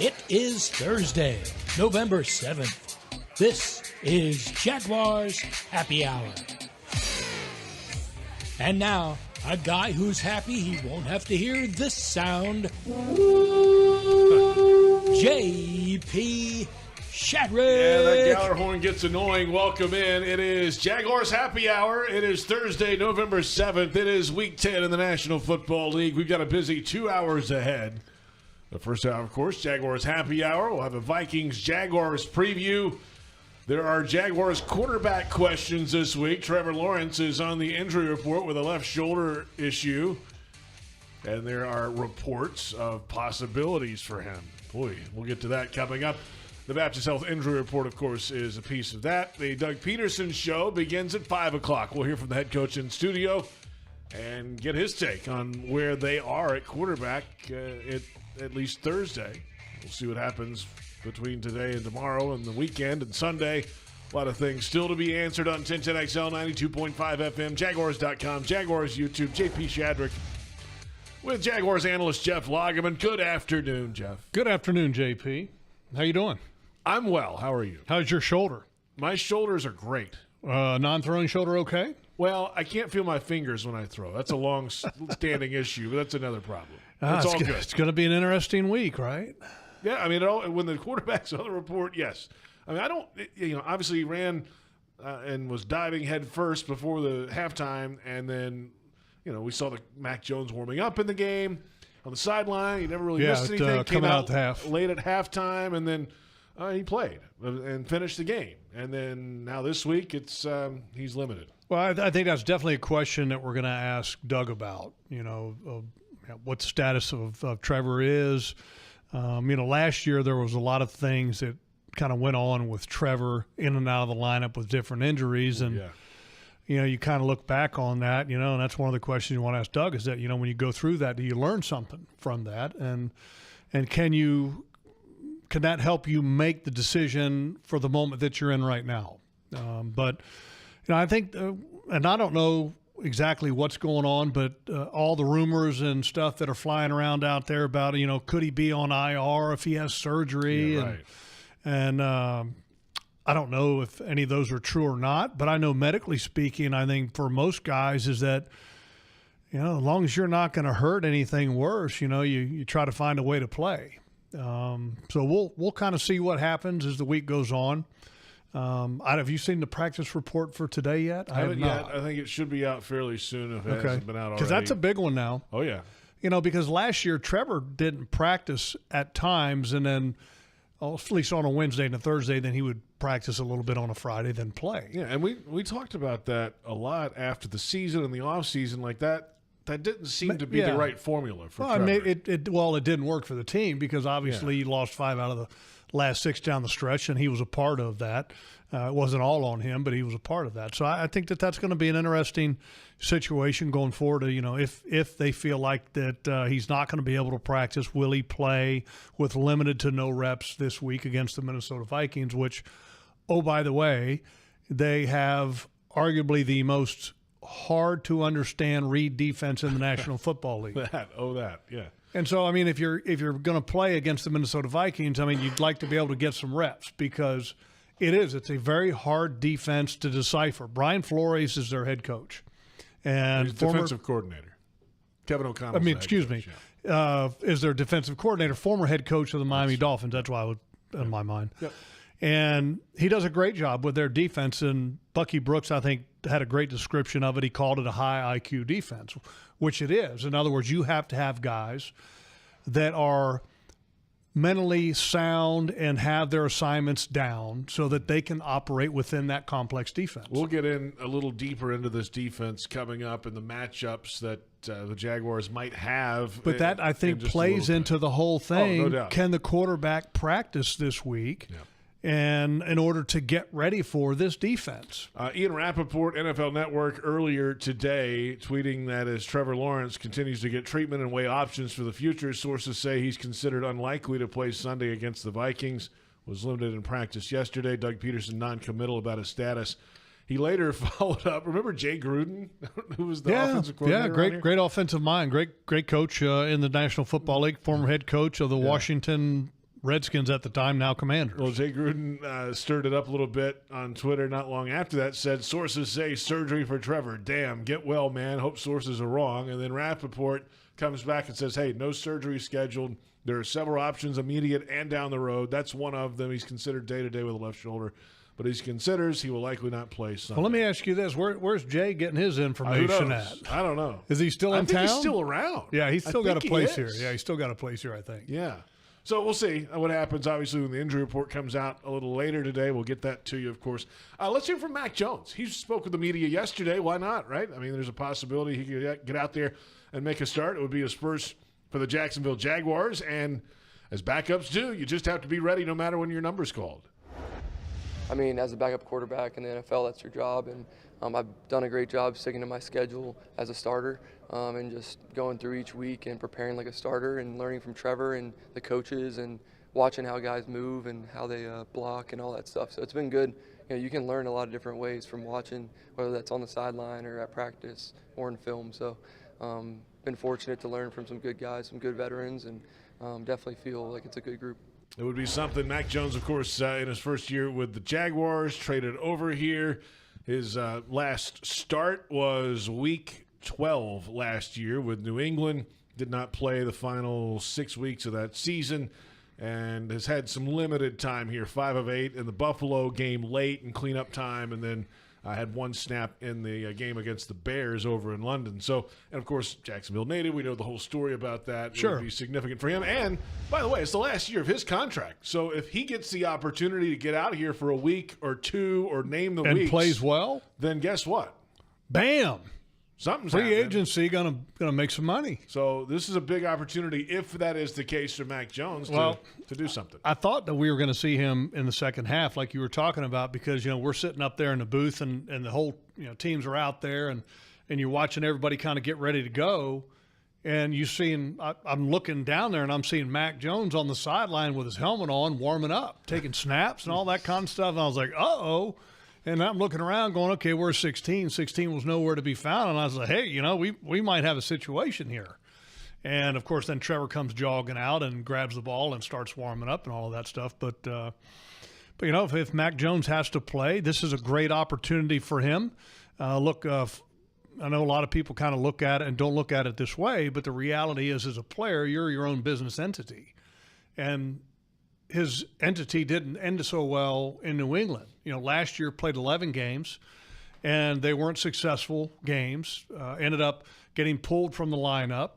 It is Thursday, November 7th. This is Jaguars Happy Hour. And now, a guy who's happy he won't have to hear this sound. J.P. Shadrick. Yeah, that Galler horn gets annoying. Welcome in. It is Jaguars Happy Hour. It is Thursday, November 7th. It is Week 10 in the National Football League. We've got a busy 2 hours ahead. The first hour, of course, Jaguars Happy Hour. We'll have a Vikings-Jaguars preview. There are Jaguars quarterback questions this week. Trevor Lawrence is on the injury report with a left shoulder issue. And there are reports of possibilities for him. Boy, we'll get to that coming up. The Baptist Health Injury Report, of course, is a piece of that. The Doug Pederson Show begins at 5 o'clock. We'll hear from the head coach in studio and get his take on where they are at quarterback at least Thursday. We'll see what happens between today and tomorrow and the weekend and Sunday. A lot of things still to be answered on 1010XL, 92.5 FM, Jaguars.com, Jaguars YouTube, JP Shadrick with Jaguars analyst Jeff Lageman. Good afternoon, Jeff. Good afternoon, JP. How you doing? I'm well. How are you? How's your shoulder? My shoulders are great. Non-throwing shoulder okay? Well, I can't feel my fingers when I throw. That's a long-standing issue, but that's another problem. It's all good. It's going to be an interesting week, right? Yeah, I mean, when the quarterback's on the report, yes. I mean, obviously he ran and was diving head first before the halftime, and then, we saw the Mac Jones warming up in the game on the sideline. He never really missed anything. Came out late at halftime, and then he played and finished the game. And then now this week, it's he's limited. Well, I think that's definitely a question that we're going to ask Doug about. What the status of Trevor is. Last year there was a lot of things that kind of went on with Trevor in and out of the lineup with different injuries, and you kind of look back on that, and that's one of the questions you want to ask Doug is that, when you go through that, do you learn something from that? And can that help you make the decision for the moment that you're in right now? But I think, and I don't know exactly what's going on, but all the rumors and stuff that are flying around out there about, could he be on IR if he has surgery? Yeah, right. And I don't know if any of those are true or not, but I know medically speaking, I think for most guys is that, as long as you're not going to hurt anything worse, you try to find a way to play. So we'll kind of see what happens as the week goes on. Have you seen the practice report for today yet? I haven't yet. I think it should be out fairly soon if it hasn't been out already. Because that's a big one now. Oh, yeah. Because last year Trevor didn't practice at times, and then at least on a Wednesday and a Thursday, then he would practice a little bit on a Friday, then play. Yeah, and we talked about that a lot after the season and the offseason. Like that didn't seem to be the right formula for Trevor. It didn't work for the team because obviously he lost 5 out of the last 6 down the stretch, and he was a part of that. It wasn't all on him, but he was a part of that. So I think that's going to be an interesting situation going forward. If they feel like that he's not going to be able to practice, will he play with limited to no reps this week against the Minnesota Vikings, which, oh, by the way, they have arguably the most hard-to-understand read defense in the National Football League. Yeah. And so, if you're going to play against the Minnesota Vikings, you'd like to be able to get some reps because it's a very hard defense to decipher. Brian Flores is their head coach. And he's defensive coordinator. Kevin O'Connell. Is their defensive coordinator, former head coach of the Miami Dolphins. That's why I was in my mind. Yep. And he does a great job with their defense. And Bucky Brooks, I think, had a great description of it. He called it a high IQ defense, which it is. In other words, you have to have guys that are mentally sound and have their assignments down so that they can operate within that complex defense. We'll get in a little deeper into this defense coming up and the matchups that the Jaguars might have. But that, I think, plays into the whole thing. Oh, no doubt. Can the quarterback practice this week? Yeah. And in order to get ready for this defense. Ian Rappaport, NFL Network, earlier today tweeting that as Trevor Lawrence continues to get treatment and weigh options for the future, sources say he's considered unlikely to play Sunday against the Vikings, was limited in practice yesterday. Doug Pederson non-committal about his status. He later followed up. Remember Jay Gruden, who was the offensive coordinator? Yeah, great offensive mind, great coach in the National Football League, former head coach of the Washington Redskins at the time, now Commanders. Well, Jay Gruden stirred it up a little bit on Twitter not long after that, said, sources say surgery for Trevor. Damn, get well, man. Hope sources are wrong. And then Rappaport comes back and says, hey, no surgery scheduled. There are several options, immediate and down the road. That's one of them. He's considered day-to-day with a left shoulder. But he considers he will likely not play Sunday. Well, let me ask you this. Where's Jay getting his information at? I don't know. Is he still in I think town? He's still around. Yeah, he's still got a place here. Yeah, he's still got a place here, I think. Yeah. So we'll see what happens. Obviously, when the injury report comes out a little later today, we'll get that to you, of course. Let's hear from Mac Jones. He spoke with the media yesterday. Why not, right? I mean, there's a possibility he could get out there and make a start. It would be his first for the Jacksonville Jaguars. And as backups do, you just have to be ready no matter when your number's called. I mean, as a backup quarterback in the NFL, that's your job, and I've done a great job sticking to my schedule as a starter and just going through each week and preparing like a starter and learning from Trevor and the coaches and watching how guys move and how they block and all that stuff. So it's been good. You know, you can learn a lot of different ways from watching, whether that's on the sideline or at practice or in film. So been fortunate to learn from some good guys, some good veterans, and definitely feel like it's a good group. It would be something. Mac Jones, of course, in his first year with the Jaguars, traded over here. His last start was Week 12 last year with New England. Did not play the final 6 weeks of that season and has had some limited time here, 5 of 8 in the Buffalo game late and cleanup time, and then had one snap in the game against the Bears over in London. So, and of course, Jacksonville native. We know the whole story about that. Sure. It would be significant for him. And, by the way, it's the last year of his contract. So if he gets the opportunity to get out here for a week or two or name the weeks. And plays well? Then guess what? Bam! Something's Free happening. agency gonna make some money. So this is a big opportunity, if that is the case for Mac Jones, to do something. I thought that we were going to see him in the second half, like you were talking about, because we're sitting up there in the booth and the whole teams are out there and you're watching everybody kind of get ready to go, and I'm looking down there and I'm seeing Mac Jones on the sideline with his helmet on, warming up, taking snaps and all that kind of stuff. And I was like, uh-oh. And I'm looking around going, okay, where's 16? 16 was nowhere to be found. And I was like, hey, we might have a situation here. And, of course, then Trevor comes jogging out and grabs the ball and starts warming up and all of that stuff. But if Mac Jones has to play, this is a great opportunity for him. I know a lot of people kind of look at it and don't look at it this way, but the reality is, as a player, you're your own business entity. And his entity didn't end so well in New England. Last year played 11 games, and they weren't successful games. Ended up getting pulled from the lineup.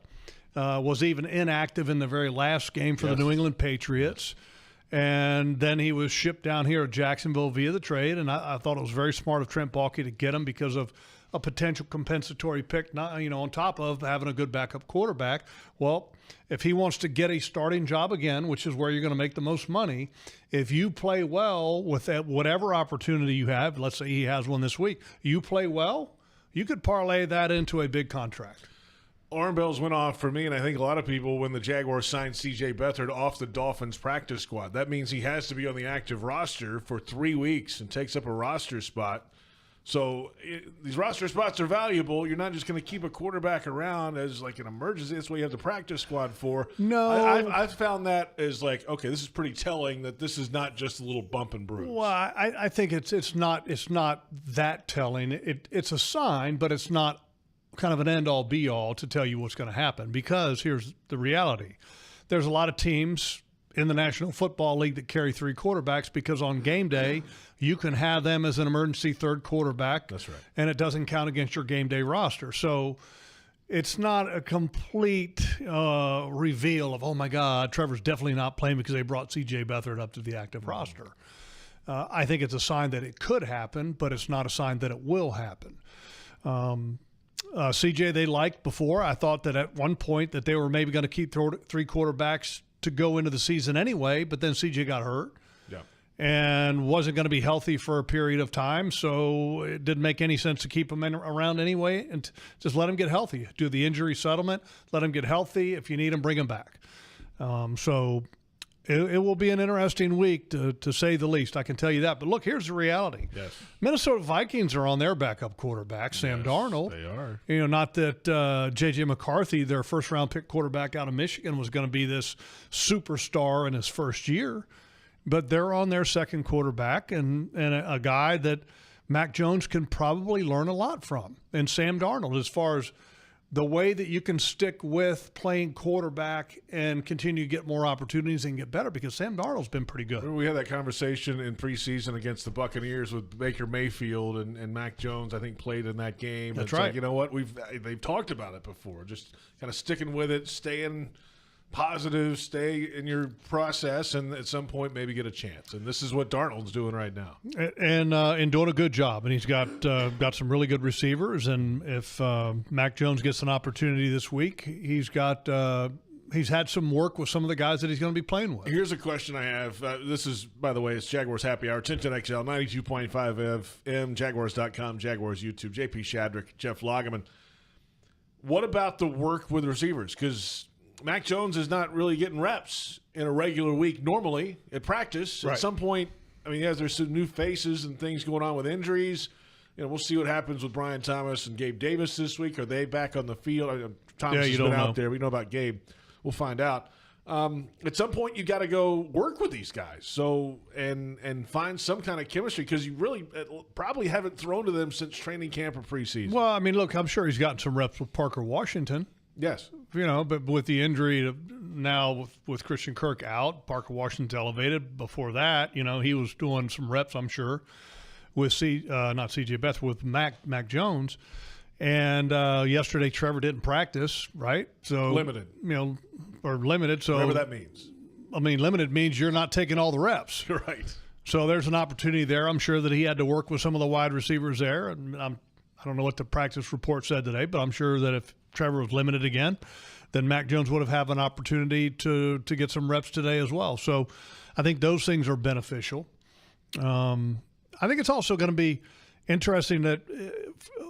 Was even inactive in the very last game for the New England Patriots. And then he was shipped down here at Jacksonville via the trade, and I thought it was very smart of Trent Baalke to get him because of a potential compensatory pick, on top of having a good backup quarterback. Well, if he wants to get a starting job again, which is where you're going to make the most money, if you play well with that, whatever opportunity you have, let's say he has one this week, you play well, you could parlay that into a big contract. Alarm bells went off for me, and I think a lot of people, when the Jaguars signed C.J. Beathard off the Dolphins practice squad. That means he has to be on the active roster for 3 weeks and takes up a roster spot. So these roster spots are valuable. You're not just going to keep a quarterback around as like an emergency. That's what you have the practice squad for. No. I've found that as like, okay, this is pretty telling that this is not just a little bump and bruise. Well, I think it's not that telling. It's a sign, but it's not kind of an end-all, be-all to tell you what's going to happen, because here's the reality. There's a lot of teams in the National Football League that carry 3 quarterbacks because on game day you can have them as an emergency third quarterback. That's right. And it doesn't count against your game day roster. So it's not a complete reveal of, oh, my God, Trevor's definitely not playing because they brought C.J. Beathard up to the active roster. I think it's a sign that it could happen, but it's not a sign that it will happen. CJ they liked before. I thought that at one point that they were maybe going to keep 3 quarterbacks to go into the season anyway, but then CJ got hurt and wasn't going to be healthy for a period of time, so it didn't make any sense to keep him around anyway and just let him get healthy. Do the injury settlement, let him get healthy. If you need him, bring him back. It will be an interesting week, to say the least. I can tell you that. But look, here's the reality. Yes. Minnesota Vikings are on their backup quarterback, Sam Darnold. They are. Not that J.J. McCarthy, their first-round pick quarterback out of Michigan, was going to be this superstar in his first year. But they're on their second quarterback and a guy that Mac Jones can probably learn a lot from. And Sam Darnold, as far as the way that you can stick with playing quarterback and continue to get more opportunities and get better, because Sam Darnold's been pretty good. We had that conversation in preseason against the Buccaneers with Baker Mayfield and Mac Jones, I think, played in that game. That's it's right. Like, you know what? They've talked about it before. Just kind of sticking with it, staying positive, stay in your process, and at some point maybe get a chance. And this is what Darnold's doing right now. And doing a good job. And he's got some really good receivers. And if Mac Jones gets an opportunity this week, he's had some work with some of the guys that he's going to be playing with. Here's a question I have. This is, by the way, it's Jaguars Happy Hour, 1010XL, 92.5 FM, Jaguars.com, Jaguars YouTube, JP Shadrick, Jeff Lageman. What about the work with receivers? Because Mac Jones is not really getting reps in a regular week normally at practice. Right. At some point, there's some new faces and things going on with injuries. We'll see what happens with Brian Thomas and Gabe Davis this week. Are they back on the field? Thomas has been out there. We know about Gabe. We'll find out. At some point, you got to go work with these guys. So and find some kind of chemistry, because you really probably haven't thrown to them since training camp or preseason. Well, look, I'm sure he's gotten some reps with Parker Washington. Yes. But with the injury now with Christian Kirk out, Parker Washington's elevated. Before that, he was doing some reps, I'm sure, with not C.J. Beathard, with Mac Jones. And yesterday, Trevor didn't practice, right? So limited. Or limited. So whatever that means. Limited means you're not taking all the reps. Right. So there's an opportunity there. I'm sure that he had to work with some of the wide receivers there. And I don't know what the practice report said today, but I'm sure that if Trevor was limited again, then Mac Jones would have an opportunity to get some reps today as well. So I think those things are beneficial. I think it's also going to be interesting that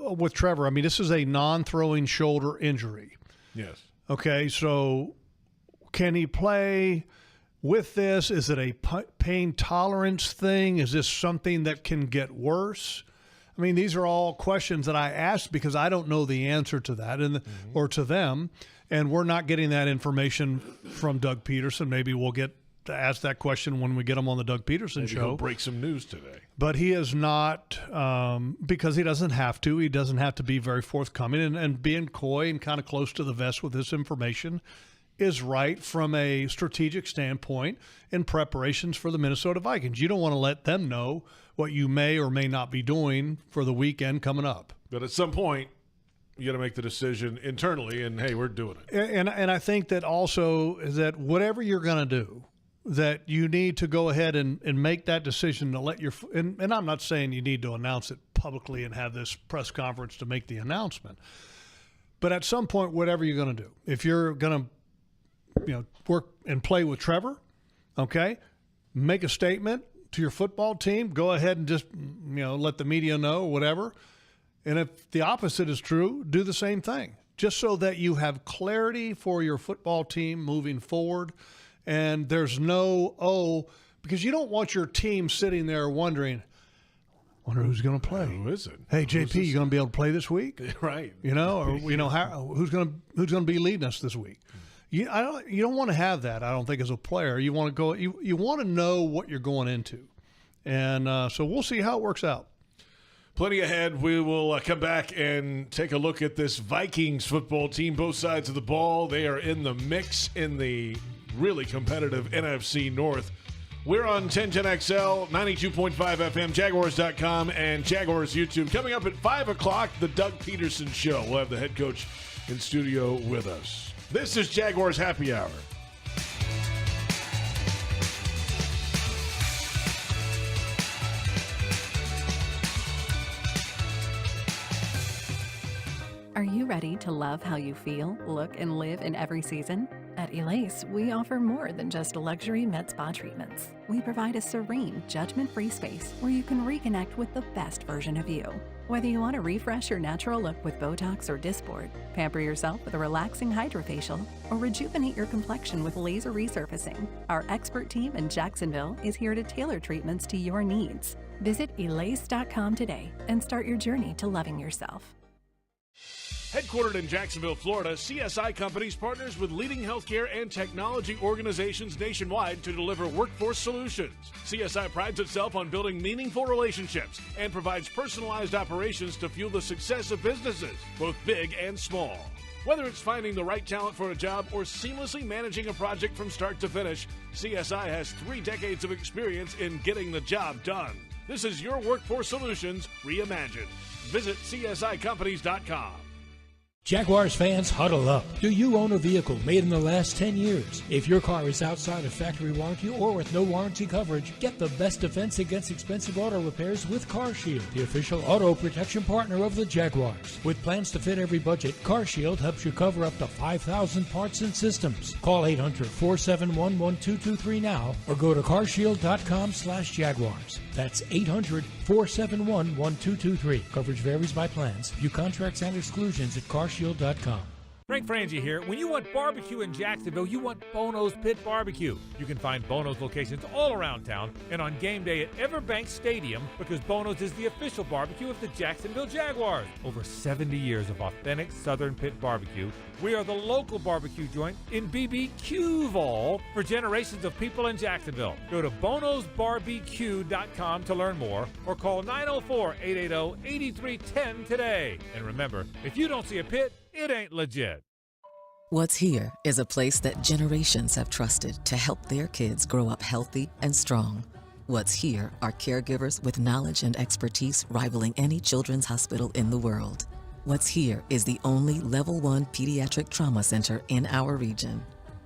with Trevor, this is a non-throwing shoulder injury. Yes. Okay, so can he play with this? Is it a pain tolerance thing? Is this something that can get worse? These are all questions that I asked because I don't know the answer to that or to them, and we're not getting that information from Doug Pederson. Maybe we'll get to ask that question when we get him on the Doug Pederson show. He'll break some news today. But he is not, because he doesn't have to. He doesn't have to be very forthcoming, and being coy and kind of close to the vest with this information is right from a strategic standpoint in preparations for the Minnesota Vikings. You don't want to let them know what you may or may not be doing for the weekend coming up. But at some point, you got to make the decision internally, and hey, we're doing it. And I think that also is that whatever you're going to do, that you need to go ahead and make that decision to let your – and I'm not saying you need to announce it publicly and have this press conference to make the announcement. But at some point, whatever you're going to do, if you're going to work and play with Trevor, okay, make a statement to your football team, go ahead and just let the media know, whatever. And if the opposite is true, do the same thing, just so that you have clarity for your football team moving forward. And there's because you don't want your team sitting there wondering, wonder who's going to play. Who is it? Hey, JP, you going to be able to play this week? Right. Who's going to be leading us this week? You don't want to have that, I don't think, as a player. You want to go. You want to know what you're going into, and so we'll see how it works out. Plenty ahead. We will come back and take a look at this Vikings football team. Both sides of the ball, they are in the mix in the really competitive NFC North. We're on 1010XL, 92.5 FM, Jaguars.com, and Jaguars YouTube. Coming up at 5 o'clock, the Doug Pederson Show. We'll have the head coach in studio with us. This is Jaguars Happy Hour. Are you ready to love how you feel, look, and live in every season? At Elase, we offer more than just luxury med spa treatments. We provide a serene, judgment-free space where you can reconnect with the best version of you. Whether you want to refresh your natural look with Botox or Dysport, pamper yourself with a relaxing hydrofacial, or rejuvenate your complexion with laser resurfacing, our expert team in Jacksonville is here to tailor treatments to your needs. Visit Elase.com today and start your journey to loving yourself. Headquartered in Jacksonville, Florida, CSI Companies partners with leading healthcare and technology organizations nationwide to deliver workforce solutions. CSI prides itself on building meaningful relationships and provides personalized operations to fuel the success of businesses, both big and small. Whether it's finding the right talent for a job or seamlessly managing a project from start to finish, CSI has 3 decades of experience in getting the job done. This is your workforce solutions reimagined. Visit CSICompanies.com. Jaguars fans, huddle up. Do you own a vehicle made in the last 10 years? If your car is outside of factory warranty or with no warranty coverage, get the best defense against expensive auto repairs with CarShield, the official auto protection partner of the Jaguars. With plans to fit every budget, CarShield helps you cover up to 5,000 parts and systems. Call 800-471-1223 now or go to carshield.com/Jaguars. That's 800-471-1223. Coverage varies by plans. View contracts and exclusions at carshield.com. Frank Frangie here. When you want barbecue in Jacksonville, you want Bono's Pit Barbecue. You can find Bono's locations all around town and on game day at Everbank Stadium because Bono's is the official barbecue of the Jacksonville Jaguars. Over 70 years of authentic Southern Pit Barbecue. We are the local barbecue joint in BBQval for generations of people in Jacksonville. Go to bonosbarbecue.com to learn more or call 904-880-8310 today. And remember, if you don't see a pit, it ain't legit. What's Here is a place that generations have trusted to help their kids grow up healthy and strong. What's Here are caregivers with knowledge and expertise rivaling any children's hospital in the world. What's Here is the only Level 1 pediatric trauma center in our region.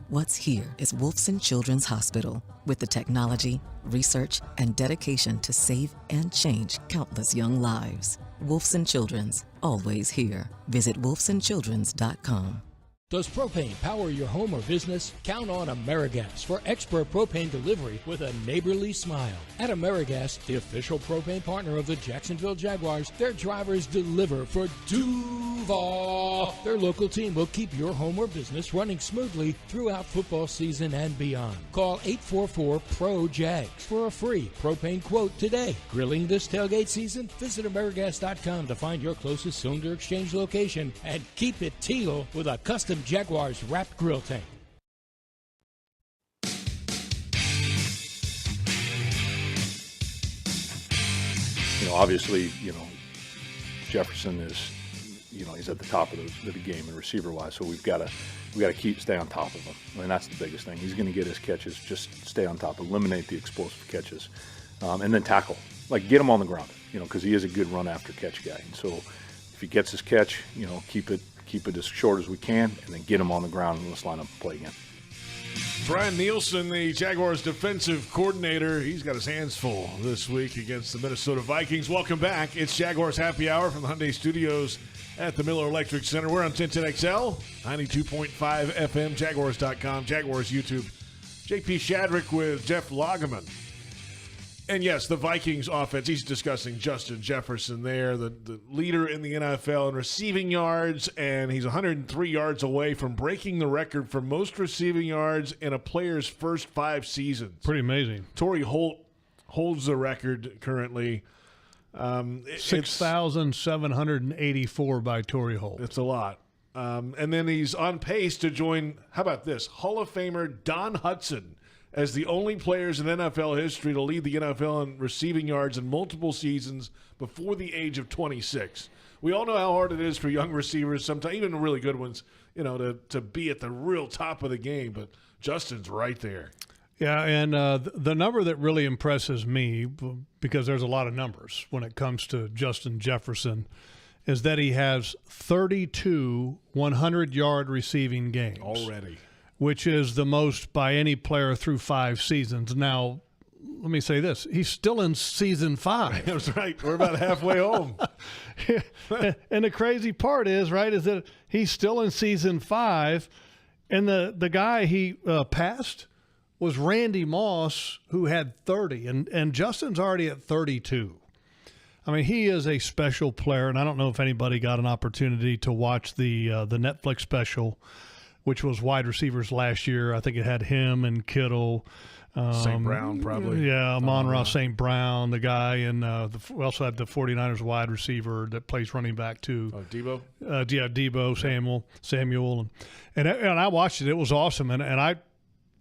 What's Here is Wolfson Children's Hospital with the technology, research, and dedication to save and change countless young lives. Wolfson Children's, always here. Visit wolfsonchildrens.com. Does propane power your home or business? Count on AmeriGas for expert propane delivery with a neighborly smile. At AmeriGas, the official propane partner of the Jacksonville Jaguars, their drivers deliver for Duval. Their local team will keep your home or business running smoothly throughout football season and beyond. Call 844-PRO-JAGS for a free propane quote today. Grilling this tailgate season? Visit AmeriGas.com to find your closest cylinder exchange location and keep it teal with a custom Jaguars wrapped grill tank. Obviously, Jefferson is, he's at the top of the game and receiver-wise, so we got to stay on top of him. I mean, that's the biggest thing. He's going to get his catches. Just stay on top, eliminate the explosive catches, and then tackle. Like, get him on the ground, because he is a good run-after-catch guy. And so if he gets his catch, keep it as short as we can, and then get him on the ground and let's line up and play again. Brian Nielsen, the Jaguars defensive coordinator, he's got his hands full this week against the Minnesota Vikings. Welcome back. It's Jaguars Happy Hour from the Hyundai Studios at the Miller Electric Center. We're on 1010XL, 92.5 FM, Jaguars.com, Jaguars YouTube. JP Shadrick with Jeff Lageman. And yes, the Vikings offense, he's discussing Justin Jefferson there, the leader in the NFL in receiving yards, and he's 103 yards away from breaking the record for most receiving yards in a player's first 5 seasons. Pretty amazing. Torrey Holt holds the record currently. 6,784 by Torrey Holt. It's a lot. And then he's on pace to join, how about this, Hall of Famer Don Hudson as the only players in NFL history to lead the NFL in receiving yards in multiple seasons before the age of 26. We all know how hard it is for young receivers, sometimes even really good ones, to be at the real top of the game. But Justin's right there. Yeah, and the number that really impresses me, because there's a lot of numbers when it comes to Justin Jefferson, is that he has 32 100-yard receiving games. Already. Which is the most by any player through 5 seasons. Now, let me say this. He's still in season 5. That's right. We're about halfway home. And the crazy part is, right, is that he's still in season 5, and the guy he passed was Randy Moss, who had 30, and Justin's already at 32. I mean, he is a special player, and I don't know if anybody got an opportunity to watch the Netflix special, which was wide receivers last year. I think it had him and Kittle. St. Brown, probably. Yeah, Amon-Ra St. Brown, the guy, and we also had the 49ers wide receiver that plays running back too. Oh, Debo? Yeah, Debo, Samuel. And I watched it. It was awesome. And I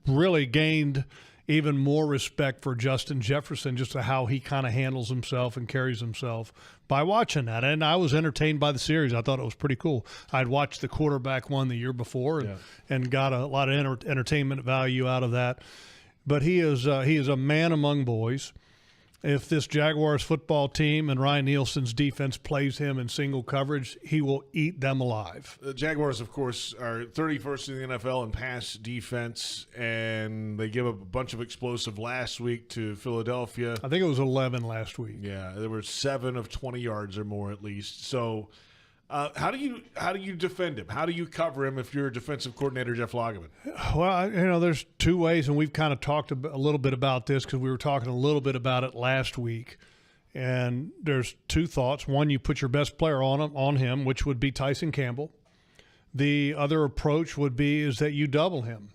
really gained even more respect for Justin Jefferson, just to how he kind of handles himself and carries himself by watching that. And I was entertained by the series. I thought it was pretty cool. I'd watched the quarterback one the year before and got a lot of entertainment value out of that. But he is a man among boys. If this Jaguars football team and Ryan Nielsen's defense plays him in single coverage, he will eat them alive. The Jaguars, of course, are 31st in the NFL in pass defense, and they give up a bunch of explosive last week to Philadelphia. I think it was 11 last week. Yeah, there were 7 of 20 yards or more at least. So how do you defend him? How do you cover him if you're a defensive coordinator, Jeff Lageman? Well, there's 2 ways, and we've kind of talked a little bit about this because we were talking a little bit about it last week. And there's 2 thoughts. One, you put your best player on him, which would be Tyson Campbell. The other approach would be is that you double him.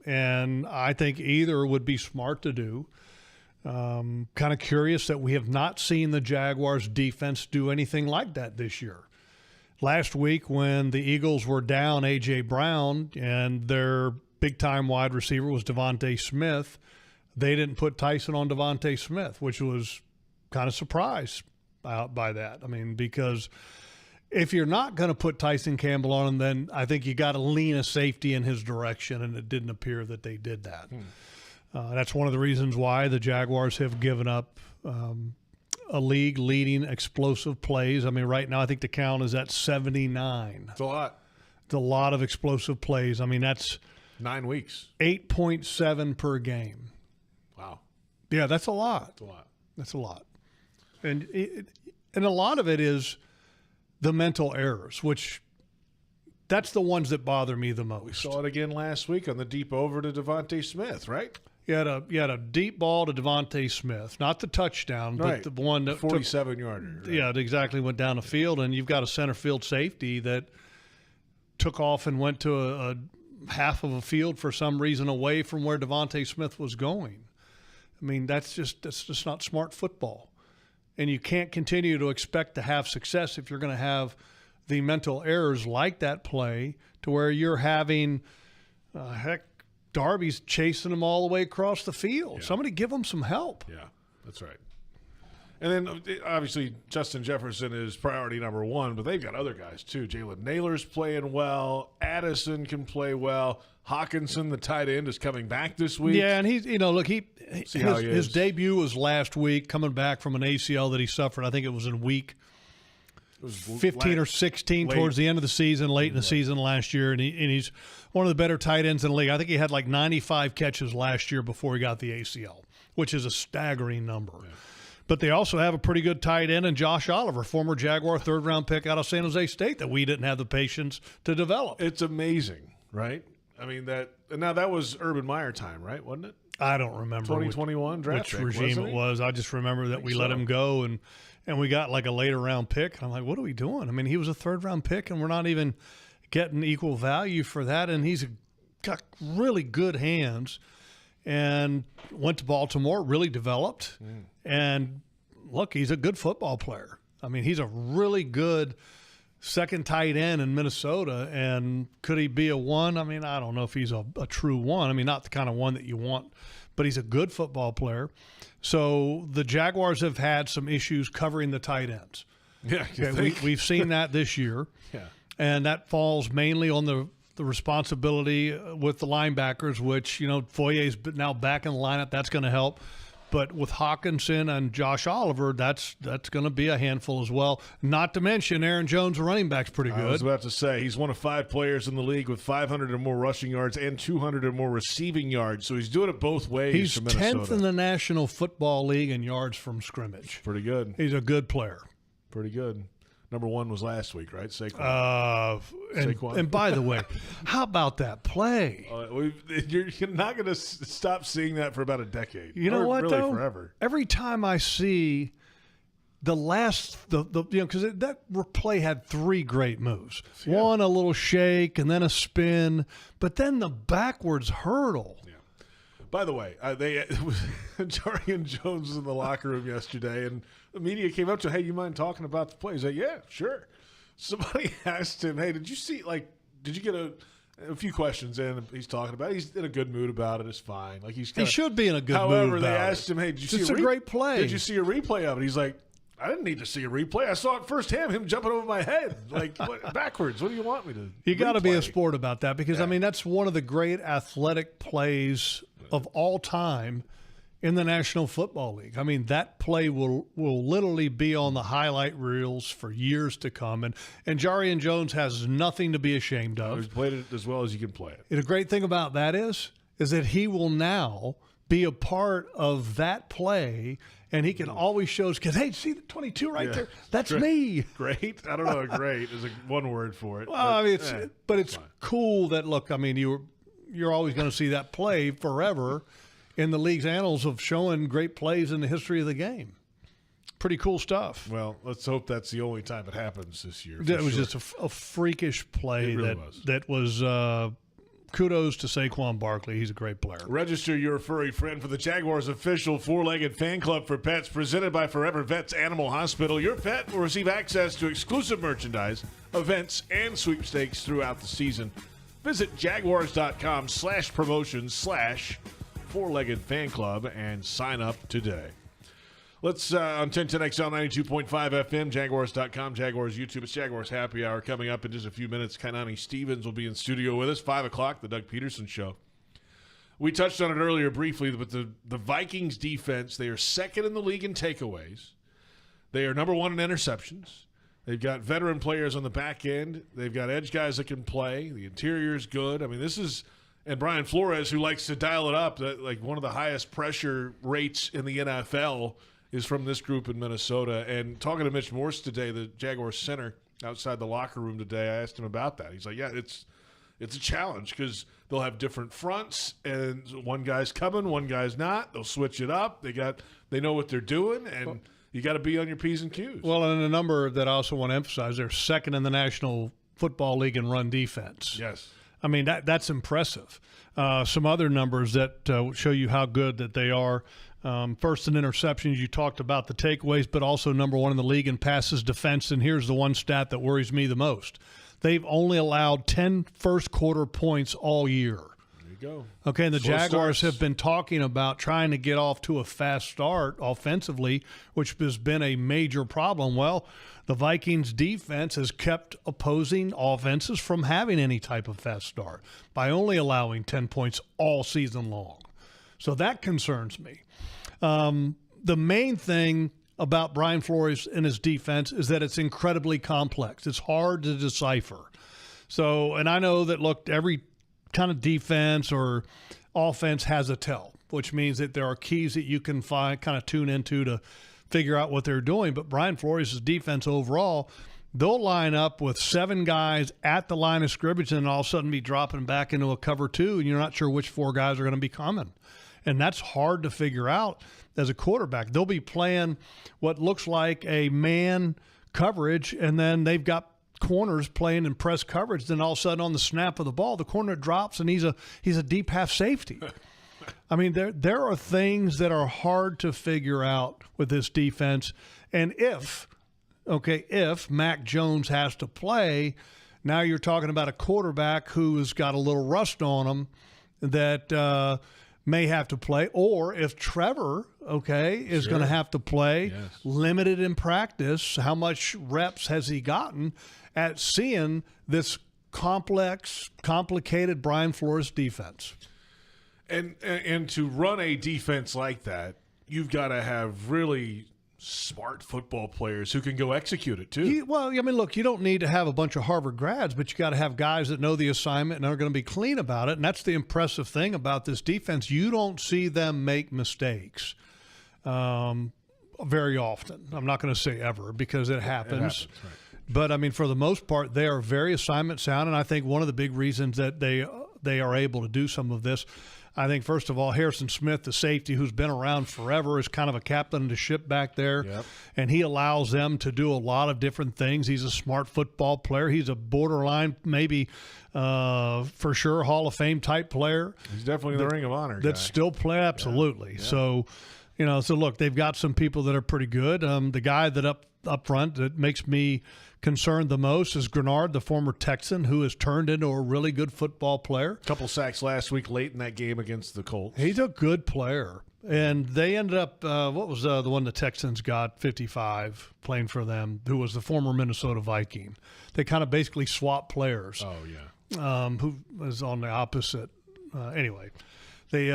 And I think either would be smart to do. Kind of curious that we have not seen the Jaguars defense do anything like that this year. Last week when the Eagles were down A.J. Brown and their big-time wide receiver was Devontae Smith, they didn't put Tyson on Devontae Smith, which was kind of surprised by that. I mean, because if you're not going to put Tyson Campbell on him, then I think you got to lean a safety in his direction, and it didn't appear that they did that. That's one of the reasons why the Jaguars have given up a league-leading explosive plays. I mean, right now I think the count is at 79. It's a lot. It's a lot of explosive plays. I mean, that's 9 weeks. 8.7 per game. Wow. Yeah, that's a lot. That's a lot. That's a lot. And a lot of it is the mental errors, which that's the ones that bother me the most. We saw it again last week on the deep over to Devontae Smith, right? You had a deep ball to Devontae Smith, not the touchdown, but the one that 47-yarder. Yeah, it exactly went down the field, and you've got a center field safety that took off and went to a half of a field for some reason away from where Devontae Smith was going. I mean, that's just not smart football, and you can't continue to expect to have success if you're going to have the mental errors like that play to where you're having Darby's chasing him all the way across the field. Yeah. Somebody give him some help. Yeah, that's right. And then, obviously, Justin Jefferson is priority number 1, but they've got other guys, too. Jalen Naylor's playing well. Addison can play well. Hawkinson, the tight end, is coming back this week. Yeah, and his debut was last week, coming back from an ACL that he suffered. I think it was in week 15 or 16 towards the end of the season, late in the season last year, and he's one of the better tight ends in the league. I think he had like 95 catches last year before he got the ACL, which is a staggering number. Yeah. But they also have a pretty good tight end in Josh Oliver, former Jaguar third-round pick out of San Jose State that we didn't have the patience to develop. It's amazing, right? I mean, that was Urban Meyer time, right? Wasn't it? I don't remember 2021 draft which regime it was. I just remember that we let him go and we got like a later round pick. And I'm like, what are we doing? I mean, he was a third round pick and we're not even getting equal value for that. And he's got really good hands and went to Baltimore, really developed. And look, he's a good football player. I mean, he's a really good second tight end in Minnesota. And could he be a 1? I mean, I don't know if he's a true 1. I mean, not the kind of 1 that you want, but he's a good football player. So the Jaguars have had some issues covering the tight ends. Yeah, we've seen that this year. Yeah, and that falls mainly on the responsibility with the linebackers, which, Foyer's now back in the lineup. That's going to help. But with Hawkinson and Josh Oliver, that's going to be a handful as well. Not to mention Aaron Jones, the running back's pretty good. I was about to say, he's one of 5 players in the league with 500 or more rushing yards and 200 or more receiving yards. So he's doing it both ways. He's for Minnesota. 10th in the National Football League in yards from scrimmage. Pretty good. He's a good player. Pretty good. Number 1 was last week, right? Saquon. Saquon. And by the way, how about that play? You're not going to stop seeing that for about a decade. You know what, really though? Forever. Every time I see because that play had 3 great moves. Yeah. One, a little shake, and then a spin, but then the backwards hurdle. Yeah. By the way, Jarian Jones was in the locker room yesterday, and the media came up to him, hey, you mind talking about the play? He's like, yeah, sure. Somebody asked him, hey, did you get a few questions in? He's talking about it. He's in a good mood about it. It's fine. Like he should be in a good mood. However, they asked him, hey, did you see it's a great play? Did you see a replay of it? He's like, I didn't need to see a replay. I saw it firsthand, him jumping over my head. Like, backwards. What do you want me to You got to be a replay? sport about that because, I mean, that's one of the great athletic plays of all time in the National Football League. I mean, that play will literally be on the highlight reels for years to come. And Jarian Jones has nothing to be ashamed of. He's played it as well as you can play it. And the great thing about that is that he will now be a part of that play, and he can always show, because, hey, see the 22 right there? That's me. Great? I don't know. Great is one word for it. Well, I mean, it's cool that, look, I mean, you're always going to see that play forever in the league's annals of showing great plays in the history of the game. Pretty cool stuff. Well, let's hope that's the only time it happens this year. It was just a freakish play that was kudos to Saquon Barkley. He's a great player. Register your furry friend for the Jaguars official 4-legged fan club for pets presented by Forever Vets Animal Hospital. Your pet will receive access to exclusive merchandise, events, and sweepstakes throughout the season. Visit jaguars.com/promotions/4-legged fan club and sign up today. Let's on 1010XL 92.5 FM, Jaguars.com, Jaguars YouTube. It's Jaguars Happy Hour coming up in just a few minutes. Kainani Stevens will be in studio with us, 5 o'clock, the Doug Pederson Show. We touched on it earlier briefly, but the Vikings defense, they are second in the league in takeaways. They are number 1 in interceptions. They've got veteran players on the back end. They've got edge guys that can play. The interior is good. I mean, this is – and Brian Flores, who likes to dial it up, like one of the highest pressure rates in the NFL – is from this group in Minnesota. And talking to Mitch Morse today, the Jaguars center, outside the locker room today, I asked him about that. He's like, yeah, it's a challenge because they'll have different fronts, and one guy's coming, one guy's not. They'll switch it up. They know what they're doing, and you got to be on your P's and Q's. Well, and a number that I also want to emphasize, they're second in the National Football League in run defense. Yes. I mean, that's impressive. Some other numbers that show you how good that they are. First in interceptions, you talked about the takeaways, but also number 1 in the league in passes defense. And here's the one stat that worries me the most. They've only allowed 10 first-quarter points all year. There you go. Okay, and the Jaguars have been talking about trying to get off to a fast start offensively, which has been a major problem. Well, the Vikings defense has kept opposing offenses from having any type of fast start by only allowing 10 points all season long. So that concerns me. The main thing about Brian Flores and his defense is that it's incredibly complex. It's hard to decipher. So, and I know that, look, every kind of defense or offense has a tell, which means that there are keys that you can find, kind of tune into to figure out what they're doing. But Brian Flores' defense overall, they'll line up with 7 guys at the line of scrimmage and all of a sudden be dropping back into a cover 2, and you're not sure which 4 guys are going to be coming. And that's hard to figure out as a quarterback. They'll be playing what looks like a man coverage, and then they've got corners playing in press coverage. Then all of a sudden on the snap of the ball, the corner drops, and he's a deep half safety. I mean, there are things that are hard to figure out with this defense. And if Mac Jones has to play, now you're talking about a quarterback who's got a little rust on him that may have to play, or if Trevor, is going to have to play, limited in practice, how much reps has he gotten at seeing this complicated Brian Flores defense? And to run a defense like that, you've got to have really smart football players who can go execute it too. Look, you don't need to have a bunch of Harvard grads, but you got to have guys that know the assignment and are going to be clean about it. And that's the impressive thing about this defense. You don't see them make mistakes very often. I'm not going to say ever because it happens. Right. But, for the most part, they are very assignment sound, and I think one of the big reasons that they are able to do some of this, I think, first of all, Harrison Smith, the safety who's been around forever, is kind of a captain of the ship back there, and he allows them to do a lot of different things. He's a smart football player. He's a borderline, maybe for sure, Hall of Fame type player. He's definitely the Ring of Honor guy. That's still play, absolutely. Yeah. So, so look, they've got some people that are pretty good. The guy that up front that makes me concerned the most is Grenard, the former Texan, who has turned into a really good football player. A couple sacks last week late in that game against the Colts. He's a good player. And they ended up, what was the one the Texans got, 55, playing for them, who was the former Minnesota Viking. They kind of basically swapped players. Oh, yeah. Who was on the opposite. Anyway, they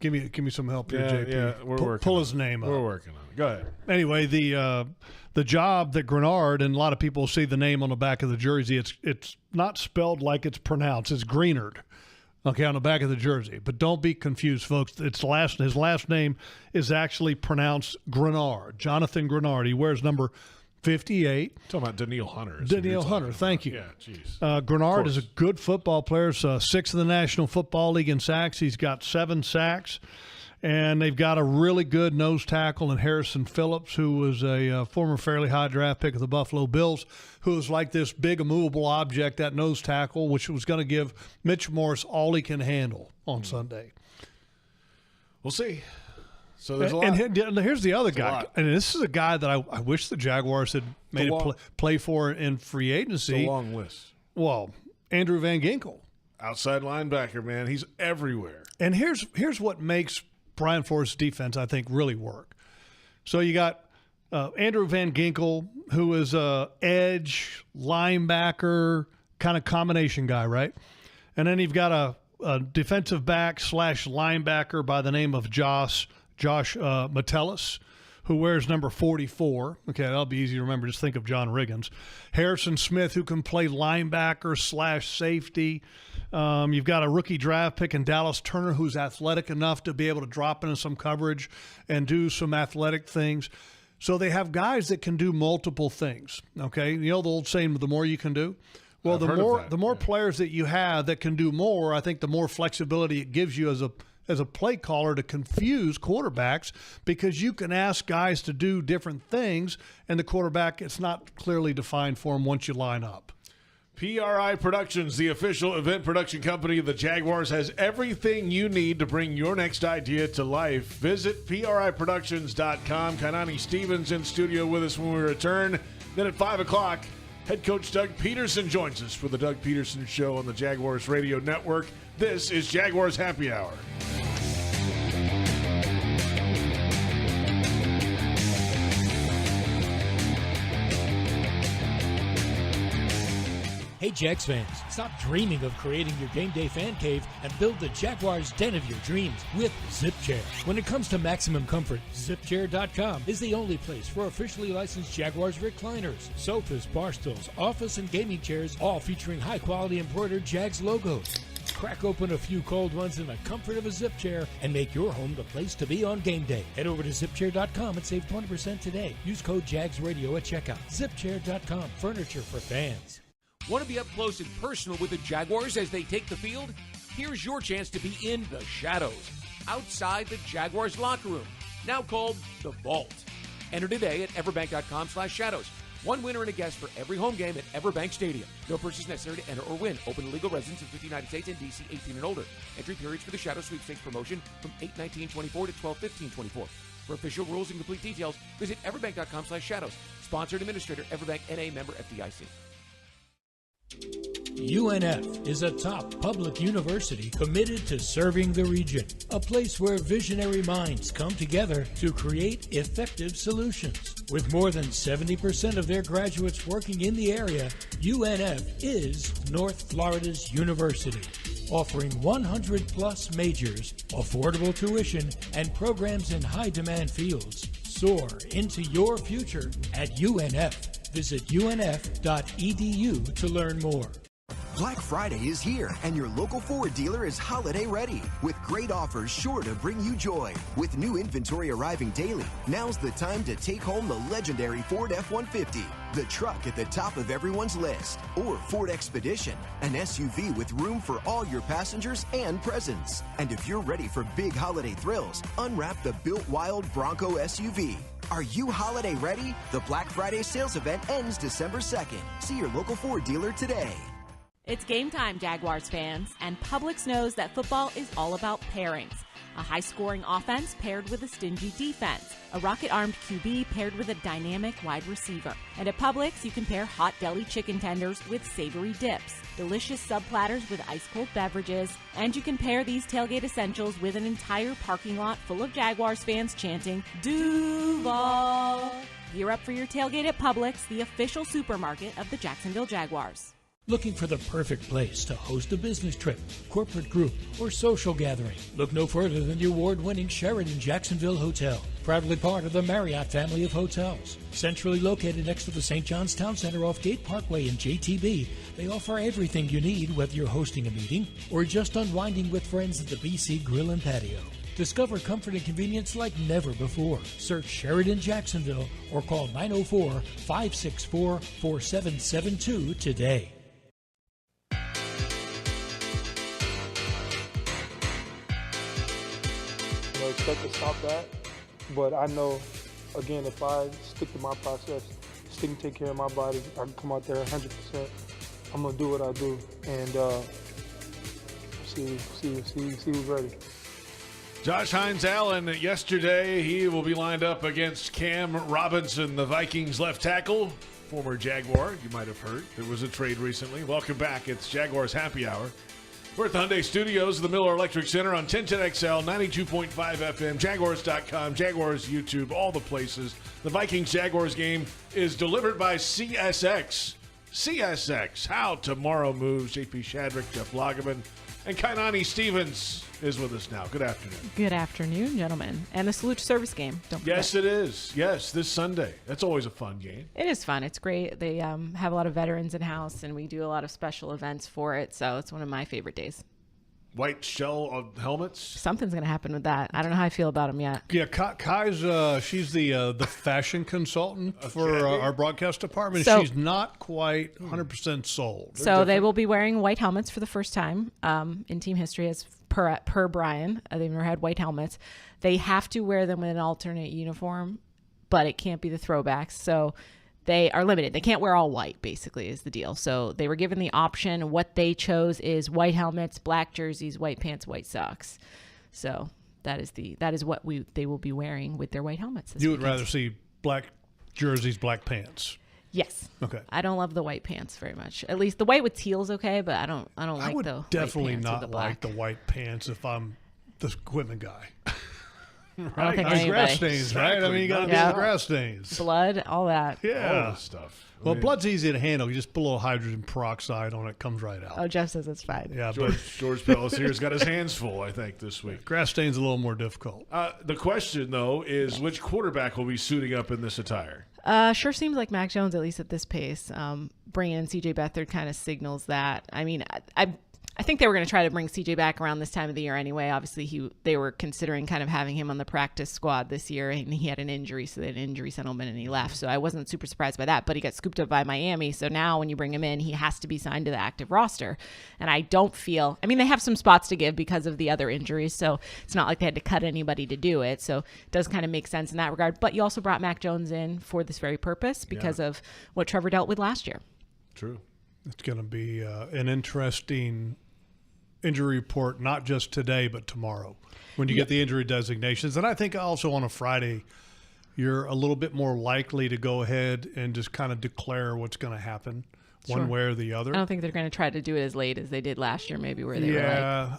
give me some help here, JP. Yeah, we're working. Pull his name up. We're working on it. Go ahead. Anyway, the job that Grenard, and a lot of people see the name on the back of the jersey. It's not spelled like it's pronounced. It's Greenard, okay, on the back of the jersey. But don't be confused, folks. His last name is actually pronounced Grenard, Jonathan Grenard. He wears number 58. Talking about Daniil Hunter. Daniil Hunter, thank you. Yeah, jeez. Grenard is a good football player. Sixth in the National Football League in sacks. He's got 7 sacks. And they've got a really good nose tackle in Harrison Phillips, who was a former fairly high draft pick of the Buffalo Bills, who was like this big immovable object, that nose tackle, which was going to give Mitch Morse all he can handle on Sunday. We'll see. So there's a lot. And here's the other guy. And this is a guy that I wish the Jaguars had made play for in free agency. It's a long list. Well, Andrew Van Ginkel. Outside linebacker, man. He's everywhere. And here's what makes Brian Flores' defense, I think, really work. So you got Andrew Van Ginkel, who is a edge, linebacker, kind of combination guy, right? And then you've got a defensive back / linebacker by the name of Josh Metellus, who wears number 44. Okay, that'll be easy to remember. Just think of John Riggins. Harrison Smith, who can play linebacker / safety. You've got a rookie draft pick in Dallas Turner, who's athletic enough to be able to drop into some coverage and do some athletic things. So they have guys that can do multiple things. Okay, you know the old saying, the more you can do. Well, the more players that you have that can do more, I think the more flexibility it gives you as a play caller to confuse quarterbacks, because you can ask guys to do different things, and the quarterback, it's not clearly defined for him once you line up. PRI Productions, the official event production company of the Jaguars, has everything you need to bring your next idea to life. Visit PRIProductions.com. Kainani Stevens in studio with us when we return. Then at 5 o'clock, head coach Doug Pederson joins us for the Doug Pederson Show on the Jaguars Radio Network. This is Jaguars Happy Hour. Hey, Jags fans, stop dreaming of creating your game day fan cave and build the Jaguars den of your dreams with ZipChair. When it comes to maximum comfort, ZipChair.com is the only place for officially licensed Jaguars recliners, sofas, bar stools, office and gaming chairs, all featuring high-quality embroidered Jags logos. Crack open a few cold ones in the comfort of a ZipChair and make your home the place to be on game day. Head over to ZipChair.com and save 20% today. Use code JagsRadio at checkout. ZipChair.com, furniture for fans. Want to be up close and personal with the Jaguars as they take the field? Here's your chance to be in the shadows, outside the Jaguars locker room, now called the Vault. Enter today at everbank.com/shadows. One winner and a guest for every home game at Everbank Stadium. No purchase necessary to enter or win. Open to legal residents in 50 United States and D.C. 18 and older. Entry periods for the Shadow Sweepstakes promotion from 8/19/24 to 12/15/24. For official rules and complete details, visit everbank.com/shadows. Sponsored administrator, Everbank N.A. member FDIC. UNF is a top public university committed to serving the region, a place where visionary minds come together to create effective solutions. With more than 70% of their graduates working in the area, UNF is North Florida's university. offering 100-plus majors, affordable tuition, and programs in high-demand fields. Soar into your future at UNF. Visit unf.edu to learn more. Black Friday is here, and your local Ford dealer is holiday ready with great offers sure to bring you joy. With new inventory arriving daily, now's the time to take home the legendary Ford F-150, the truck at the top of everyone's list, or Ford Expedition, an SUV with room for all your passengers and presents. And if you're ready for big holiday thrills, unwrap the Built Wild Bronco SUV. Are you holiday ready? The Black Friday sales event ends December 2nd. See your local Ford dealer today. It's game time, Jaguars fans, and Publix knows that football is all about pairings. A high-scoring offense paired with a stingy defense. A rocket-armed QB paired with a dynamic wide receiver. And at Publix, you can pair hot deli chicken tenders with savory dips, delicious sub-platters with ice-cold beverages, and you can pair these tailgate essentials with an entire parking lot full of Jaguars fans chanting, Duval! Gear up for your tailgate at Publix, the official supermarket of the Jacksonville Jaguars. Looking for the perfect place to host a business trip, corporate group, or social gathering? Look no further than the award-winning Sheraton Jacksonville Hotel, proudly part of the Marriott family of hotels. Centrally located next to the St. John's Town Center off Gate Parkway in JTB, they offer everything you need, whether you're hosting a meeting or just unwinding with friends at the BC Grill and Patio. Discover comfort and convenience like never before. Search Sheraton Jacksonville or call 904-564-4772 today. Expect to stop that, but I know, again, if I stick to my process, stick and take care of my body, I can come out there 100%. I'm gonna do what I do and see who's ready. Josh Hines-Allen, yesterday he will be lined up against Cam Robinson, the Vikings left tackle, former Jaguar. You might have heard there was a trade recently. Welcome back. It's Jaguars Happy Hour. We're at the Hyundai Studios of the Miller Electric Center on 1010XL, 92.5 FM, Jaguars.com, Jaguars YouTube, all the places. The Vikings-Jaguars game is delivered by CSX. CSX, how tomorrow moves. JP Shadrick, Jeff Lageman, and Kainani Stevens is with us now. Good afternoon. Good afternoon, gentlemen. And the Salute to Service game. Don't forget. Yes, it is. Yes, this Sunday. That's always a fun game. It is fun. It's great. They have a lot of veterans in-house, and we do a lot of special events for it, so it's one of my favorite days. White shell helmets? Something's going to happen with that. I don't know how I feel about them yet. Yeah, Kai's she's the fashion consultant for our broadcast department. So, she's not quite 100% sold. So they will be wearing white helmets for the first time in team history, as per Brian. They've never had white helmets. They have to wear them with an alternate uniform, but it can't be the throwbacks. So they are limited. They can't wear all white, basically, is the deal. So they were given the option. What they chose is white helmets, black jerseys, white pants, white socks. So that is what they will be wearing with their white helmets. You would rather see black jerseys, black pants? Yes. Okay. I don't love the white pants very much. At least the white with teal's okay, but I don't like the I would definitely not like the the white pants if I'm the equipment guy. Right. I don't think anybody. Grass stains, right? I mean, you got to do the grass stains. Blood, all that. Yeah. All the stuff. Well, blood's easy to handle. You just put a little hydrogen peroxide on it, comes right out. Oh, Jeff says it's fine. Yeah, George Pelissier's got his hands full, I think, this week. Grass stain's a little more difficult. The question, though, is which quarterback will be suiting up in this attire? Sure seems like Mac Jones, at least at this pace. Bringing in C.J. Beathard kind of signals that. I mean, I think they were going to try to bring CJ back around this time of the year anyway. Obviously, they were considering kind of having him on the practice squad this year, and he had an injury, so they had an injury settlement, and he left. So I wasn't super surprised by that, but he got scooped up by Miami. So now when you bring him in, he has to be signed to the active roster. And I don't feel – I mean, they have some spots to give because of the other injuries, so it's not like they had to cut anybody to do it. So it does kind of make sense in that regard. But you also brought Mac Jones in for this very purpose because of what Trevor dealt with last year. True. It's going to be an interesting – injury report, not just today, but tomorrow when you get the injury designations. And I think also on a Friday, you're a little bit more likely to go ahead and just kind of declare what's going to happen one way or the other. I don't think they're going to try to do it as late as they did last year, maybe where they were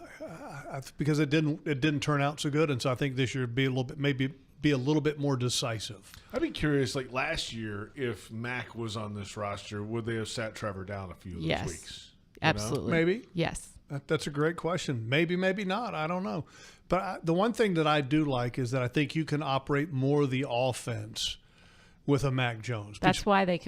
because it didn't turn out so good. And so I think this year be a little bit more decisive. I'd be curious, like last year, if Mac was on this roster, would they have sat Trevor down a few of those weeks? Absolutely. Maybe. Yes. That's a great question. Maybe, maybe not. I don't know. But the one thing that I do like is that I think you can operate more of the offense with a Mac Jones. That's why they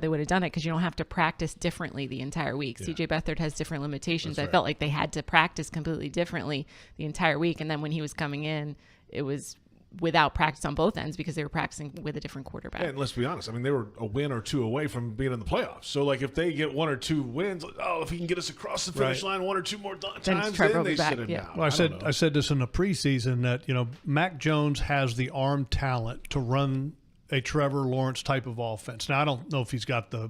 would have done it, because you don't have to practice differently the entire week. Yeah. CJ Beathard has different limitations. That's I right. felt like they had to practice completely differently the entire week, and then when he was coming in, it was without practice on both ends because they were practicing with a different quarterback. And let's be honest, I mean, they were a win or two away from being in the playoffs. So, like, if they get 1 or 2 wins, if he can get us across the finish line 1 or 2 more times, then they sit him down. Well, I said this in the preseason that, Mac Jones has the arm talent to run a Trevor Lawrence type of offense. Now, I don't know if he's got the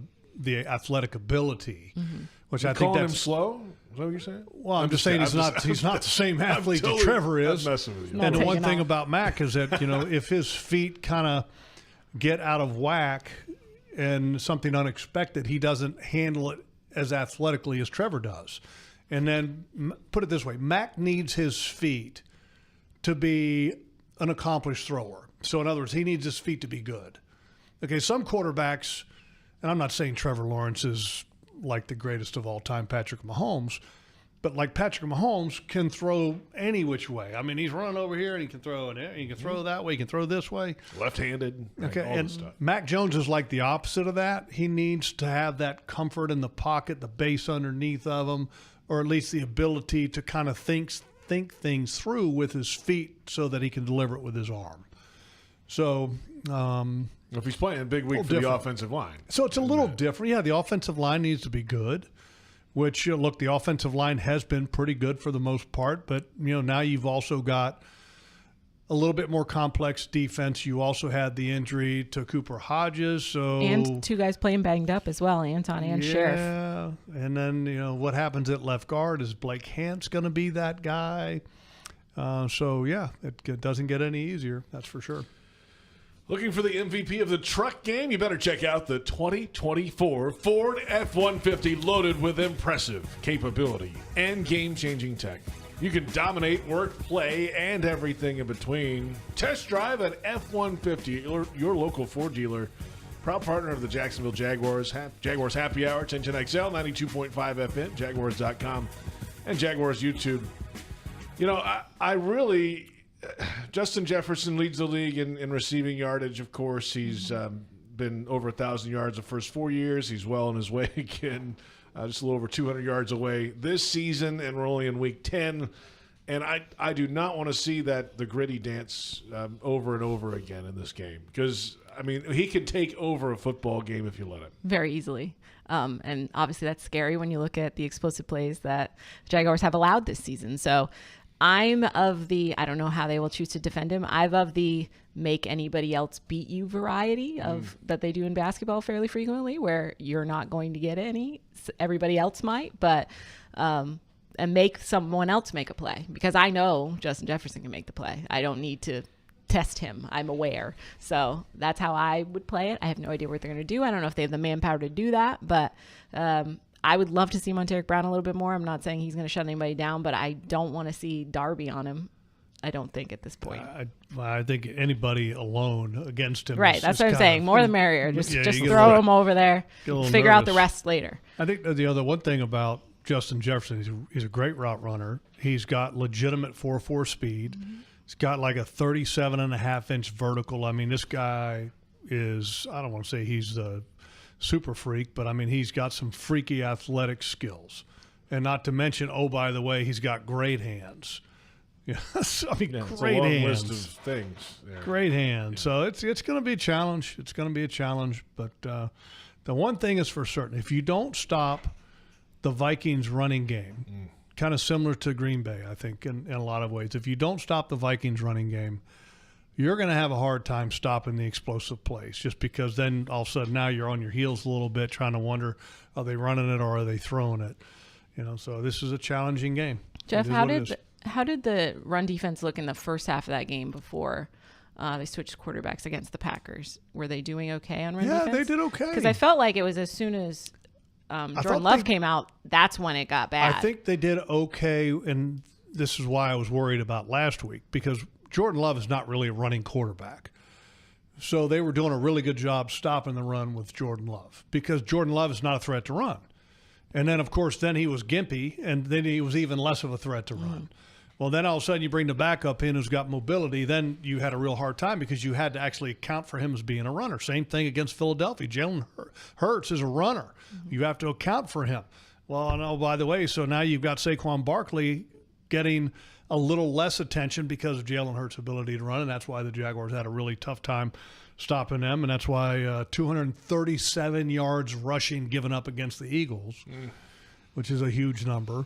athletic ability, which I think calling that's him slow. Is that what you're saying? Well, I'm just saying he's not the same athlete that Trevor is. I'm messing with you. And the one thing about Mac is that, if his feet kind of get out of whack and something unexpected, he doesn't handle it as athletically as Trevor does. And then put it this way, Mac needs his feet to be an accomplished thrower. So in other words, he needs his feet to be good. Okay, some quarterbacks, and I'm not saying Trevor Lawrence is like the greatest of all time, Patrick Mahomes, but like Patrick Mahomes can throw any which way. I mean, he's running over here and he can throw he can throw that way, he can throw this way. Left-handed. Okay, all and this stuff. Mac Jones is like the opposite of that. He needs to have that comfort in the pocket, the base underneath of him, or at least the ability to kind of think things through with his feet so that he can deliver it with his arm. So if he's playing a big week for the offensive line. So it's a little different. Yeah, the offensive line needs to be good, which, look, the offensive line has been pretty good for the most part. But, now you've also got a little bit more complex defense. You also had the injury to Cooper Hodges. And 2 guys playing banged up as well, Anton and Sheriff. Yeah, and then, what happens at left guard? Is Blake Hance going to be that guy? It doesn't get any easier, that's for sure. Looking for the MVP of the truck game? You better check out the 2024 Ford F-150, loaded with impressive capability and game-changing tech. You can dominate work, play, and everything in between. Test drive at F-150, your local Ford dealer. Proud partner of the Jacksonville Jaguars. Jaguars Happy Hour, 1010XL, 92.5 FM, Jaguars.com, and Jaguars YouTube. I really... Justin Jefferson leads the league in receiving yardage, of course. He's been over 1,000 yards the first 4 years. He's well on his way again, just a little over 200 yards away this season, and we're only in week 10. And I do not want to see the gritty dance over and over again in this game because, he can take over a football game if you let him. Very easily. And obviously that's scary when you look at the explosive plays that the Jaguars have allowed this season. So I'm of the, I don't know how they will choose to defend him. I'm of the make anybody else beat you variety of that they do in basketball fairly frequently, where you're not going to get any, everybody else might, but and make someone else make a play, because I know Justin Jefferson can make the play. I don't need to test him. I'm aware. So that's how I would play it. I have no idea what they're going to do. I don't know if they have the manpower to do that, but I would love to see Monteric Brown a little bit more. I'm not saying he's going to shut anybody down, but I don't want to see Darby on him. I don't think at this point. I think anybody alone against him. Right, that's what I'm saying. More the merrier. Just throw him over there. Figure nervous. out the rest later. I think the other one thing about Justin Jefferson, he's a great route runner. He's got legitimate 4.4 speed. Mm-hmm. He's got like a 37.5-inch vertical. This guy is, I don't want to say he's the super freak, but he's got some freaky athletic skills, and not to mention, by the way, he's got great hands. Yes, great it's a long hands. list of things. Yeah. Great hands. So it's going to be a challenge. It's going to be a challenge. But the one thing is for certain: if you don't stop the Vikings' running game, kind of similar to Green Bay, I think, in a lot of ways, if you don't stop the Vikings' running game, you're going to have a hard time stopping the explosive plays, just because then all of a sudden now you're on your heels a little bit trying to wonder, are they running it or are they throwing it? So this is a challenging game. Jeff, how did the run defense look in the first half of that game before they switched quarterbacks against the Packers? Were they doing okay on run defense? Yeah, they did okay. Because I felt like it was as soon as Jordan Love came out, that's when it got bad. I think they did okay, and this is why I was worried about last week, because Jordan Love is not really a running quarterback. So they were doing a really good job stopping the run with Jordan Love, because Jordan Love is not a threat to run. And then, of course, then he was gimpy, and then he was even less of a threat to run. Well, then all of a sudden you bring the backup in who's got mobility. Then you had a real hard time because you had to actually account for him as being a runner. Same thing against Philadelphia. Jalen Hurts is a runner. You have to account for him. Well, no, by the way, so now you've got Saquon Barkley getting a little less attention because of Jalen Hurts' ability to run, and that's why the Jaguars had a really tough time stopping them, and that's why 237 yards rushing given up against the Eagles, which is a huge number.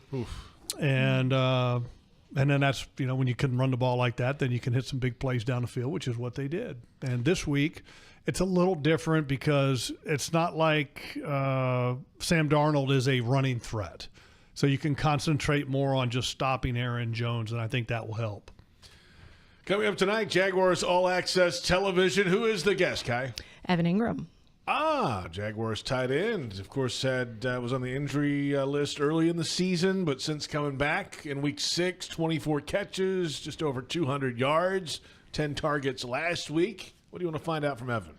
And then that's, when you can run the ball like that, then you can hit some big plays down the field, which is what they did. And this week, it's a little different because it's not like Sam Darnold is a running threat. So you can concentrate more on just stopping Aaron Jones, and I think that will help. Coming up tonight, Jaguars All Access Television. Who is the guest, Kai? Evan Ingram. Jaguars tight end. Of course, was on the injury list early in the season, but since coming back in Week 6, 24 catches, just over 200 yards, 10 targets last week. What do you want to find out from Evan?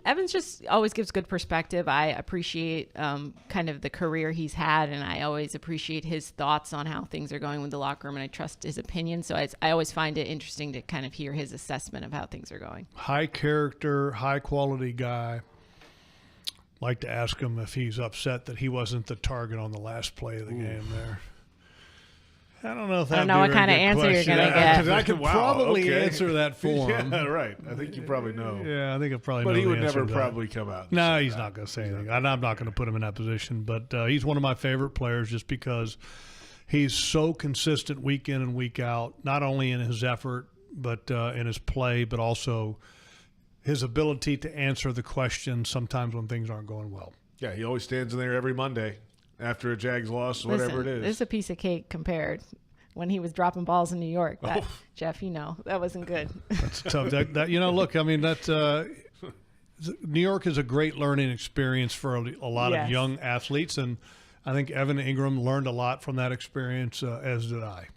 Evans just always gives good perspective. I appreciate kind of the career he's had, and I always appreciate his thoughts on how things are going with the locker room, and I trust his opinion. So I always find it interesting to kind of hear his assessment of how things are going. High character, high quality guy. Like to ask him if he's upset that he wasn't the target on the last play of the game there. I don't know if I don't know what kind of answer you're going to get. I could probably answer that for him. Yeah, right. I think you probably know. Yeah, I think I probably know. But he would the answer never to that. probably come out. No, he's not going to say anything. I'm not going to put him in that position. But he's one of my favorite players just because he's so consistent week in and week out, not only in his effort, but in his play, but also his ability to answer the question sometimes when things aren't going well. Yeah, he always stands in there every Monday after a Jags loss, whatever it is. This is a piece of cake compared when he was dropping balls in New York. Jeff, that wasn't good. That's tough. Look, I mean, New York is a great learning experience for a lot of young athletes, and I think Evan Ingram learned a lot from that experience, as did I.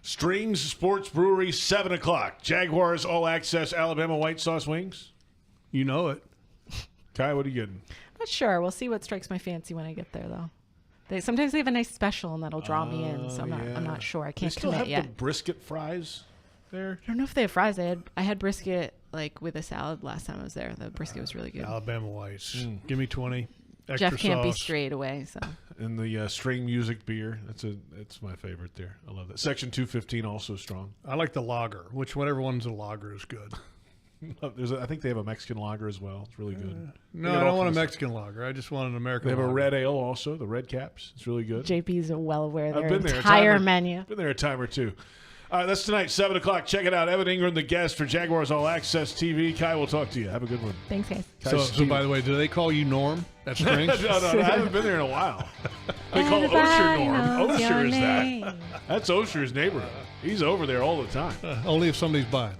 Strings Sports Brewery, 7 o'clock. Jaguars All Access Alabama White Sauce Wings. You know it. Kai, what are you getting? Not sure. We'll see what strikes my fancy when I get there, though. Sometimes they have a nice special, and that'll draw me in. So I'm not sure. I can't commit yet. They still have the brisket fries there? I don't know if they have fries. I had brisket with a salad last time I was there. The brisket was really good. Alabama Whites. Give me 20. Extra Jeff can't sauce. Be straight away. So. And the string music beer. It's my favorite there. I love that. Section 215 also strong. I like the lager. Whatever one's a lager is good. I think they have a Mexican lager as well. It's really good. No, I don't want a Mexican lager. I just want an American lager. They have a red ale also, the Red Caps. It's really good. JP's well aware of their entire menu. Been there a time or two. All right, that's tonight, 7 o'clock. Check it out. Evan Ingram, the guest for Jaguars All Access TV. Kai, we'll talk to you. Have a good one. Thanks, guys. So by the way, do they call you Norm at Strings? No, I haven't been there in a while. They call Osher Norm. Osher is that. That's Osher's neighborhood. He's over there all the time. Only if somebody's buying.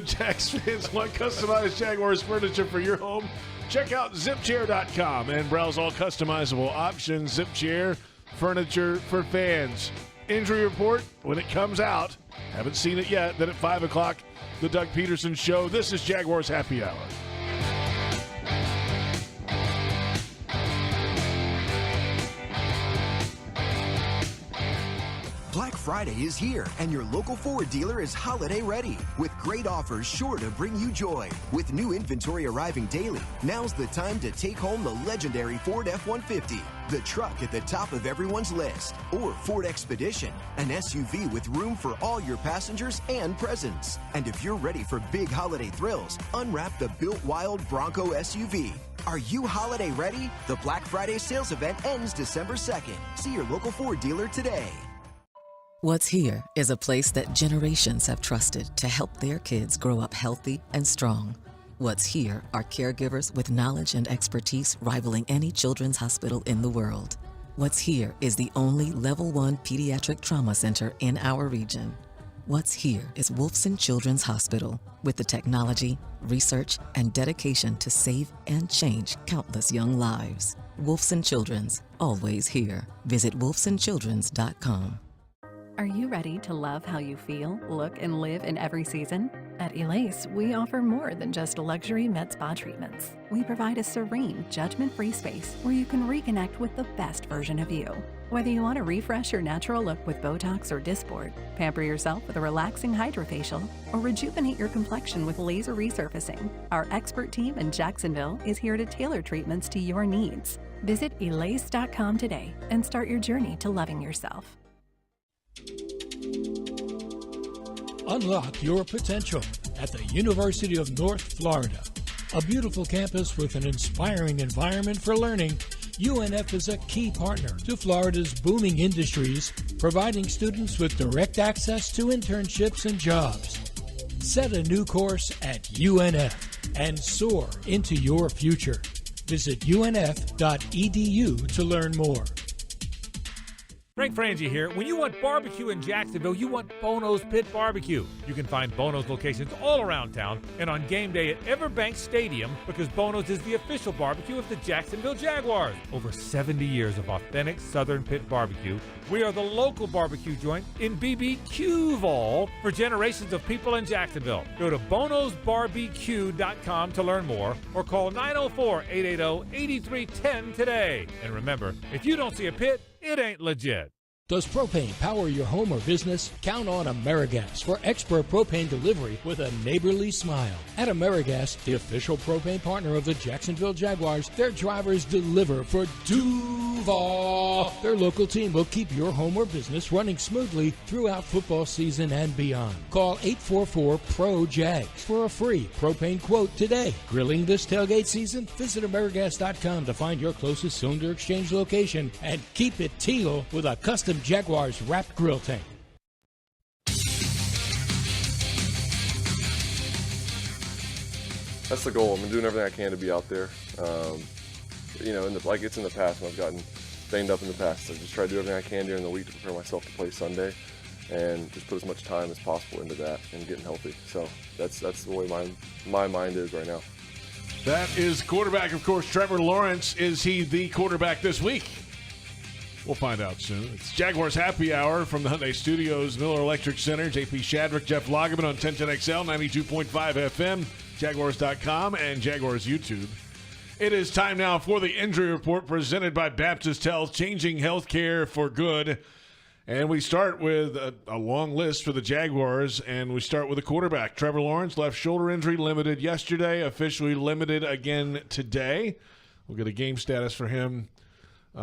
Jags fans want customized Jaguars furniture for your home? Check out zipchair.com and browse all customizable options. Zipchair, furniture for fans. Injury report when it comes out. Haven't seen it yet. Then at 5 o'clock, the Doug Pederson Show. This is Jaguars Happy Hour. Black Friday is here, and your local Ford dealer is holiday ready with great offers sure to bring you joy. With new inventory arriving daily, now's the time to take home the legendary Ford F-150, the truck at the top of everyone's list, or Ford Expedition, an SUV with room for all your passengers and presents. And if you're ready for big holiday thrills, unwrap the Built Wild Bronco SUV. Are you holiday ready? The Black Friday sales event ends December 2nd. See your local Ford dealer today. What's here is a place that generations have trusted to help their kids grow up healthy and strong. What's here are caregivers with knowledge and expertise rivaling any children's hospital in the world. What's here is the only Level 1 pediatric trauma center in our region. What's here is Wolfson Children's Hospital, with the technology, research, and dedication to save and change countless young lives. Wolfson Children's, always here. Visit wolfsonchildrens.com. Are you ready to love how you feel, look, and live in every season? At Elase, we offer more than just luxury med spa treatments. We provide a serene, judgment-free space where you can reconnect with the best version of you. Whether you want to refresh your natural look with Botox or Dysport, pamper yourself with a relaxing hydrofacial, or rejuvenate your complexion with laser resurfacing, our expert team in Jacksonville is here to tailor treatments to your needs. Visit elase.com today and start your journey to loving yourself. Unlock your potential at the University of North Florida. A beautiful campus with an inspiring environment for learning, UNF is a key partner to Florida's booming industries, providing students with direct access to internships and jobs. Set a new course at UNF and soar into your future. Visit unf.edu to learn more. Frank Frangie here. When you want barbecue in Jacksonville, you want Bono's Pit Barbecue. You can find Bono's locations all around town and on game day at Everbank Stadium, because Bono's is the official barbecue of the Jacksonville Jaguars. Over 70 years of authentic Southern pit barbecue. We are the local barbecue joint in BBQval for generations of people in Jacksonville. Go to bonosbarbecue.com to learn more, or call 904-880-8310 today. And remember, if you don't see a pit, it ain't legit. Does propane power your home or business? Count on AmeriGas for expert propane delivery with a neighborly smile. At AmeriGas, the official propane partner of the Jacksonville Jaguars, their drivers deliver for Duval. Their local team will keep your home or business running smoothly throughout football season and beyond. Call 844-PRO-JAGS for a free propane quote today. Grilling this tailgate season? Visit AmeriGas.com to find your closest cylinder exchange location and keep it teal with a custom Jaguars wrapped grill tank. That's the goal. I'm doing everything I can to be out there. Like it's in the past when I've gotten banged up in the past. I just try to do everything I can during the week to prepare myself to play Sunday, and just put as much time as possible into that and getting healthy. So that's the way my mind is right now. That is quarterback, of course, Trevor Lawrence. Is he the quarterback this week? We'll find out soon. It's Jaguars Happy Hour from the Hyundai Studios, Miller Electric Center. JP Shadrick, Jeff Lageman on 1010XL, 92.5 FM, Jaguars.com, and Jaguars YouTube. It is time now for the injury report presented by Baptist Health, changing healthcare for good. And we start with a long list for the Jaguars, and we start with the quarterback. Trevor Lawrence, left shoulder injury, limited yesterday, officially limited again today. We'll get a game status for him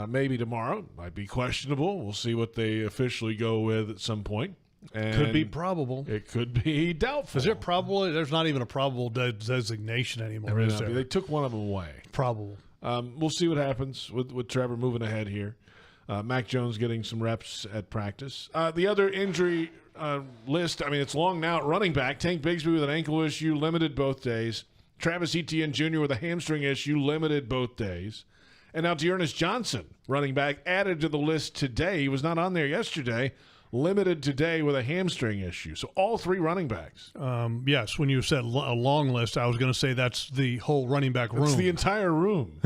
maybe tomorrow. Might be questionable. We'll see what they officially go with at some point. And could be probable. It could be doubtful. Is it probable? There's not even a probable designation anymore, is there? They took one of them away. Probable. We'll see what happens with Trevor moving ahead here. Mac Jones getting some reps at practice. The other injury list, it's long now. Running back, Tank Bigsby with an ankle issue, limited both days. Travis Etienne Jr. with a hamstring issue, limited both days. And now Dearness Johnson, running back, added to the list today. He was not on there yesterday. Limited today with a hamstring issue. So all three running backs. Yes, when you said a long list, I was going to say that's the whole running back room. It's the entire room.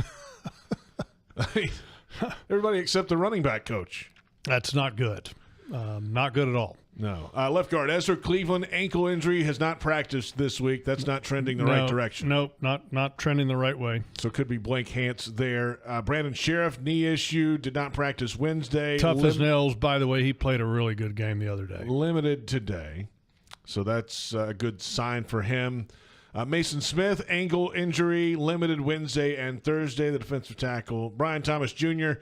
Everybody except the running back coach. That's not good. Not good at all. No. Left guard, Ezra Cleveland, ankle injury, has not practiced this week. That's not trending the right direction. Nope, not trending the right way. So it could be blank Hance there. Brandon Sheriff, knee issue, did not practice Wednesday. Tough as nails, by the way. He played a really good game the other day. Limited today. So that's a good sign for him. Mason Smith, ankle injury, limited Wednesday and Thursday, the defensive tackle. Brian Thomas Jr.,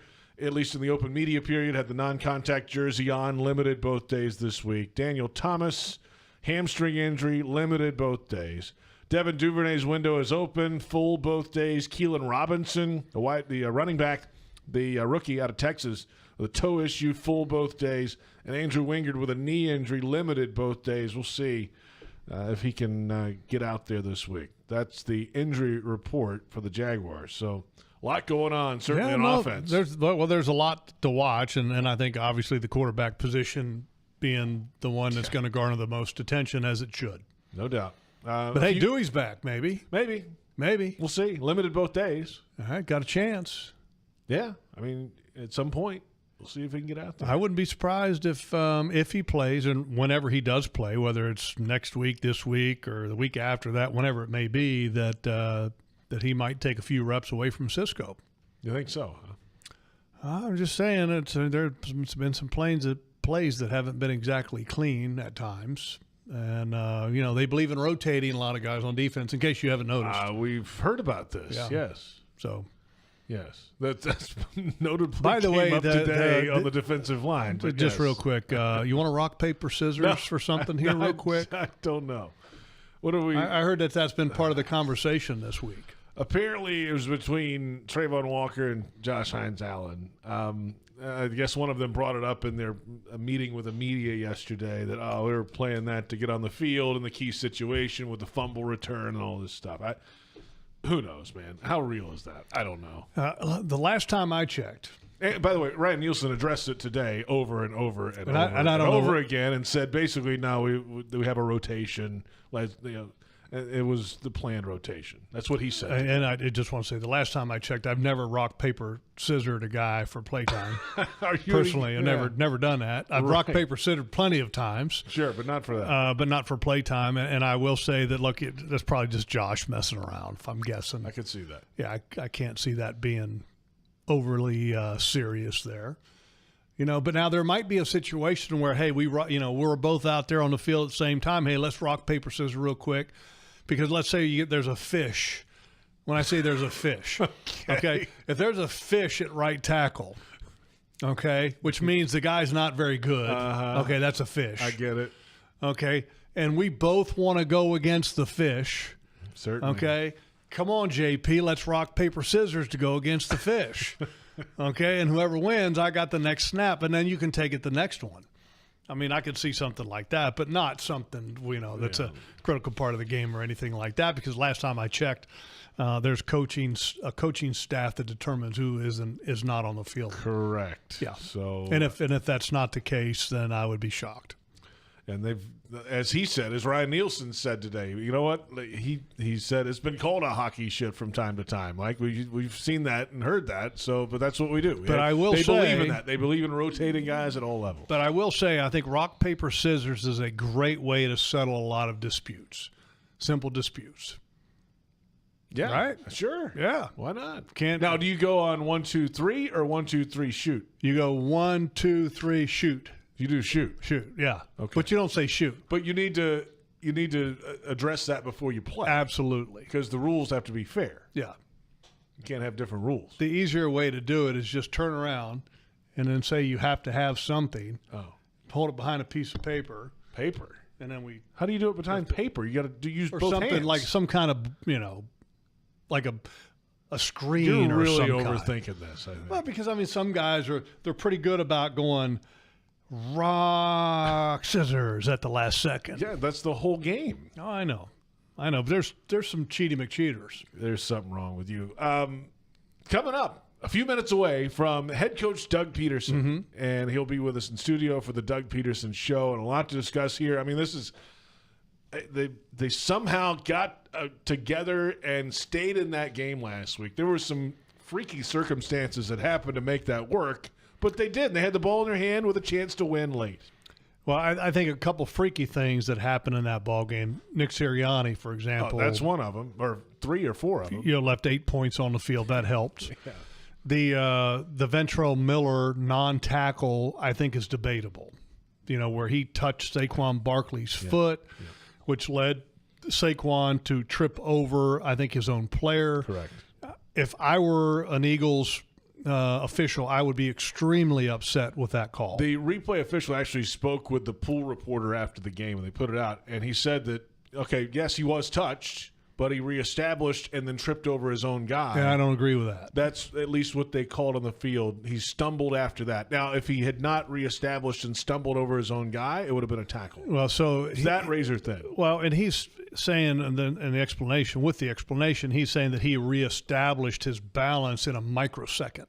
at least in the open media period, had the non-contact jersey on, limited both days this week. Daniel Thomas, hamstring injury, limited both days. Devin Duvernay's window is open, full both days. Keelan Robinson, the running back, the rookie out of Texas, with a toe issue, full both days. And Andrew Wingard with a knee injury, limited both days. We'll see if he can get out there this week. That's the injury report for the Jaguars. So a lot going on, certainly on offense. There's a lot to watch, and I think obviously the quarterback position being the one that's going to garner the most attention, as it should. No doubt. But hey, Dewey's back, maybe. Maybe. We'll see. Limited both days. All right, got a chance. Yeah, at some point. We'll see if he can get out there. I wouldn't be surprised if he plays, and whenever he does play, whether it's next week, this week, or the week after that, whenever it may be, that he might take a few reps away from Cisco. You think so? Huh? I'm just saying there's been some plays that haven't been exactly clean at times. And, they believe in rotating a lot of guys on defense, in case you haven't noticed. We've heard about this, yes. So, yes. That's notably by the way, up today on the defensive line. But just real quick, you want to rock, paper, scissors for something here real quick? I don't know. What are we? I heard that's been part of the conversation this week. Apparently, it was between Trayvon Walker and Josh Hines-Allen. I guess one of them brought it up in their meeting with the media yesterday that, we were playing that to get on the field in the key situation with the fumble return and all this stuff. Who knows, man? How real is that? I don't know. The last time I checked. And by the way, Ryan Nielsen addressed it today over and over and over over again and said basically, no, we have a rotation. It was the planned rotation. That's what he said. And I just want to say, the last time I checked, I've never rock, paper, scissored a guy for playtime. Personally, I've never done that. I've rock, paper, scissored plenty of times. Sure, but not for that. But not for playtime. And I will say that, look, that's probably just Josh messing around, if I'm guessing. I could see that. Yeah, I can't see that being overly serious there. But now there might be a situation where, hey, we're both out there on the field at the same time. Hey, let's rock, paper, scissors real quick. Because let's say there's a fish. When I say there's a fish, okay? If there's a fish at right tackle, okay, which means the guy's not very good, okay, that's a fish. I get it. Okay, and we both want to go against the fish. Certainly. Okay, come on, JP, let's rock, paper, scissors to go against the fish. Okay, and whoever wins, I got the next snap, and then you can take it the next one. I mean, I could see something like that, but not something, that's a critical part of the game or anything like that, because last time I checked, there's a coaching staff that determines who is not on the field. Correct. Yeah. So, and if that's not the case, then I would be shocked. And they've, as he said, as Ryan Nielsen said today, you know what? He said it's been called a hockey shit from time to time. Like we've seen that and heard that. So, but that's what we do. But they believe in that. They believe in rotating guys at all levels. But I will say, I think rock, paper, scissors is a great way to settle a lot of disputes, simple disputes. Yeah. Right. Sure. Yeah. Why not? Now, do you go on 1, 2, 3 or 1, 2, 3 shoot? You go 1, 2, 3 shoot. You do shoot, yeah. Okay, but you don't say shoot. But you need to address that before you play. Absolutely, because the rules have to be fair. Yeah, you can't have different rules. The easier way to do it is just turn around and then say you have to have something. Hold it behind a piece of paper. And then we. How do you do it behind paper? You got to use or both something hands. Like some kind of like a screen. You're or really some overthinking this. I think. Well, because some guys they're pretty good about going rock, scissors at the last second. Yeah, that's the whole game. Oh, I know. But there's some cheaty McCheaters. There's something wrong with you. Coming up, a few minutes away from head coach Doug Pederson, and he'll be with us in studio for the Doug Pederson Show, and a lot to discuss here. I mean, this is they somehow got together and stayed in that game last week. There were some freaky circumstances that happened to make that work. But they did. They had the ball in their hand with a chance to win late. Well, I think a couple freaky things that happened in that ball game. Nick Sirianni, for example. That's one of them, or 3 or 4 of them. Left 8 points on the field. That helped. Yeah. The Ventrell Miller non-tackle, I think, is debatable. Where he touched Saquon Barkley's foot, which led Saquon to trip over, I think, his own player. Correct. If I were an Eagles official, I would be extremely upset with that call. The replay official actually spoke with the pool reporter after the game, and they put it out, and he said that, okay, yes, he was touched, but he reestablished and then tripped over his own guy. Yeah, I don't agree with that. That's at least what they called on the field. He stumbled after that. Now, if he had not reestablished and stumbled over his own guy, it would have been a tackle. Well, so it's that razor thin. Well, and he's saying, in the explanation, he's saying that he reestablished his balance in a microsecond.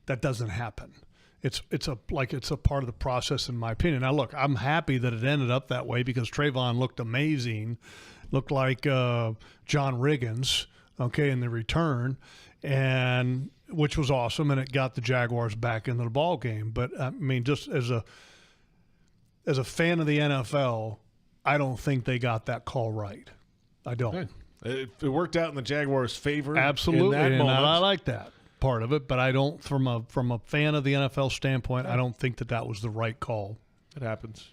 That doesn't happen. It's a part of the process, in my opinion. Now, look, I'm happy that it ended up that way because Trayvon looked amazing, looked like John Riggins, in the return, and which was awesome, and it got the Jaguars back into the ball game. But I mean, just as a fan of the NFL, I don't think they got that call right. I don't. It worked out in the Jaguars' favor. Absolutely, in that and moment. I like that part of it. But I don't, from a fan of the NFL standpoint, I don't think that was the right call. It happens.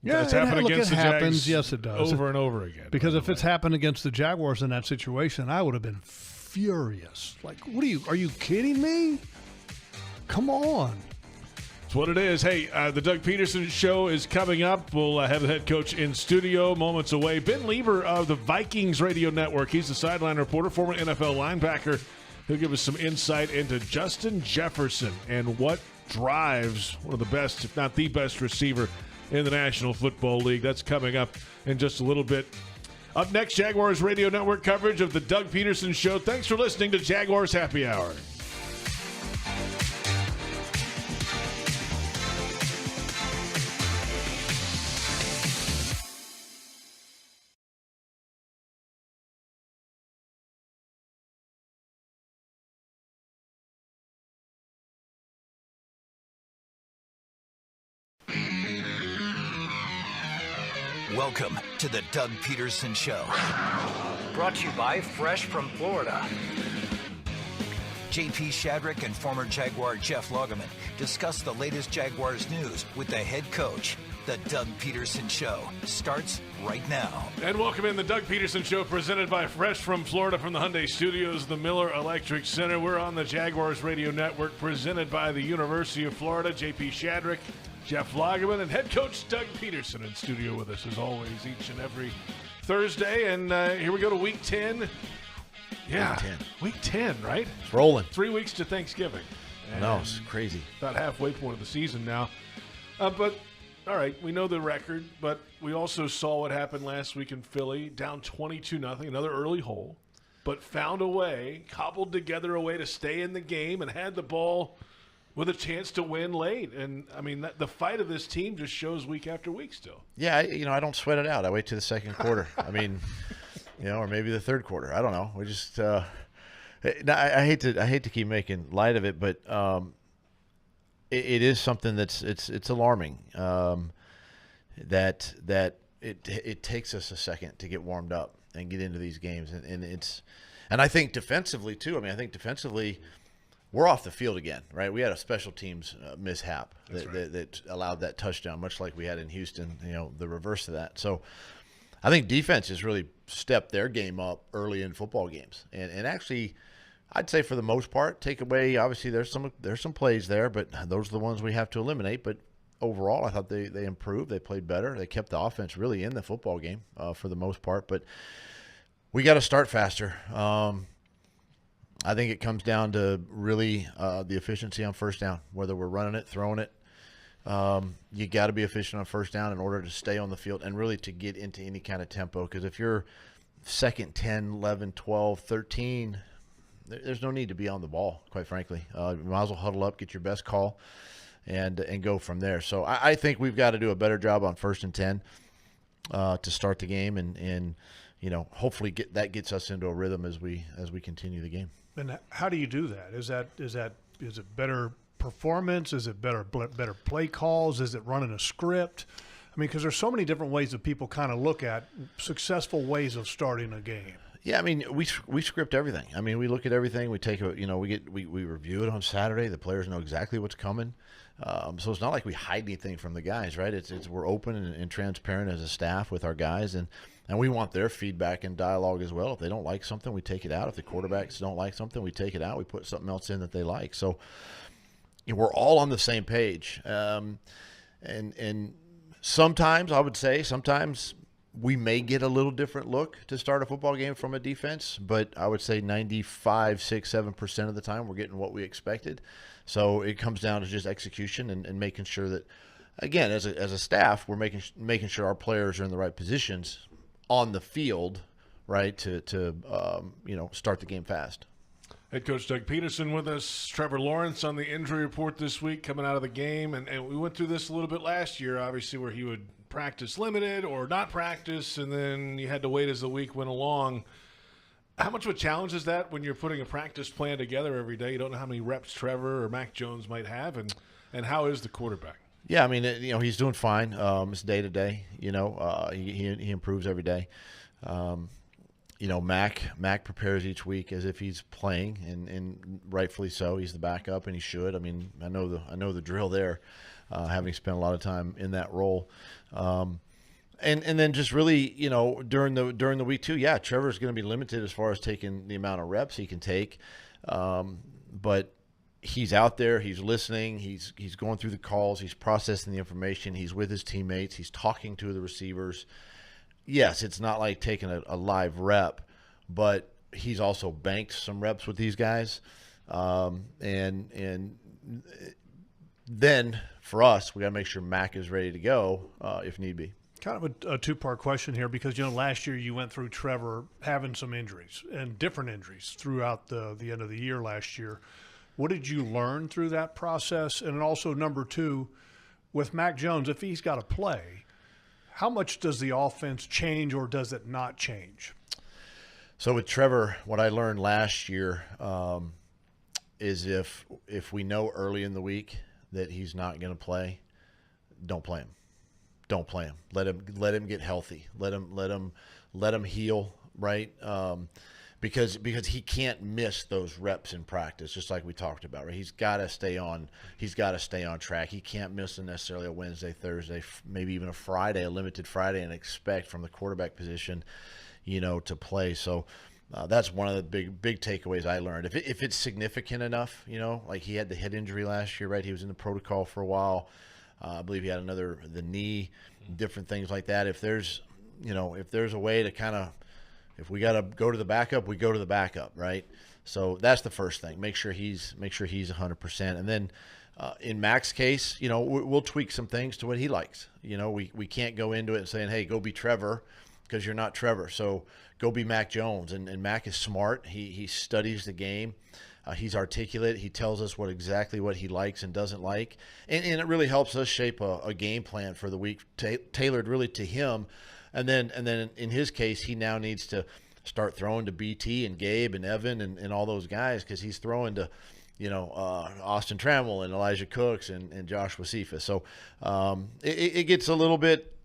Yeah, it's happened against the happens. Jags. Yes, it does. Over and over again. Because if it's happened against the Jaguars in that situation, I would have been furious. Like, are you kidding me? Come on. That's what it is. Hey, the Doug Pederson Show is coming up. We'll have the head coach in studio moments away. Ben Lieber of the Vikings Radio Network. He's the sideline reporter, former NFL linebacker. He'll give us some insight into Justin Jefferson and what drives one of the best, if not the best receiver in the National Football League. That's coming up in just a little bit. Up next, Jaguars Radio Network coverage of the Doug Pederson Show. Thanks for listening to Jaguars Happy Hour. Welcome to the Doug Pederson Show. Brought to you by Fresh from Florida. JP Shadrick and former Jaguar Jeff Lageman discuss the latest Jaguars news with the head coach. The Doug Pederson Show starts right now. And welcome in the Doug Pederson Show, presented by Fresh from Florida from the Hyundai Studios, the Miller Electric Center. We're on the Jaguars Radio Network, presented by the University of Florida. JP Shadrick, Jeff Lageman, and head coach Doug Pederson in studio with us, as always, each and every Thursday. And here we go to Week 10. Yeah, Week 10, right? It's rolling. 3 weeks to Thanksgiving. No, it's crazy. About halfway point of the season now. But, all right, we know the record, but we also saw what happened last week in Philly, down 22-0, another early hole, but found a way, cobbled together a way to stay in the game and had the ball with a chance to win late. And, I mean, the fight of this team just shows week after week still. Yeah, I don't sweat it out. I wait to the second quarter. I mean, or maybe the third quarter. I don't know. We just I hate to keep making light of it, but it is something that's it's alarming that it takes us a second to get warmed up and get into these games, and I think defensively too. I mean, I think defensively, we're off the field again, right? We had a special teams mishap that allowed that touchdown, much like we had in Houston, the reverse of that. So I think defense has really stepped their game up early in football games. And actually, I'd say for the most part, take away, obviously there's some plays there, but those are the ones we have to eliminate. But overall, I thought they improved. They played better. They kept the offense really in the football game for the most part. But we got to start faster. I think it comes down to really the efficiency on first down, whether we're running it, throwing it. You got to be efficient on first down in order to stay on the field and really to get into any kind of tempo. Because if you're second, 10, 11, 12, 13, there's no need to be on the ball, quite frankly. You might as well huddle up, get your best call, and go from there. So I think we've got to do a better job on 1st and 10 to start the game, and hopefully gets us into a rhythm as we continue the game. And how do you do that? Is it better performance? Is it better play calls? Is it running a script? I mean, because there's so many different ways that people kind of look at successful ways of starting a game. Yeah, I mean, we script everything. I mean, we look at everything. We take we review it on Saturday. The players know exactly what's coming. So it's not like we hide anything from the guys, right? It's we're open and transparent as a staff with our guys, and we want their feedback and dialogue as well. If they don't like something, we take it out. If the quarterbacks don't like something, we take it out. We put something else in that they like. So we're all on the same page. And sometimes, I would say, we may get a little different look to start a football game from a defense, but I would say 7% of the time we're getting what we expected. So it comes down to just execution and making sure that, again, as a staff, we're making sure our players are in the right positions on the field, right, to start the game fast. Head coach Doug Pederson with us. Trevor Lawrence on the injury report this week coming out of the game. And we went through this a little bit last year, obviously, where he would practice limited or not practice, and then you had to wait as the week went along. How much of a challenge is that when you're putting a practice plan together every day? You don't know how many reps Trevor or Mac Jones might have, and how is the quarterback? Yeah, I mean, he's doing fine. It's day to day. He improves every day. Mac prepares each week as if he's playing, and rightfully so. He's the backup, and he should. I mean, I know the drill there, having spent a lot of time in that role. And then just really, during the week too, yeah, Trevor's going to be limited as far as taking the amount of reps he can take, but he's out there, he's listening, he's going through the calls, he's processing the information, he's with his teammates, he's talking to the receivers. Yes, it's not like taking a live rep, but he's also banked some reps with these guys, and then for us, we got to make sure Mac is ready to go if need be. Kind of a two-part question here because, last year you went through Trevor having some injuries and different injuries throughout the end of the year last year. What did you learn through that process? And also, number two, with Mac Jones, if he's got to play, how much does the offense change or does it not change? So with Trevor, what I learned last year is if we know early in the week that he's not going to play, don't play him. Don't play him. Let him get healthy. Let him heal, right? Because he can't miss those reps in practice, just like we talked about, right? He's got to stay on track. He can't miss necessarily a Wednesday, Thursday, maybe even a Friday, a limited Friday, and expect from the quarterback position, to play. So that's one of the big takeaways I learned. If it's significant enough, like he had the head injury last year, right? He was in the protocol for a while. I believe he had the knee, different things like that. If there's a way to if we got to go to the backup, we go to the backup, right? So that's the first thing. Make sure he's 100%. And then in Mac's case, we'll tweak some things to what he likes. We can't go into it and saying, hey, go be Trevor, because you're not Trevor. So go be Mac Jones. And Mac is smart. He studies the game. He's articulate. He tells us exactly what he likes and doesn't like. And it really helps us shape a game plan for the week tailored really to him. And then in his case, he now needs to start throwing to BT and Gabe and Evan and all those guys, because he's throwing to, Austin Trammell and Elijah Cooks and Joshua Cephas. So it gets a little bit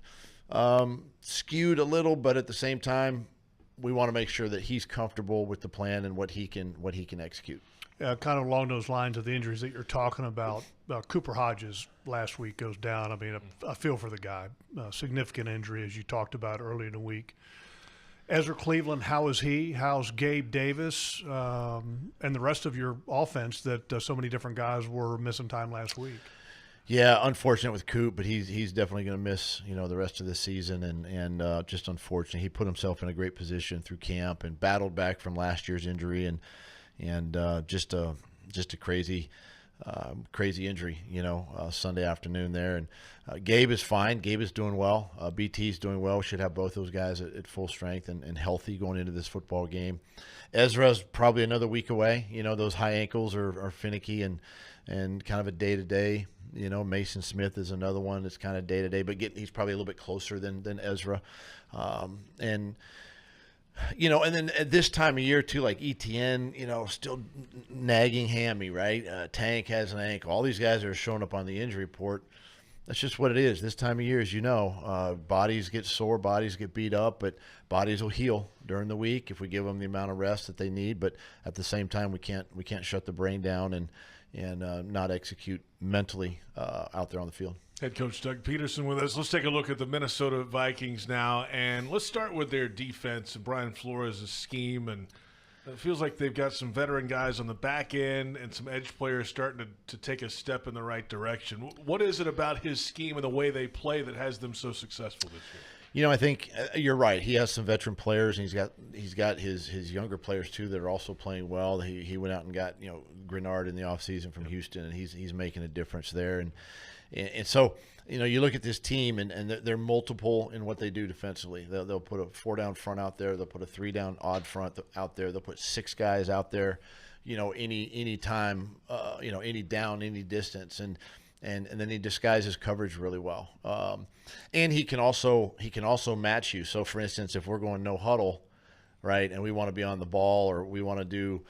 skewed a little, but at the same time, we want to make sure that he's comfortable with the plan and what he can execute. Kind of along those lines of the injuries that you're talking about, Cooper Hodges last week goes down. I mean, I feel for the guy. Significant injury, as you talked about early in the week. Ezra Cleveland, how is he? How's Gabe Davis and the rest of your offense that so many different guys were missing time last week? Yeah, unfortunate with Coop, but he's definitely going to miss the rest of the season, and just unfortunate. He put himself in a great position through camp and battled back from last year's injury, and just a crazy injury, Sunday afternoon there. And Gabe is fine. Gabe is doing well. BT's doing well. We should have both those guys at full strength and healthy going into this football game. Ezra's probably another week away. Those high ankles are finicky and kind of a day-to-day. Mason Smith is another one that's kind of day-to-day, but he's probably a little bit closer than Ezra. And then at this time of year too, like ETN, still nagging hammy, right? Tank has an ankle. All these guys are showing up on the injury report. That's just what it is. This time of year, as you know, bodies get sore, bodies get beat up, but bodies will heal during the week if we give them the amount of rest that they need. But at the same time, we can't shut the brain down and not execute mentally out there on the field. Head coach Doug Pederson with us. Let's take a look at the Minnesota Vikings now, and let's start with their defense and Brian Flores' scheme. And it feels like they've got some veteran guys on the back end and some edge players starting to take a step in the right direction. What is it about his scheme and the way they play that has them so successful this year? I think you're right. He has some veteran players, and he's got his younger players too that are also playing well. He went out and got Grenard in the offseason from Houston, and he's making a difference there. And so you look at this team, and they're multiple in what they do defensively. They'll put a 4-down front out there. They'll put a 3-down odd front out there. They'll put 6 guys out there. Any time, any down, any distance, and then he disguises coverage really well. And he can also match you. So, for instance, if we're going no huddle, right, and we want to be on the ball or we want to do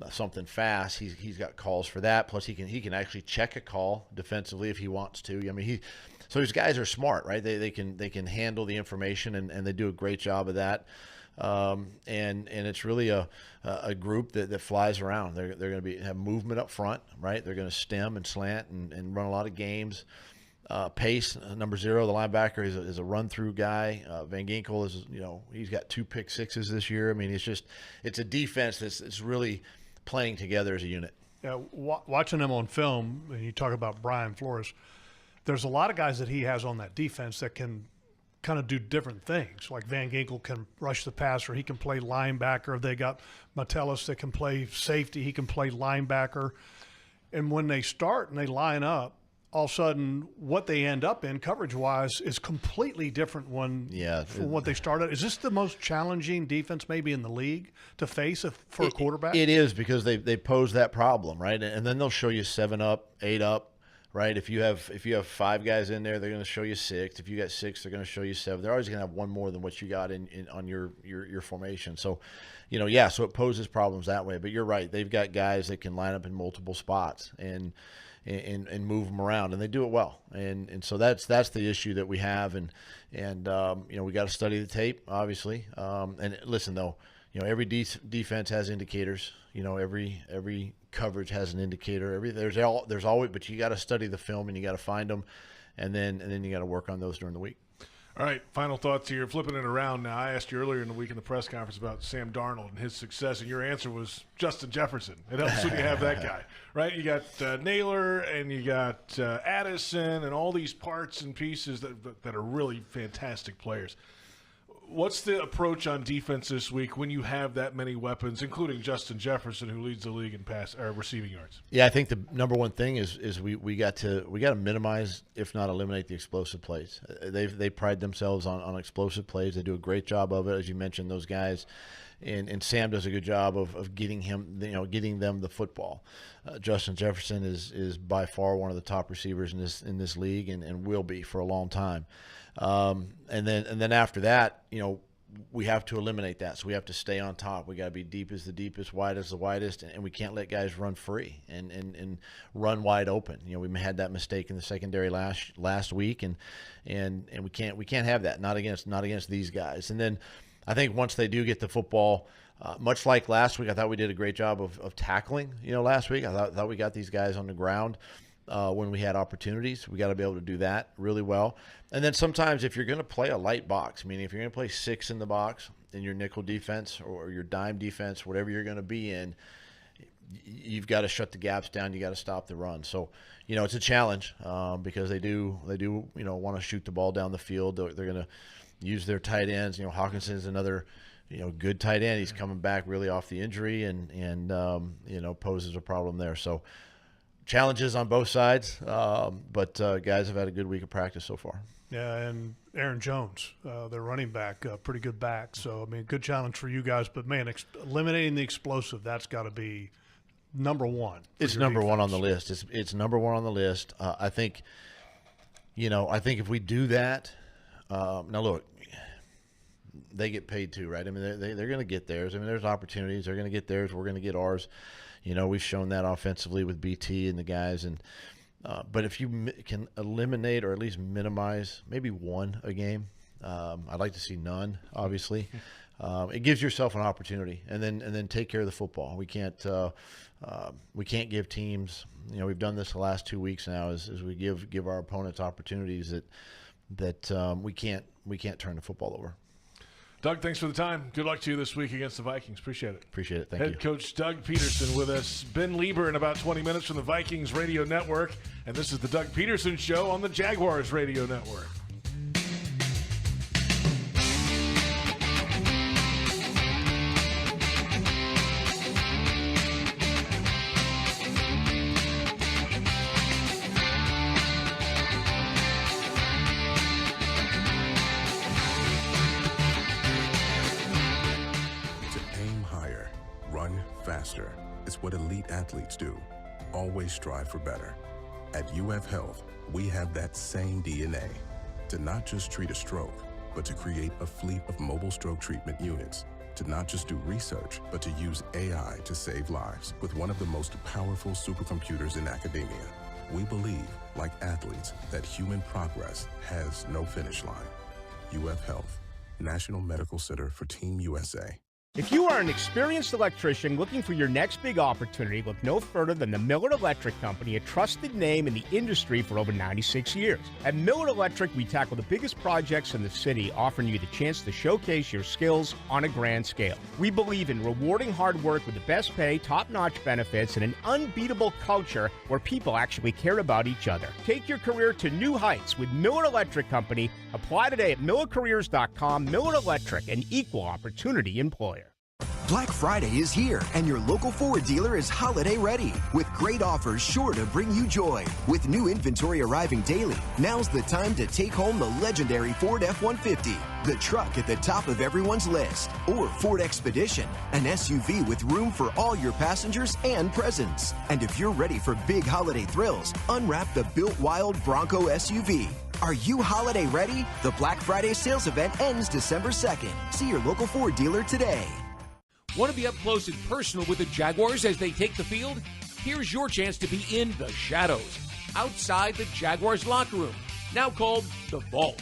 something fast, he's got calls for that. Plus he can actually check a call defensively if he wants to. I mean, so these guys are smart, right? They can handle the information and they do a great job of that. And it's really a group that flies around. They're going to have movement up front, right? They're going to stem and slant and run a lot of games. Pace, number 0, the linebacker is a run-through guy. Van Ginkel is, he's got 2 pick sixes this year. I mean, it's a defense that's really playing together as a unit. Yeah, watching them on film, and you talk about Brian Flores, there's a lot of guys that he has on that defense that can kind of do different things. Like Van Ginkel can rush the passer. He can play linebacker. They got Metellus that can play safety. He can play linebacker. And when they start and they line up, all of a sudden what they end up in coverage-wise is completely different from what they started. Is this the most challenging defense maybe in the league to face for a quarterback? It is, because they pose that problem, right? And then they'll show you 7 up, 8 up, right? If you have 5 guys in there, they're going to show you 6. If you got 6, they're going to show you 7. They're always going to have one more than what you got on your formation. So, so it poses problems that way. But you're right. They've got guys that can line up in multiple spots and move them around, and they do it well. And so that's the issue that we have. And we got to study the tape, obviously. And listen, though, every defense has indicators. Every coverage has an indicator. There's always, but you got to study the film and you got to find them, and then you got to work on those during the week. All right, final thoughts here. Flipping it around now. I asked you earlier in the week in the press conference about Sam Darnold and his success, and your answer was Justin Jefferson. It helps when you have that guy, right? You got Naylor and you got Addison and all these parts and pieces that are really fantastic players. What's the approach on defense this week when you have that many weapons, including Justin Jefferson, who leads the league in receiving yards? Yeah, I think the number one thing is we got to minimize, if not eliminate, the explosive plays. They pride themselves on explosive plays. They do a great job of it, as you mentioned. Those guys, and Sam does a good job of getting them the football. Justin Jefferson is by far one of the top receivers in this league, and will be for a long time. And then after that, we have to eliminate that. So we have to stay on top. We got to be deep as the deepest, wide as the widest, and we can't let guys run free and run wide open. We had that mistake in the secondary last week, and we can't have that. Not against these guys. And then I think once they do get the football, much like last week, I thought we did a great job of tackling. Last week I thought we got these guys on the ground. When we had opportunities, we got to be able to do that really well. And then sometimes if you're going to play a light box, meaning if you're going to play 6 in the box in your nickel defense or your dime defense, whatever you're going to be in, you've got to shut the gaps down. You got to stop the run. So, it's a challenge because they do want to shoot the ball down the field. They're going to use their tight ends. Hawkinson's another good tight end. He's coming back really off the injury and poses a problem there. So challenges on both sides, but guys have had a good week of practice so far. Yeah, and Aaron Jones, their running back, pretty good back. So, good challenge for you guys. But, man, eliminating the explosive, that's got to be number one. It's number one on the list. It's number one on the list. I think if we do that, now look, they get paid too, right? They're going to get theirs. There's opportunities. They're going to get theirs. We're going to get ours. We've shown that offensively with BT and the guys. But if you can eliminate or at least minimize maybe one a game, I'd like to see none, obviously. It gives yourself an opportunity, and then take care of the football. We can't give teams. We've done this the last 2 weeks now. As we give our opponents opportunities that we can't turn the football over. Doug, thanks for the time. Good luck to you this week against the Vikings. Appreciate it. Appreciate it. Thank you. Head coach Doug Pederson with us. Ben Lieber in about 20 minutes from the Vikings Radio Network. And this is the Doug Pederson Show on the Jaguars Radio Network. Faster. It's what elite athletes do. Always strive for better. At UF Health, we have that same DNA to not just treat a stroke, but to create a fleet of mobile stroke treatment units, to not just do research, but to use AI to save lives with one of the most powerful supercomputers in academia. We believe, like athletes, that human progress has no finish line. UF Health, National Medical Center for Team USA. If you are an experienced electrician looking for your next big opportunity, look no further than the Miller Electric Company, a trusted name in the industry for over 96 years. At Miller Electric, we tackle the biggest projects in the city, offering you the chance to showcase your skills on a grand scale. We believe in rewarding hard work with the best pay, top-notch benefits, and an unbeatable culture where people actually care about each other. Take your career to new heights with Miller Electric Company. Apply today at millercareers.com. Miller Electric, an equal opportunity employer. Black Friday is here, and your local Ford dealer is holiday ready with great offers sure to bring you joy. With new inventory arriving daily, now's the time to take home the legendary Ford F-150, the truck at the top of everyone's list, or Ford Expedition, an SUV with room for all your passengers and presents. And if you're ready for big holiday thrills, unwrap the Built Wild Bronco SUV. Are you holiday ready? The Black Friday sales event ends December 2nd. See your local Ford dealer today. Want to be up close and personal with the Jaguars as they take the field? Here's your chance to be in the shadows, outside the Jaguars locker room, now called the Vault.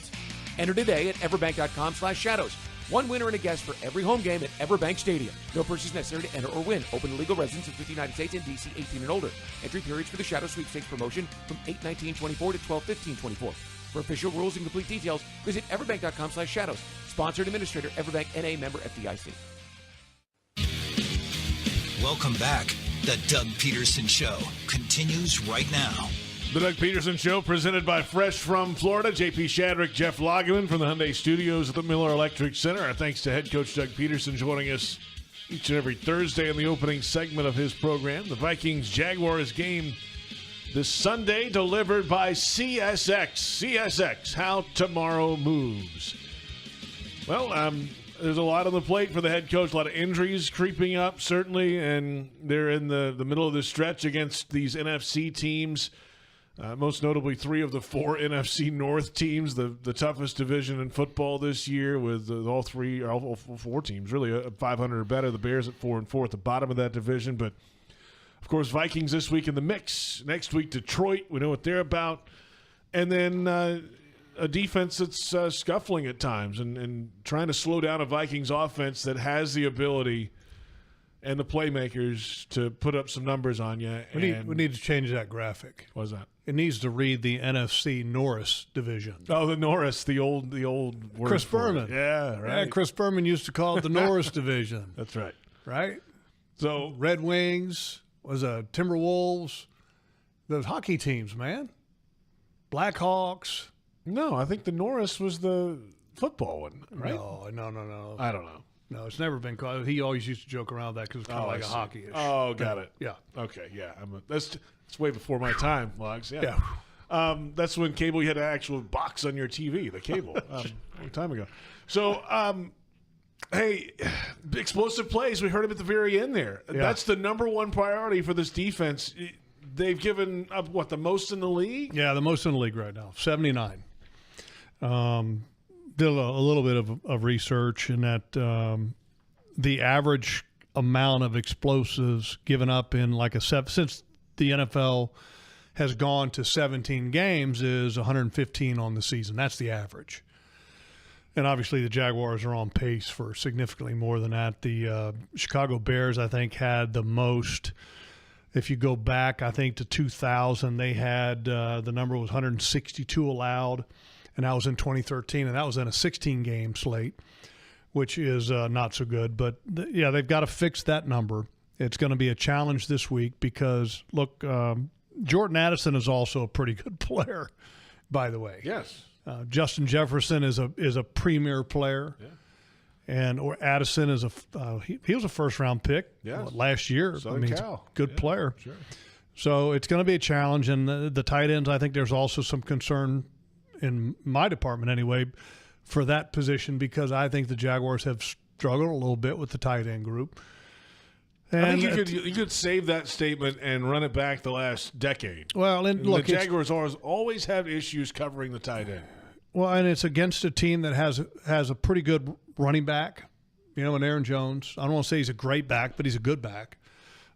Enter today at everbank.com/shadows. One winner and a guest for every home game at Everbank Stadium. No purchase necessary to enter or win. Open to legal residents in 50 United States and D.C. 18 and older. Entry periods for the Shadow Sweepstakes promotion from 8/19/24 to 12/15/24. For official rules and complete details, visit everbank.com/shadows. Sponsored administrator, Everbank NA, member FDIC. Welcome back. The Doug Pederson Show continues right now. The Doug Pederson Show, presented by Fresh from Florida. JP Shadrick, Jeff Lageman from the Hyundai Studios at the Miller Electric Center. Our thanks to head coach Doug Pederson joining us each and every Thursday in the opening segment of his program. The Vikings-Jaguars game this Sunday, delivered by CSX. CSX, how tomorrow moves. Well, there's a lot on the plate for the head coach, a lot of injuries creeping up, certainly, and they're in the middle of the stretch against these NFC teams, most notably 3 of the 4 NFC North teams, the toughest division in football this year, with all 4 teams really 500 or better. The Bears at 4-4 at the bottom of that division, but of course, Vikings this week in the mix. Next week, Detroit, we know what they're about, and then a defense that's scuffling at times and trying to slow down a Vikings offense that has the ability and the playmakers to put up some numbers on you. We need to change that graphic. What is that? It needs to read the NFC Norris division. Oh, the Norris, the old word. Chris Berman. Yeah, right. Yeah, Chris Berman used to call it the Norris division. That's right. Right? So Red Wings, Timberwolves, those hockey teams, man. Blackhawks. No, I think the Norris was the football one, right? No. I don't know. No, it's never been called. He always used to joke around that because it's kind of like a hockey-ish. Oh, got it. Yeah. Okay, yeah. That's way before my time, Logs. Yeah. That's when cable, you had an actual box on your TV, the cable, a long time ago. So, hey, explosive plays. We heard him at the very end there. Yeah. That's the number one priority for this defense. They've given up, the most in the league? Yeah, the most in the league right now, 79. Did a little bit of research, and that the average amount of explosives given up in since the NFL has gone to 17 games is 115 on the season. That's the average. And obviously the Jaguars are on pace for significantly more than that. The Chicago Bears, I think, had the most. If you go back, I think, to 2000, they had the number was 162 allowed. And that was in 2013, and that was in a 16-game slate, which is not so good. But, they've got to fix that number. It's going to be a challenge this week because, look, Jordan Addison is also a pretty good player, by the way. Yes. Justin Jefferson is a premier player. Yeah. And Addison is he was a first-round pick last year. Southern he's a good player. Sure. So it's going to be a challenge. And the tight ends, I think there's also some concern in my department anyway, for that position because I think the Jaguars have struggled a little bit with the tight end group. And I think you could save that statement and run it back the last decade. Well, and look, the Jaguars always have issues covering the tight end. Well, and it's against a team that has a pretty good running back and Aaron Jones. I don't want to say he's a great back, but he's a good back.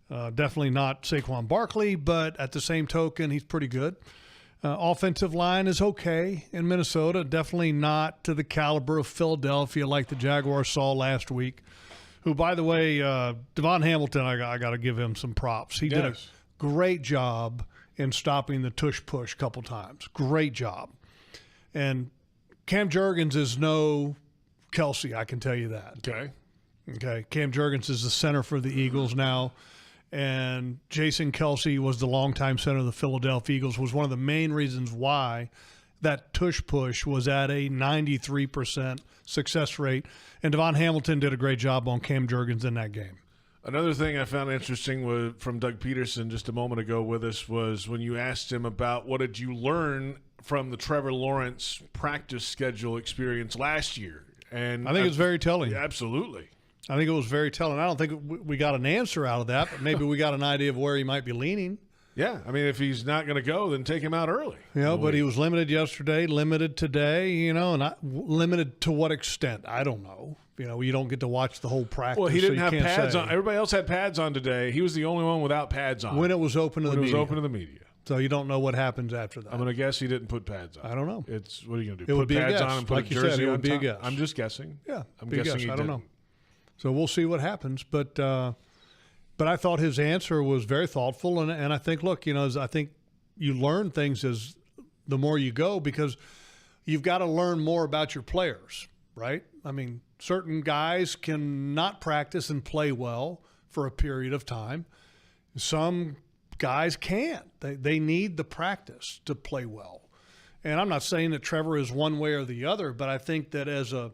Definitely not Saquon Barkley, but at the same token, he's pretty good. Offensive line is okay in Minnesota. Definitely not to the caliber of Philadelphia like the Jaguars saw last week, who, by the way, Devon Hamilton, I got to give him some props. He did a great job in stopping the tush-push a couple times. Great job. And Cam Jurgens is no Kelsey, I can tell you that. Okay. Cam Jurgens is the center for the Eagles now. And Jason Kelsey was the longtime center of the Philadelphia Eagles, was one of the main reasons why that tush-push was at a 93% success rate. And Devon Hamilton did a great job on Cam Jurgens in that game. Another thing I found interesting from Doug Pederson just a moment ago with us was when you asked him about what did you learn from the Trevor Lawrence practice schedule experience last year. And I think it's very telling. Yeah, absolutely. I think it was very telling. I don't think we got an answer out of that, but maybe we got an idea of where he might be leaning. Yeah, I mean, if he's not going to go, then take him out early. But he was limited yesterday, limited today, and limited to what extent? I don't know. You don't get to watch the whole practice. Well, he didn't have pads say. on. Everybody else had pads on today. He was the only one without pads on. When it was open to the media. When it was open to the media. So you don't know what happens after that. I'm going to guess he didn't put pads on. I don't know. What are you going to do? It would be pads a guess. on and put like a you jersey said, it on would be top? a guess. I'm just guessing. Yeah, I'm guessing he I don't didn't. know. So we'll see what happens. But I thought his answer was very thoughtful, and I think, look, I think you learn things as the more you go because you've got to learn more about your players, right? I mean, certain guys can not practice and play well for a period of time. Some guys can't. They need the practice to play well. And I'm not saying that Trevor is one way or the other, but I think that as a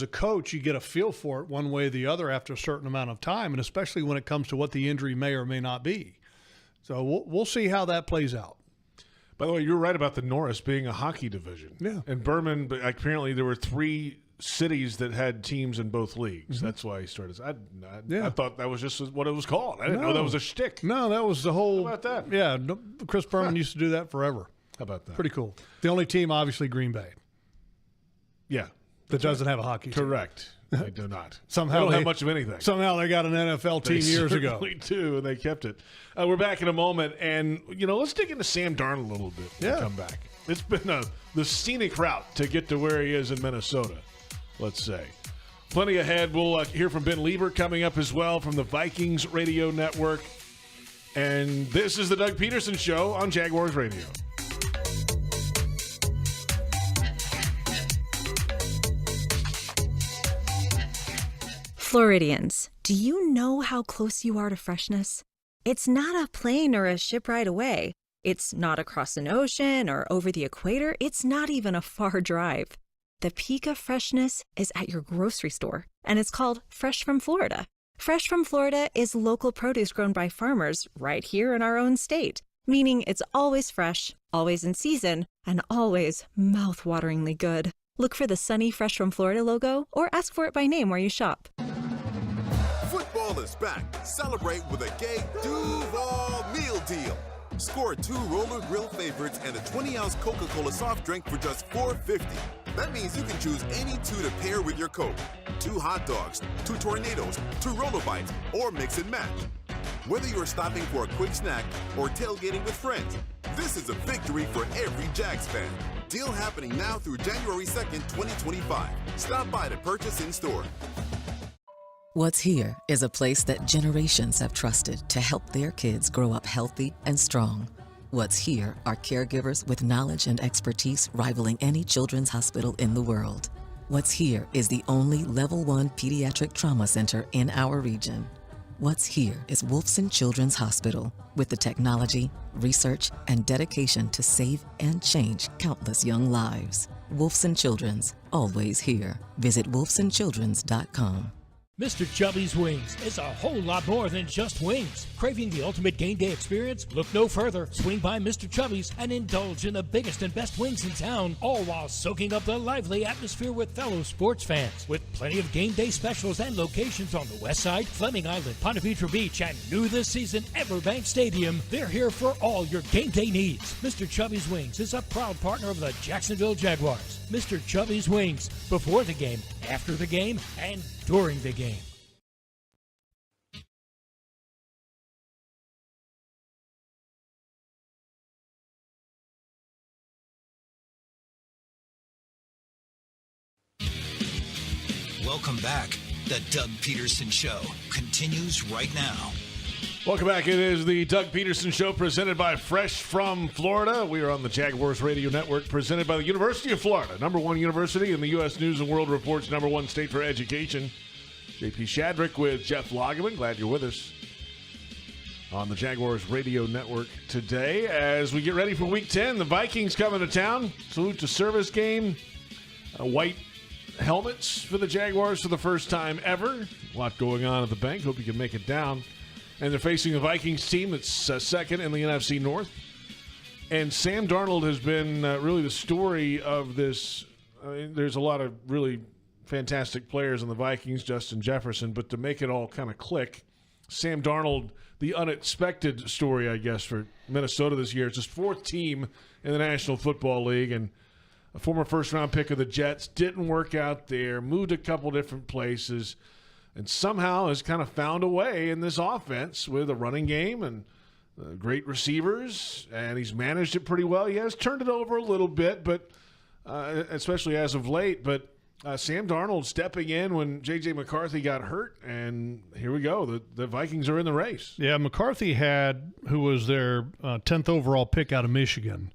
coach, you get a feel for it one way or the other after a certain amount of time, and especially when it comes to what the injury may or may not be. So we'll see how that plays out. By the way, you're right about the Norris being a hockey division. Yeah. And Berman, apparently there were 3 cities that had teams in both leagues. Mm-hmm. That's why he started. I thought that was just what it was called. I didn't know that was a shtick. No, that was the whole. How about that? Yeah, Chris Berman used to do that forever. How about that? Pretty cool. The only team, obviously, Green Bay. Yeah. That doesn't have a hockey team. Correct. They do not. Somehow they don't have much of anything. Somehow they got an NFL team years ago. They do, and they kept it. We're back in a moment, and let's dig into Sam Darnold a little bit when we come back. It's been the scenic route to get to where he is in Minnesota, let's say. Plenty ahead. We'll hear from Ben Lieber coming up as well from the Vikings Radio Network. And this is the Doug Pederson Show on Jaguars Radio. Floridians, do you know how close you are to freshness? It's not a plane or a ship ride away. It's not across an ocean or over the equator. It's not even a far drive. The peak of freshness is at your grocery store, and it's called Fresh from Florida. Fresh from Florida is local produce grown by farmers right here in our own state, meaning it's always fresh, always in season, and always mouth-wateringly good. Look for the sunny Fresh from Florida logo or ask for it by name where you shop. Football is back. Celebrate with a gay Duval meal deal. Score 2 Roller Grill favorites and a 20-ounce Coca-Cola soft drink for just $4.50. That means you can choose any 2 to pair with your Coke. 2 hot dogs, 2 tornadoes, 2 roller bites, or mix and match. Whether you're stopping for a quick snack or tailgating with friends, this is a victory for every Jags fan. Deal happening now through January 2nd, 2025. Stop by to purchase in store. What's here is a place that generations have trusted to help their kids grow up healthy and strong. What's here are caregivers with knowledge and expertise rivaling any children's hospital in the world. What's here is the only Level 1 pediatric trauma center in our region. What's here is Wolfson Children's Hospital, with the technology, research, and dedication to save and change countless young lives. Wolfson Children's, always here. Visit wolfsonchildrens.com. Mr. Chubby's Wings is a whole lot more than just wings. Craving the ultimate game day experience? Look no further. Swing by Mr. Chubby's and indulge in the biggest and best wings in town, all while soaking up the lively atmosphere with fellow sports fans. With plenty of game day specials and locations on the West Side, Fleming Island, Ponte Vedra Beach, and new this season, Everbank Stadium, they're here for all your game day needs. Mr. Chubby's Wings is a proud partner of the Jacksonville Jaguars. Mr. Chubby's Wings, before the game, after the game, and during the game. Welcome back. The Doug Pederson Show continues right now. Welcome back. It is the Doug Pederson Show presented by Fresh from Florida. We are on the Jaguars Radio Network presented by the University of Florida, #1 university in the U.S. News and World Report's #1 state for education. JP Shadrick with Jeff Lageman. Glad you're with us on the Jaguars Radio Network today as we get ready for Week 10. The Vikings coming to town. Salute to service game. White helmets for the Jaguars for the first time ever. A lot going on at the bank. Hope you can make it down. And they're facing a Vikings team that's second in the NFC North. And Sam Darnold has been really the story of this. There's a lot of really fantastic players in the Vikings, Justin Jefferson, but to make it all kind of click, Sam Darnold, the unexpected story, I guess, for Minnesota this year. It's his 4th team in the National Football League, and a former first-round pick of the Jets, didn't work out there, moved a couple different places, and somehow has kind of found a way in this offense with a running game and great receivers, and he's managed it pretty well. He has turned it over a little bit, but especially as of late. But Sam Darnold stepping in when J.J. McCarthy got hurt, and here we go. The Vikings are in the race. Yeah, McCarthy who was their 10th overall pick out of Michigan,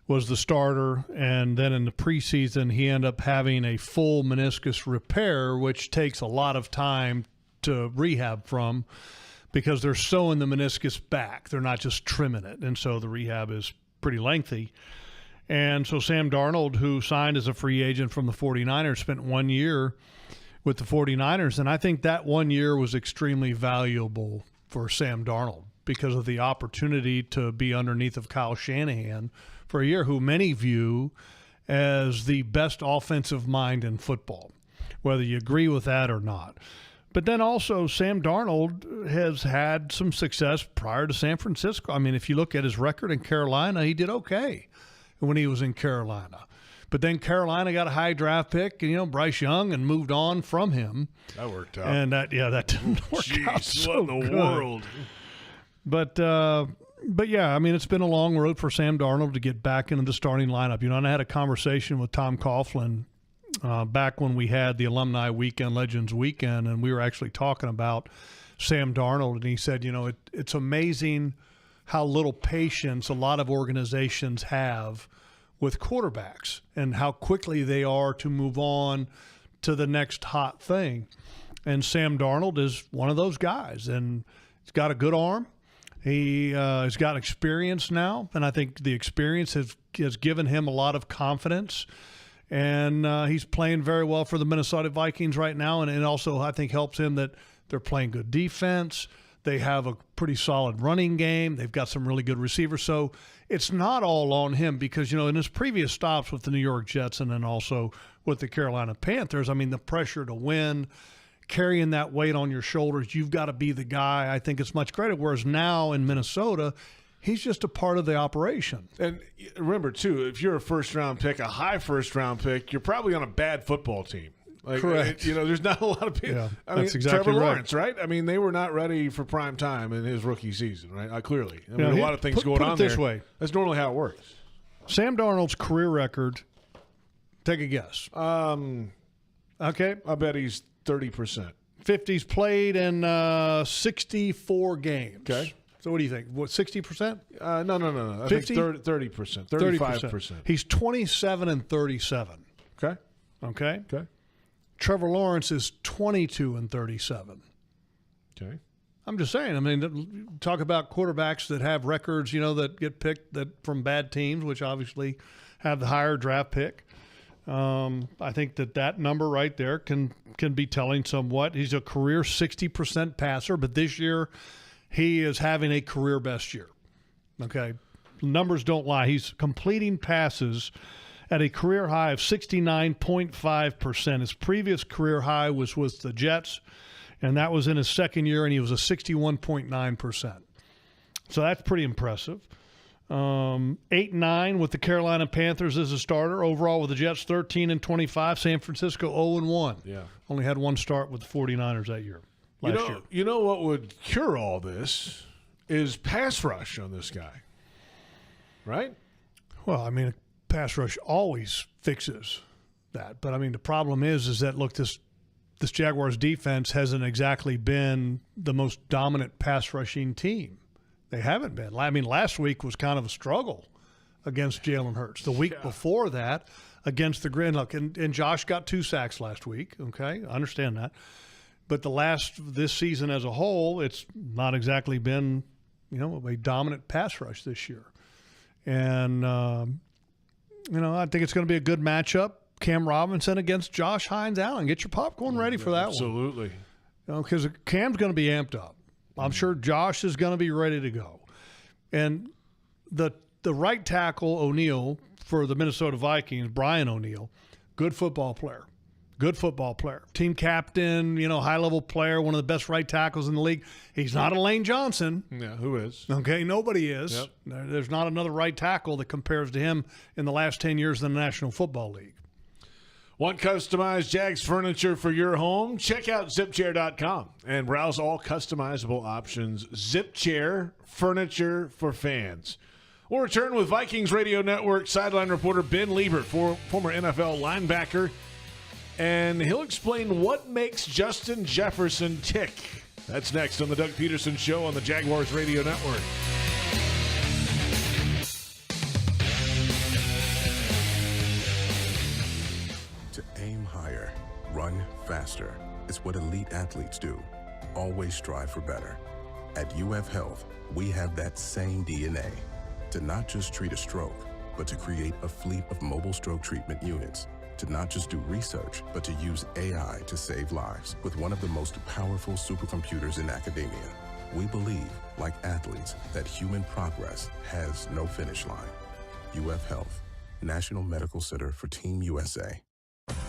was the starter, and then in the preseason he ended up having a full meniscus repair, which takes a lot of time to rehab from because they're sewing the meniscus back. They're not just trimming it, and so the rehab is pretty lengthy. And so Sam Darnold, who signed as a free agent from the 49ers, spent 1 year with the 49ers, and I think that 1 year was extremely valuable for Sam Darnold because of the opportunity to be underneath of Kyle Shanahan for a year, who many view as the best offensive mind in football, whether you agree with that or not. But then also Sam Darnold has had some success prior to San Francisco. I mean, if you look at his record in Carolina, he did okay when he was in Carolina. But then Carolina got a high draft pick, Bryce Young, and moved on from him. That worked out. And that didn't work out so what in the good. world? But yeah, I mean, it's been a long road for Sam Darnold to get back into the starting lineup. And I had a conversation with Tom Coughlin back when we had the Alumni Weekend, Legends Weekend, and we were actually talking about Sam Darnold. And he said, it's amazing how little patience a lot of organizations have with quarterbacks and how quickly they are to move on to the next hot thing. And Sam Darnold is one of those guys, and he's got a good arm. He has got experience now, and I think the experience has given him a lot of confidence. And he's playing very well for the Minnesota Vikings right now, and it also, I think, helps him that they're playing good defense. They have a pretty solid running game. They've got some really good receivers. So it's not all on him because, in his previous stops with the New York Jets and then also with the Carolina Panthers, I mean, the pressure to win, carrying that weight on your shoulders, you've got to be the guy. I think it's much greater. Whereas now in Minnesota, he's just a part of the operation. And remember, too, if you're a first-round pick, a high first-round pick, you're probably on a bad football team. Correct. There's not a lot of people. Yeah, I mean, that's exactly Trevor right. Lawrence, right? I mean, they were not ready for prime time in his rookie season, right? Clearly. I mean, Yeah, a lot of things going put on it this there. way. That's normally how it works. Sam Darnold's career record, take a guess. Okay. I bet he's 30%. 50's played in 64 games. Okay. So what do you think? What, 60%? No. I 50? think 30%. 35%. He's 27-37. Okay. Okay. Okay. Trevor Lawrence is 22-37. Okay. I'm just saying. I mean, talk about quarterbacks that have records, that get picked from bad teams, which obviously have the higher draft pick. I think that number right there can be telling somewhat. He's a career 60% passer, but this year he is having a career best year. Okay, numbers don't lie. He's completing passes at a career high of 69.5%. His previous career high was with the Jets, and that was in his second year, and he was a 61.9%. So that's pretty impressive. 8-9 with the Carolina Panthers as a starter. Overall with the Jets, 13-25. San Francisco 0-1. Yeah. Only had one start with the 49ers that year. Last year. You know what would cure all this is pass rush on this guy, right? Well, I mean, pass rush always fixes that. But, I mean, the problem is that, look, this Jaguars defense hasn't exactly been the most dominant pass rushing team. They haven't been. I mean, last week was kind of a struggle against Jalen Hurts. The week before that, against the Grin. Look, and Josh got 2 sacks last week. Okay, I understand that. But this season as a whole, it's not exactly been, a dominant pass rush this year. And, I think it's going to be a good matchup. Cam Robinson against Josh Hines-Allen. Get your popcorn ready for that Absolutely. one. Because Cam's going to be amped up. I'm sure Josh is going to be ready to go. And the right tackle, O'Neal, for the Minnesota Vikings, Brian O'Neal, good football player. Team captain, high-level player, one of the best right tackles in the league. He's not a Lane Johnson. Yeah, who is? Okay, nobody is. Yep. There's not another right tackle that compares to him in the last 10 years in the National Football League. Want customized Jags furniture for your home? Check out ZipChair.com and browse all customizable options. ZipChair, furniture for fans. We'll return with Vikings Radio Network sideline reporter Ben Lieber, former NFL linebacker, and he'll explain what makes Justin Jefferson tick. That's next on the Doug Pederson Show on the Jaguars Radio Network. Aim higher, run faster. It's what elite athletes do. Always strive for better. At UF Health, we have that same DNA. To not just treat a stroke, but to create a fleet of mobile stroke treatment units. To not just do research, but to use AI to save lives with one of the most powerful supercomputers in academia. We believe, like athletes, that human progress has no finish line. UF Health, National Medical Center for Team USA.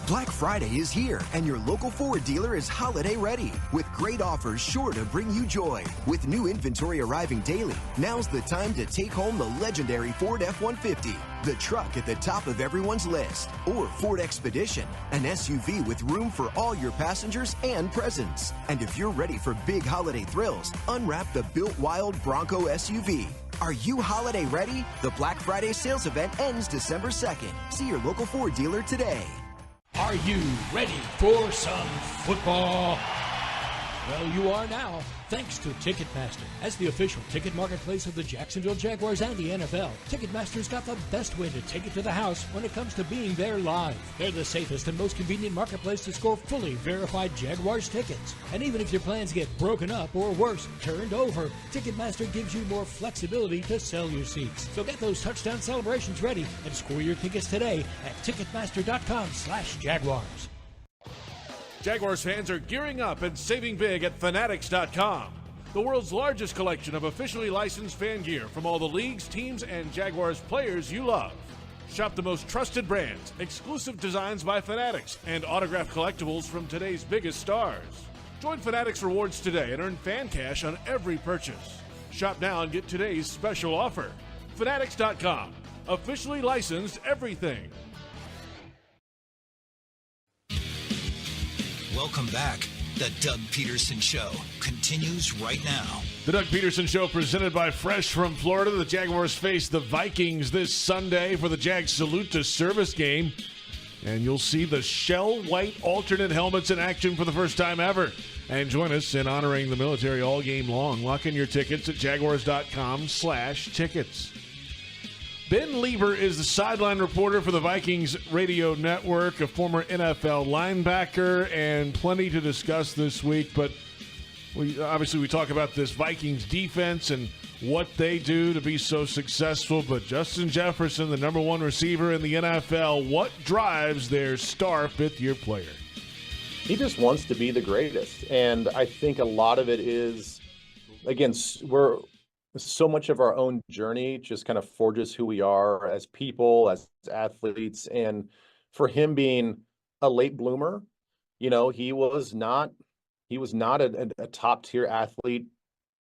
Black Friday is here, and your local Ford dealer is holiday ready with great offers sure to bring you joy. With new inventory arriving daily, now's the time to take home the legendary Ford F-150, the truck at the top of everyone's list, or Ford Expedition, an SUV with room for all your passengers and presents. And if you're ready for big holiday thrills, unwrap the Built Wild Bronco SUV. Are you holiday ready? The Black Friday sales event ends December 2nd. See your local Ford dealer today. Are you ready for some football? Well, you are now, thanks to Ticketmaster. As the official ticket marketplace of the Jacksonville Jaguars and the NFL, Ticketmaster's got the best way to take it to the house when it comes to being there live. They're the safest and most convenient marketplace to score fully verified Jaguars tickets. And even if your plans get broken up or worse, turned over, Ticketmaster gives you more flexibility to sell your seats. So get those touchdown celebrations ready and score your tickets today at Ticketmaster.com/Jaguars. Jaguars fans are gearing up and saving big at Fanatics.com, the world's largest collection of officially licensed fan gear from all the leagues, teams, and Jaguars players you love. Shop the most trusted brands, exclusive designs by Fanatics, and autographed collectibles from today's biggest stars. Join Fanatics Rewards today and earn fan cash on every purchase. Shop now and get today's special offer. Fanatics.com, officially licensed everything. Welcome back. The Doug Pederson Show continues right now. The Doug Pederson Show presented by Fresh from Florida. The Jaguars face the Vikings this Sunday for the Jags Salute to Service game. And you'll see the shell white alternate helmets in action for the first time ever. And join us in honoring the military all game long. Lock in your tickets at Jaguars.com/tickets. Ben Lieber is the sideline reporter for the Vikings Radio Network, a former NFL linebacker, and plenty to discuss this week. But we talk about this Vikings defense and what they do to be so successful. But Justin Jefferson, the number one receiver in the NFL, what drives their star fifth-year player? He just wants to be the greatest. And I think a lot of it is, again, we're so much of our own journey just kind of forges who we are as people, as athletes. And for him being a late bloomer, he was not a top tier athlete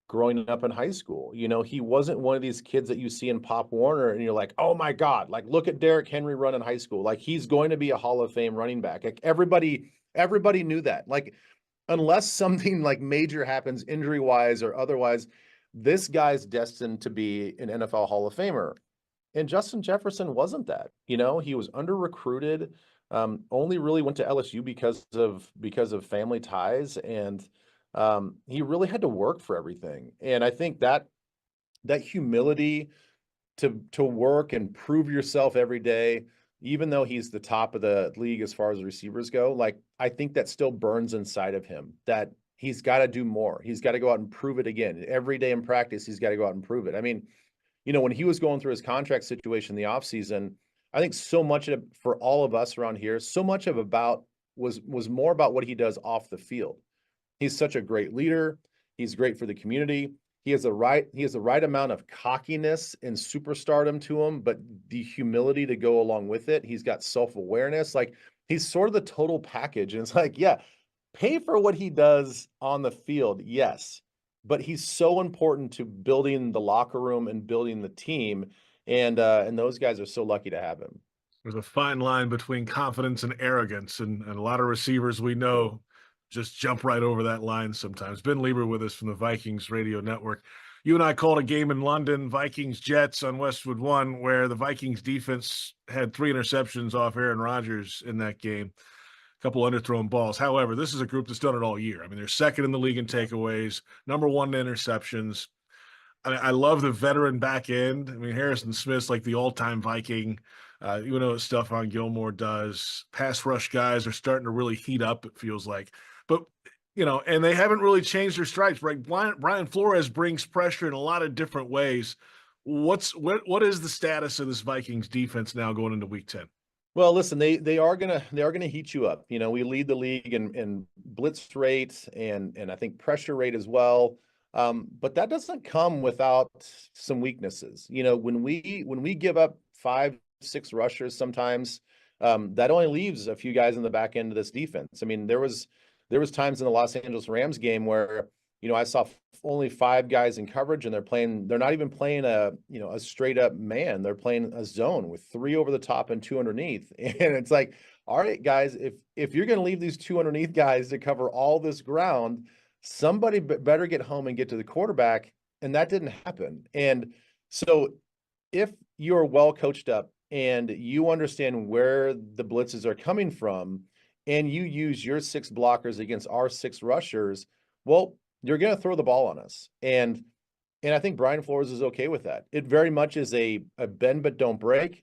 growing up in high school. He wasn't one of these kids that you see in Pop Warner and you're like, oh my God, like look at Derrick Henry run in high school. Like he's going to be a Hall of Fame running back. Like everybody knew that. Like unless something like major happens injury wise or otherwise, this guy's destined to be an NFL Hall of Famer. And Justin Jefferson wasn't that. He was under recruited, only really went to LSU because of family ties, and he really had to work for everything. And I think that humility to work and prove yourself every day, even though he's the top of the league as far as receivers go, like I think that still burns inside of him, that he's got to do more. He's got to go out and prove it again. Every day in practice, he's got to go out and prove it. I mean, when he was going through his contract situation in the offseason, I think so much of for all of us around here, so much of about was more about what he does off the field. He's such a great leader. He's great for the community. He has the right amount of cockiness and superstardom to him, but the humility to go along with it. He's got self-awareness. Like he's sort of the total package. And it's like, yeah, pay for what he does on the field. Yes. But he's so important to building the locker room and building the team. And those guys are so lucky to have him. There's a fine line between confidence and arrogance. And a lot of receivers we know just jump right over that line sometimes. Ben Lieber with us from the Vikings radio network. You and I called a game in London, Vikings-Jets on Westwood 1, where the Vikings defense had 3 interceptions off Aaron Rodgers in that game, a couple underthrown balls. However, this is a group that's done it all year. I mean, they're second in the league in takeaways, number 1 in interceptions. I love the veteran back end. I mean, Harrison Smith's like the all-time Viking. You know what Stephon Gilmore does. Pass rush guys are starting to really heat up, it feels like. But, and they haven't really changed their stripes, right? Brian Flores brings pressure in a lot of different ways. What is the status of this Vikings defense now going into Week 10? Well, listen, they are gonna heat you up. We lead the league in blitz rate and I think pressure rate as well. But that doesn't come without some weaknesses. When we give up 5-6 rushers sometimes, that only leaves a few guys in the back end of this defense. I mean, there was times in the Los Angeles Rams game where, I saw only 5 guys in coverage and they're not even playing a straight up man. They're playing a zone with 3 over the top and 2 underneath. And it's like, all right, guys, if you're going to leave these 2 underneath guys to cover all this ground, somebody better get home and get to the quarterback. And that didn't happen. And so if you're well coached up and you understand where the blitzes are coming from, and you use your 6 blockers against our 6 rushers, well, you're going to throw the ball on us. And I think Brian Flores is okay with that. It very much is a bend but don't break.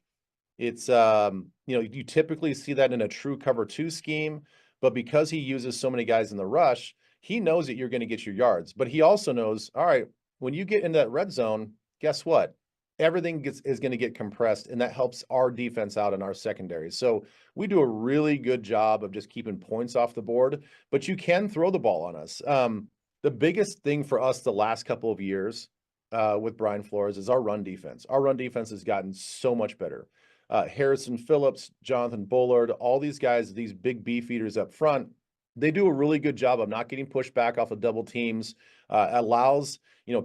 It's, you typically see that in a true cover 2 scheme, but because he uses so many guys in the rush, he knows that you're going to get your yards. But he also knows, all right, when you get into that red zone, guess what? Everything is going to get compressed, and that helps our defense out in our secondary. So we do a really good job of just keeping points off the board, but you can throw the ball on us. The biggest thing for us the last couple of years with Brian Flores is our run defense. Our run defense has gotten so much better. Harrison Phillips, Jonathan Bullard, all these guys, these big beef eaters up front, they do a really good job of not getting pushed back off of double teams, allows,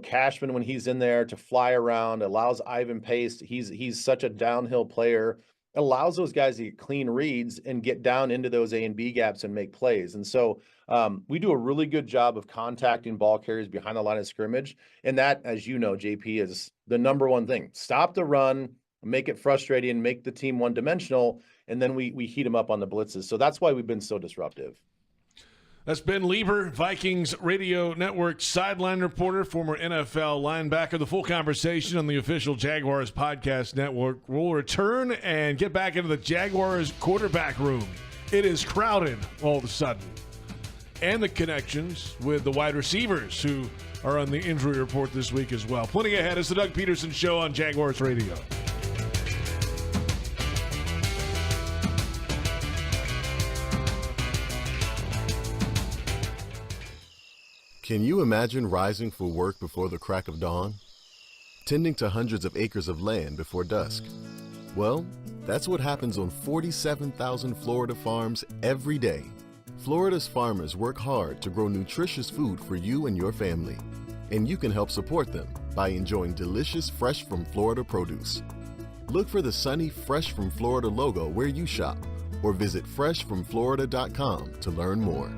Cashman, when he's in there, to fly around, allows Ivan Pace. He's such a downhill player, allows those guys to get clean reads and get down into those A and B gaps and make plays. And so we do a really good job of contacting ball carriers behind the line of scrimmage. And that, as you know, JP, is the number one thing. Stop the run, make it frustrating, make the team one-dimensional, and then we heat them up on the blitzes. So that's why we've been so disruptive. That's Ben Lieber, Vikings Radio Network sideline reporter, former NFL linebacker. The full conversation on the official Jaguars podcast network. We'll return and get back into the Jaguars quarterback room. It is crowded all of a sudden. And the connections with the wide receivers who are on the injury report this week as well. Plenty ahead. It's the Doug Pederson Show on Jaguars Radio. Can you imagine rising for work before the crack of dawn? Tending to hundreds of acres of land before dusk? Well, that's what happens on 47,000 Florida farms every day. Florida's farmers work hard to grow nutritious food for you and your family. And you can help support them by enjoying delicious Fresh from Florida produce. Look for the sunny Fresh from Florida logo where you shop, or visit freshfromflorida.com to learn more.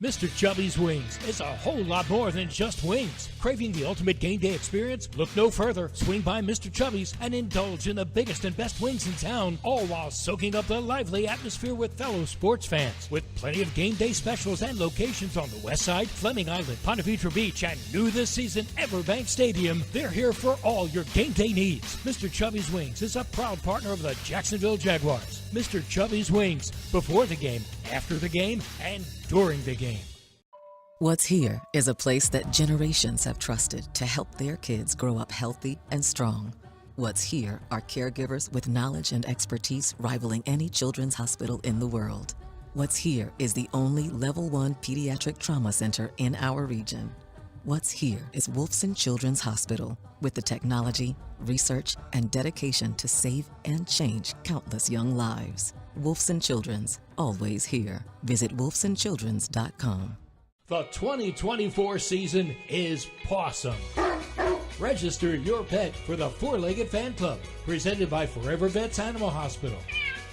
Mr. Chubby's Wings is a whole lot more than just wings. Craving the ultimate game day experience? Look no further. Swing by Mr. Chubby's and indulge in the biggest and best wings in town, all while soaking up the lively atmosphere with fellow sports fans. With plenty of game day specials and locations on the West Side, Fleming Island, Ponte Vedra Beach, and new this season, Everbank Stadium, they're here for all your game day needs. Mr. Chubby's Wings is a proud partner of the Jacksonville Jaguars. Mr. Chubby's Wings, before the game, after the game, and during the game. What's here is a place that generations have trusted to help their kids grow up healthy and strong. What's here are caregivers with knowledge and expertise rivaling any children's hospital in the world. What's here is the only Level 1 pediatric trauma center in our region. What's here is Wolfson Children's Hospital, with the technology, research, and dedication to save and change countless young lives. Wolfson Children's, always here. Visit wolfsonchildrens.com. The 2024 season is Pawsome. Register your pet for the Four-Legged Fan Club, presented by Forever Vets Animal Hospital.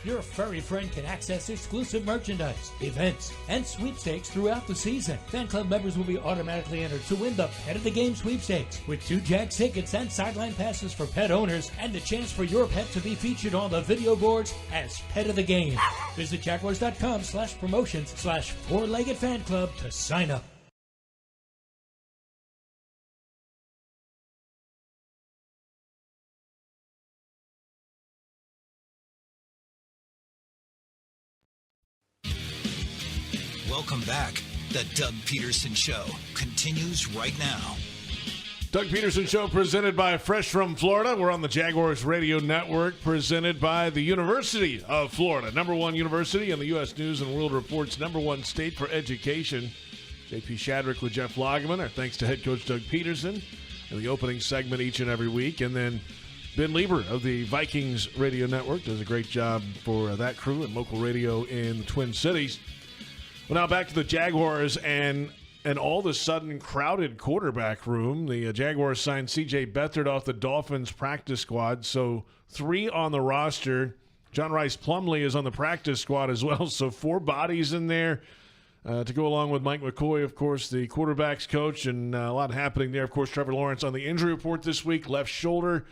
Your furry friend can access exclusive merchandise, events, and sweepstakes throughout the season. Fan club members will be automatically entered to win the Pet of the Game sweepstakes, with 2 Jags tickets and sideline passes for pet owners, and the chance for your pet to be featured on the video boards as Pet of the Game. Visit jaguars.com/promotions/Four-Legged Fan Club to sign up. Welcome back. The Doug Pederson Show continues right now. Doug Pederson Show presented by Fresh from Florida. We're on the Jaguars Radio Network, presented by the University of Florida, #1 university in the U.S. News and World Report's #1 state for education. J.P. Shadrick with Jeff Lageman. Our thanks to head coach Doug Pederson in the opening segment each and every week. And then Ben Lieber of the Vikings Radio Network does a great job for that crew and local radio in the Twin Cities. Well, now back to the Jaguars and an all-of-a-sudden crowded quarterback room. The Jaguars signed C.J. Beathard off the Dolphins practice squad, so 3 on the roster. John Rice Plumlee is on the practice squad as well, so 4 bodies in there to go along with Mike McCoy, of course, the quarterback's coach, and a lot happening there. Of course, Trevor Lawrence on the injury report this week, left shoulder,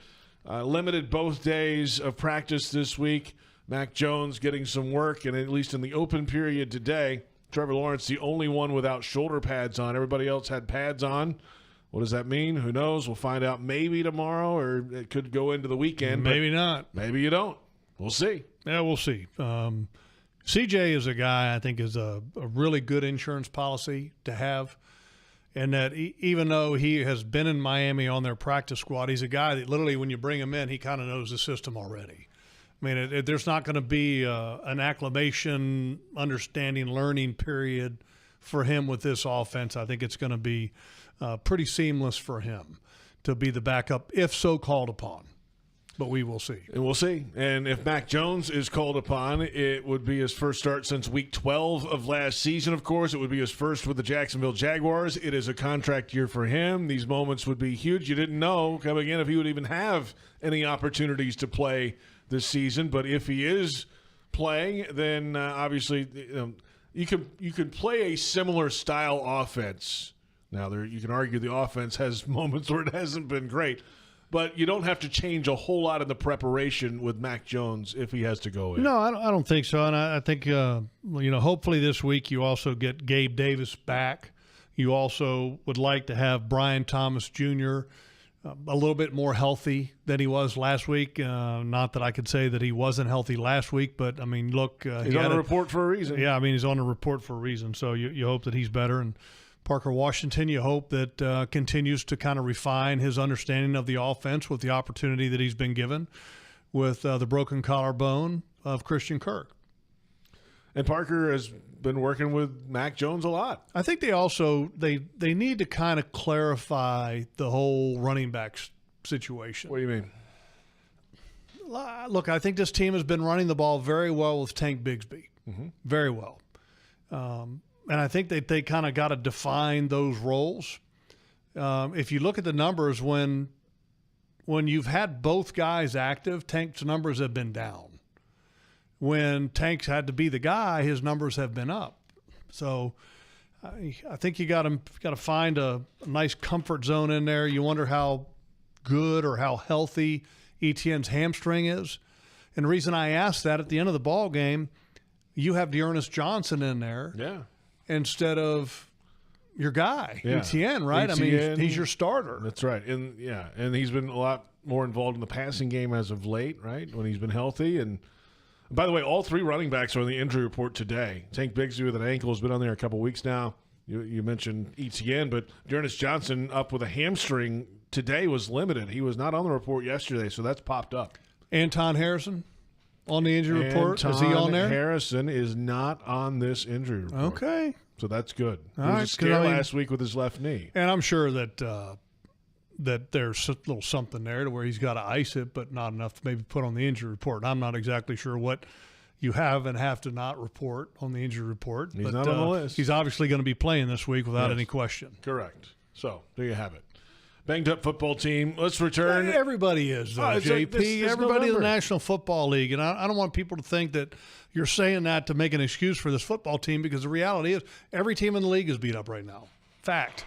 limited both days of practice this week. Mac Jones getting some work, and at least in the open period today, Trevor Lawrence, the only one without shoulder pads on. Everybody else had pads on. What does that mean? Who knows? We'll find out maybe tomorrow, or it could go into the weekend. Maybe not. Maybe you don't. We'll see. Yeah, we'll see. CJ is a guy I think is a really good insurance policy to have, and that even though he has been in Miami on their practice squad, he's a guy that literally when you bring him in, he kind of knows the system already. I mean, there's not going to be an acclimation, understanding, learning period for him with this offense. I think it's going to be pretty seamless for him to be the backup, if so called upon. But we will see. And we'll see. And if Mac Jones is called upon, it would be his first start since Week 12 of last season, of course. It would be his first with the Jacksonville Jaguars. It is a contract year for him. These moments would be huge. You didn't know coming in if he would even have any opportunities to play this season, but if he is playing, then obviously you can play a similar style offense. Now you can argue the offense has moments where it hasn't been great, but you don't have to change a whole lot in the preparation with Mac Jones if he has to go in. No, I don't think so, and I think hopefully this week you also get Gabe Davis back. You also would like to have Brian Thomas Jr. A little bit more healthy than he was last week. Not that I could say that he wasn't healthy last week, but, I mean, look. He's on a report for a reason. Yeah, I mean, he's on a report for a reason. So you hope that he's better. And Parker Washington, you hope that continues to kind of refine his understanding of the offense with the opportunity that he's been given with the broken collarbone of Christian Kirk. And Parker has been working with Mac Jones a lot. I think they also they need to kind of clarify the whole running back situation. What do you mean? Look, I think this team has been running the ball very well with Tank Bigsby, very well. And I think that they kind of got to define those roles. If you look at the numbers, when you've had both guys active, Tank's numbers have been down. When Tank's had to be the guy, his numbers have been up. So I think you got to find a nice comfort zone in there. You wonder how good or how healthy Etienne's hamstring is. And the reason I asked that, at the end of the ball game, you have Dearness Johnson in there instead of your guy, Etienne, right? Etienne, I mean, he's your starter. That's right. And he's been a lot more involved in the passing game as of late, right, when he's been healthy. And by the way, all three running backs are on the injury report today. Tank Bigsby with an ankle has been on there a couple weeks now. You mentioned Etienne, but Dearness Johnson up with a hamstring today was limited. He was not on the report yesterday, so that's popped up. Anton Harrison on the injury report. Is he on there? Harrison is not on this injury report. Okay. So that's good. All He was right, a scare last week with his left knee. And I'm sure that that there's a little something there to where he's got to ice it, but not enough to maybe put on the injury report. I'm not exactly sure what you have and have to not report on the injury report. He's not on the list. He's obviously going to be playing this week without any question. Correct. So there you have it. Banged up football team. Let's return. Everybody is, though, JP. This Everybody in the November. National Football League. And I don't want people to think that you're saying that to make an excuse for this football team, because the reality is every team in the league is beat up right now. Fact.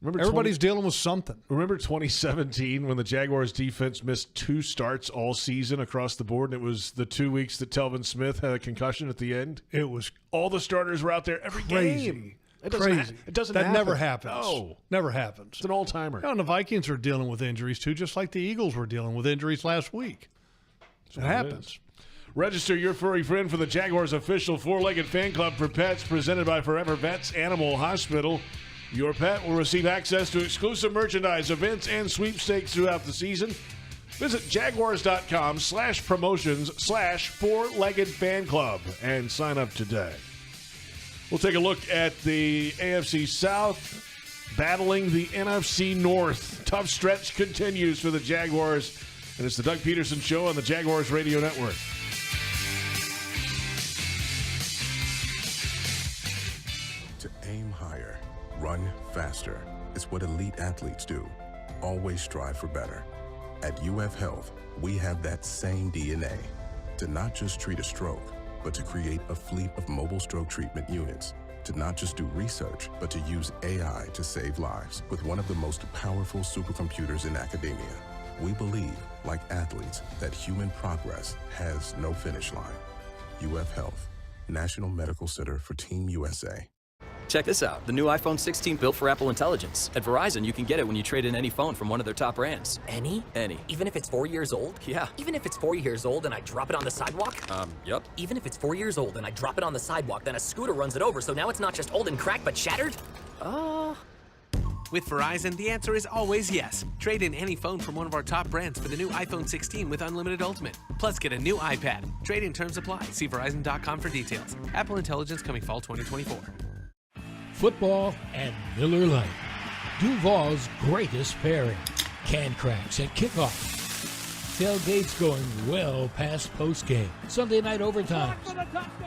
Everybody's dealing with something. Remember 2017 when the Jaguars defense missed 2 starts all season across the board, and it was the 2 weeks that Telvin Smith had a concussion at the end? It was all the starters were out there every game. It doesn't That happen. never happens. No. Never happens. It's an all-timer. And the Vikings are dealing with injuries, too, just like the Eagles were dealing with injuries last week. It happens. Register your furry friend for the Jaguars official 4-legged fan club for pets presented by Forever Vets Animal Hospital. Your pet will receive access to exclusive merchandise, events, and sweepstakes throughout the season. Visit jaguars.com/promotions/4-legged fan club and sign up today. We'll take a look at the AFC South battling the NFC North. Tough stretch continues for the Jaguars, and it's the Doug Pederson Show on the Jaguars Radio Network. To aim higher, run faster. It's what elite athletes do. Always strive for better. At UF Health, we have that same DNA. To not just treat a stroke, but to create a fleet of mobile stroke treatment units. To not just do research, but to use AI to save lives with one of the most powerful supercomputers in academia. We believe, like athletes, that human progress has no finish line. UF Health, National Medical Center for Team USA. Check this out, the new iPhone 16 built for Apple Intelligence. At Verizon, you can get it when you trade in any phone from one of their top brands. Any? Any. Even if it's 4 years old? Yeah. Even if it's 4 years old and I drop it on the sidewalk? Yep. Even if it's 4 years old and I drop it on the sidewalk, then a scooter runs it over, so now it's not just old and cracked, but shattered? With Verizon, the answer is always yes. Trade in any phone from one of our top brands for the new iPhone 16 with Unlimited Ultimate. Plus, get a new iPad. Trade-in terms apply. See Verizon.com for details. Apple Intelligence coming fall 2024. Football and Miller Lite. Duval's greatest pairing. Can cracks at kickoff. Tailgates going well past postgame. Sunday night overtime.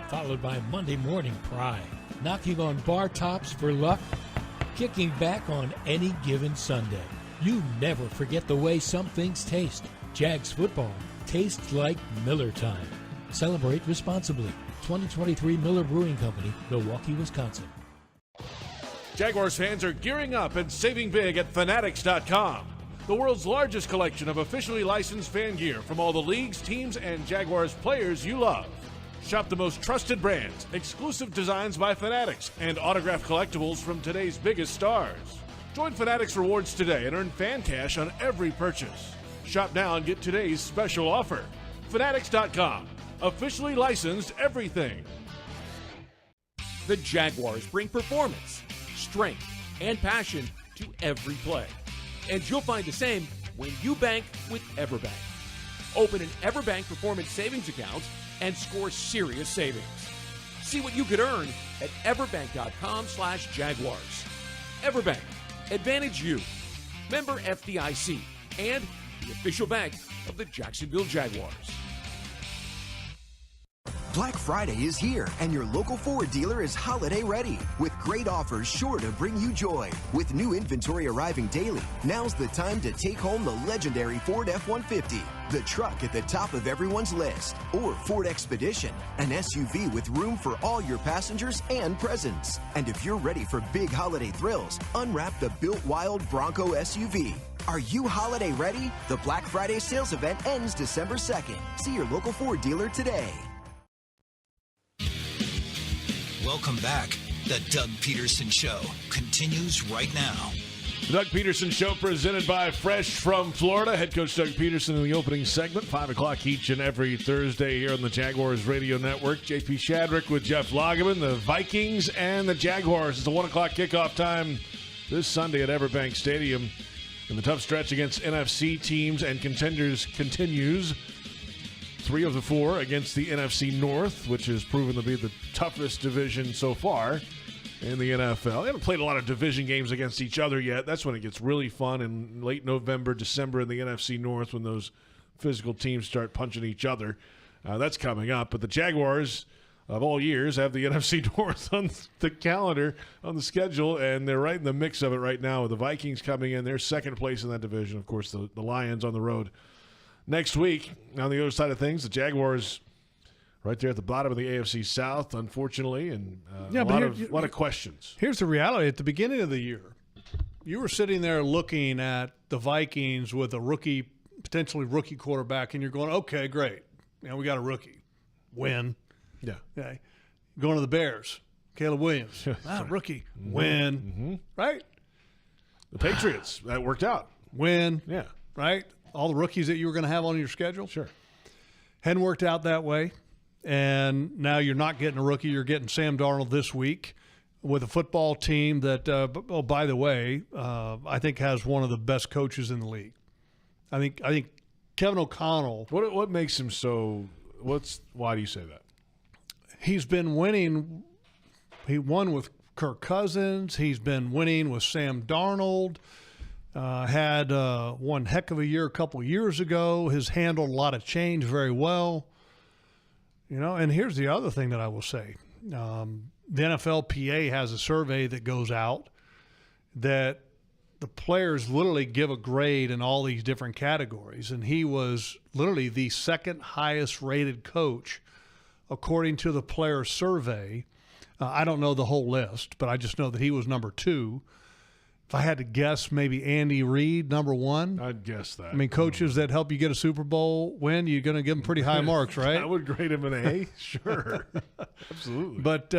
Followed by Monday morning pride. Knocking on bar tops for luck. Kicking back on any given Sunday. You never forget the way some things taste. Jags football tastes like Miller time. Celebrate responsibly. 2023 Miller Brewing Company, Milwaukee, Wisconsin. Jaguars fans are gearing up and saving big at Fanatics.com. The world's largest collection of officially licensed fan gear from all the leagues, teams, and Jaguars players you love. Shop the most trusted brands, exclusive designs by Fanatics, and autographed collectibles from today's biggest stars. Join Fanatics Rewards today and earn fan cash on every purchase. Shop now and get today's special offer. Fanatics.com. Officially licensed everything. The Jaguars bring performance, strength, and passion to every play. And you'll find the same when you bank with EverBank. Open an EverBank Performance Savings account and score serious savings. See what you could earn at everbank.com/Jaguars. EverBank, advantage you. Member FDIC and the official bank of the Jacksonville Jaguars. Black Friday is here, and your local Ford dealer is holiday ready with great offers sure to bring you joy. With new inventory arriving daily, now's the time to take home the legendary Ford F-150, the truck at the top of everyone's list, or Ford Expedition, an SUV with room for all your passengers and presents. And if you're ready for big holiday thrills, unwrap the Built Wild Bronco SUV. Are you holiday ready? The Black Friday sales event ends December 2nd. See your local Ford dealer today. Welcome back. The Doug Pederson Show continues right now. The Doug Pederson Show presented by Fresh from Florida. Head coach Doug Pederson in the opening segment, 5 o'clock each and every Thursday here on the Jaguars Radio Network. JP Shadrick with Jeff Lageman, the Vikings and the Jaguars. It's a 1 o'clock kickoff time this Sunday at EverBank Stadium. And the tough stretch against NFC teams and contenders continues. 3 of the 4 against the NFC North, which has proven to be the toughest division so far in the NFL. They haven't played a lot of division games against each other yet. That's when it gets really fun in late November, December in the NFC North when those physical teams start punching each other. That's coming up. But the Jaguars of all years have the NFC North on the calendar, on the schedule, and they're right in the mix of it right now with the Vikings coming in. They're second place in that division. Of course, the Lions on the road next week. On the other side of things, the Jaguars right there at the bottom of the AFC South, unfortunately, and a lot of questions. Here's the reality. At the beginning of the year, you were sitting there looking at the Vikings with a potentially rookie quarterback, and you're going, okay, great. We got a rookie. Win. Yeah. Okay. Going to the Bears. Caleb Williams. Rookie. Win. Mm-hmm. Right? The Patriots. That worked out. Win. Yeah. Right? All the rookies that you were going to have on your schedule. Sure. Hadn't worked out that way. And now you're not getting a rookie. You're getting Sam Darnold this week with a football team that, by the way, I think has one of the best coaches in the league. I think Kevin O'Connell. What makes him so – why do you say that? He's been winning. He won with Kirk Cousins. He's been winning with Sam Darnold. Had one heck of a year a couple years ago. Has handled a lot of change very well. And here's the other thing that I will say. The NFLPA has a survey that goes out that the players literally give a grade in all these different categories. And he was literally the second highest rated coach according to the player survey. I don't know the whole list, but I just know that he was number 2. If I had to guess, maybe Andy Reid, number 1. I'd guess that. I mean, coaches that help you get a Super Bowl win, you're going to give them pretty high marks, right? I would grade him an A, sure. Absolutely. But,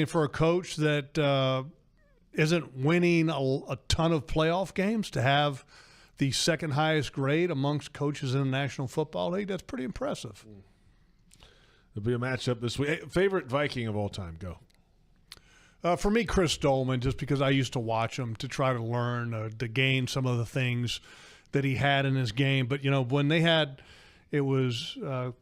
for a coach that isn't winning a ton of playoff games to have the second highest grade amongst coaches in the National Football League, that's pretty impressive. There'll be a matchup this week. Hey, favorite Viking of all time, go. For me, Chris Dolman, just because I used to watch him to try to learn, to gain some of the things that he had in his game. But, when they had – it was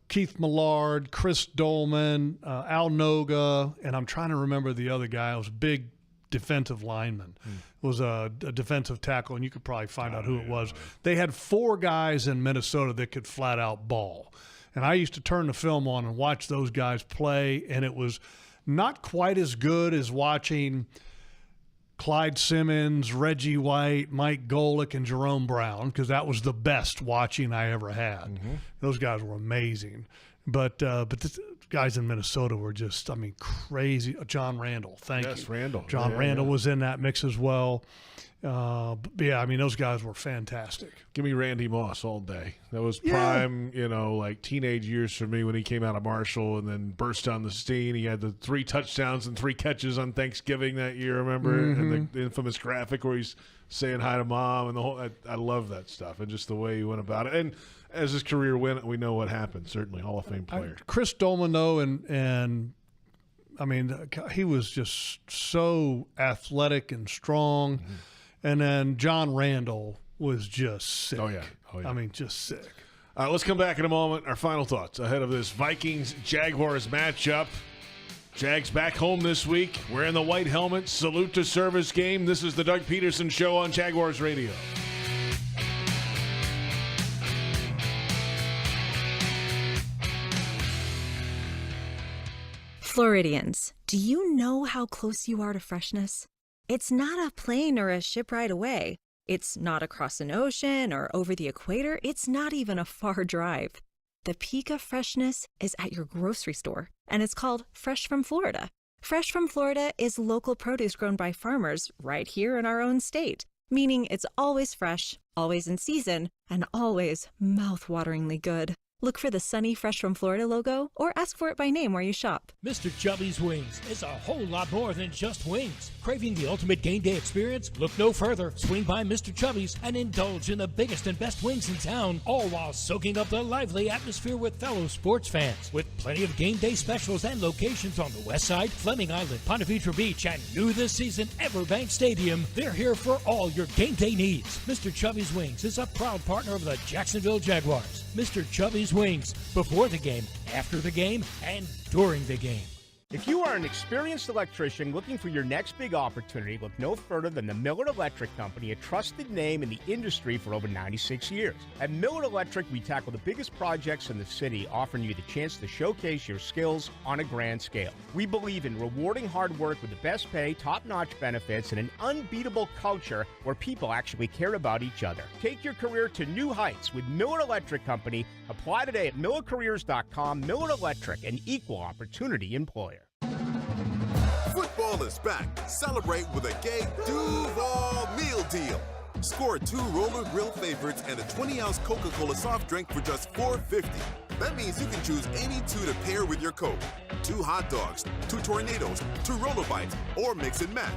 Keith Millard, Chris Dolman, Al Noga, and I'm trying to remember the other guy. It was a big defensive lineman. It was a defensive tackle, and you could probably find out who it was. They had 4 guys in Minnesota that could flat-out ball. And I used to turn the film on and watch those guys play, and it was not quite as good as watching Clyde Simmons, Reggie White, Mike Golick, and Jerome Brown, because that was the best watching I ever had. Mm-hmm. Those guys were amazing. But the guys in Minnesota were just, crazy. John Randall, thank you. Yes, Randall. John Randall was in that mix as well. Those guys were fantastic. Give me Randy Moss all day. That was prime, teenage years for me when he came out of Marshall and then burst on the scene. He had the 3 touchdowns and 3 catches on Thanksgiving that year, remember? Mm-hmm. And the infamous graphic where he's saying hi to mom and the whole. I love that stuff and just the way he went about it. And as his career went, we know what happened. Certainly, Hall of Fame player. Chris Dolman, though, and I mean, he was just so athletic and strong. And then John Randall was just sick. Oh, yeah. I mean, just sick. Let's come back in a moment. Our final thoughts ahead of this Vikings-Jaguars matchup. Jags back home this week. Wearing the white helmet. Salute to service game. This is the Doug Pederson Show on Jaguars Radio. Floridians, do you know how close you are to freshness? It's not a plane or a ship ride away. It's not across an ocean or over the equator. It's not even a far drive. The peak of freshness is at your grocery store, and it's called Fresh from Florida. Fresh from Florida is local produce grown by farmers right here in our own state, meaning it's always fresh, always in season, and always mouth-wateringly good. Look for the sunny Fresh from Florida logo or ask for it by name where you shop. Mr. Chubby's Wings is a whole lot more than just wings. Craving the ultimate game day experience? Look no further. Swing by Mr. Chubby's and indulge in the biggest and best wings in town, all while soaking up the lively atmosphere with fellow sports fans. With plenty of game day specials and locations on the West Side, Fleming Island, Ponte Vedra Beach, and new this season, Everbank Stadium, they're here for all your game day needs. Mr. Chubby's Wings is a proud partner of the Jacksonville Jaguars. Mr. Chubby's Wings, before the game, after the game, and during the game. If you are an experienced electrician looking for your next big opportunity, look no further than the Miller Electric Company, a trusted name in the industry for over 96 years. At Miller Electric, we tackle the biggest projects in the city, offering you the chance to showcase your skills on a grand scale. We believe in rewarding hard work with the best pay, top-notch benefits, and an unbeatable culture where people actually care about each other. Take your career to new heights with Miller Electric Company. Apply today at millercareers.com. Miller Electric, an equal opportunity employer. Football is back. Celebrate with a gay Duval meal deal. Score 2 roller grill favorites and a 20-ounce Coca-Cola soft drink for just $4.50. That means you can choose any 2 to pair with your Coke. 2 hot dogs, 2 tornadoes, 2 roller bites, or mix and match.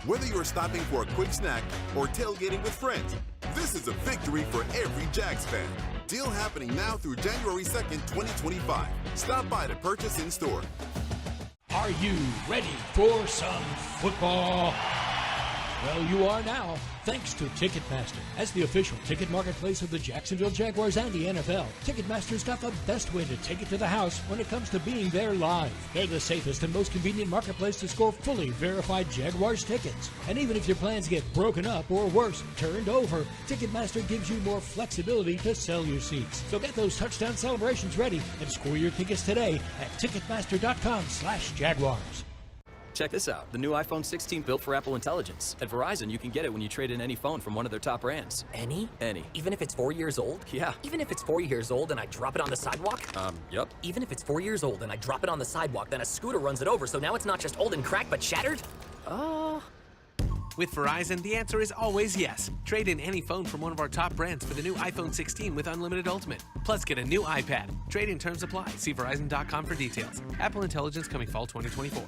Whether you're stopping for a quick snack or tailgating with friends, this is a victory for every Jags fan. Deal happening now through January 2nd, 2025. Stop by to purchase in store. Are you ready for some football? Well, you are now, thanks to Ticketmaster. As the official ticket marketplace of the Jacksonville Jaguars and the NFL, Ticketmaster's got the best way to take it to the house when it comes to being there live. They're the safest and most convenient marketplace to score fully verified Jaguars tickets. And even if your plans get broken up or worse, turned over, Ticketmaster gives you more flexibility to sell your seats. So get those touchdown celebrations ready and score your tickets today at Ticketmaster.com/Jaguars. Check this out. The new iPhone 16 built for Apple Intelligence. At Verizon, you can get it when you trade in any phone from one of their top brands. Any? Any. Even if it's 4 years old? Yeah. Even if it's 4 years old and I drop it on the sidewalk? Yep. Even if it's 4 years old and I drop it on the sidewalk, then a scooter runs it over, so now it's not just old and cracked, but shattered? With Verizon, the answer is always yes. Trade in any phone from one of our top brands for the new iPhone 16 with unlimited ultimate. Plus, get a new iPad. Trade-in terms apply. See Verizon.com for details. Apple Intelligence coming fall 2024.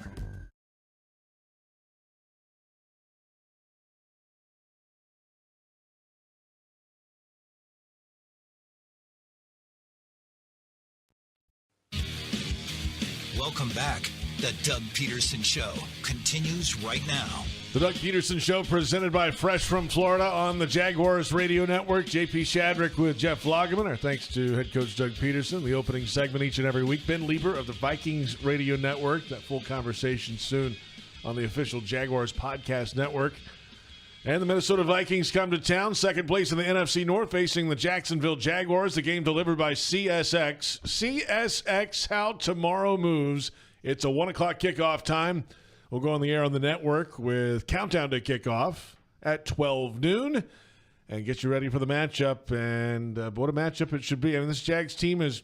Welcome back. The Doug Pederson Show continues right now. The Doug Pederson Show presented by Fresh from Florida on the Jaguars Radio Network. JP Shadrick with Jeff Lageman. Our thanks to head coach Doug Pederson. The opening segment each and every week. Ben Lieber of the Vikings Radio Network. That full conversation soon on the official Jaguars Podcast Network. And the Minnesota Vikings come to town. Second place in the NFC North facing the Jacksonville Jaguars. The game delivered by CSX. CSX, how tomorrow moves. It's a 1 o'clock kickoff time. We'll go on the air on the network with countdown to kickoff at 12 noon and get you ready for the matchup. And what a matchup it should be. I mean, this Jags team has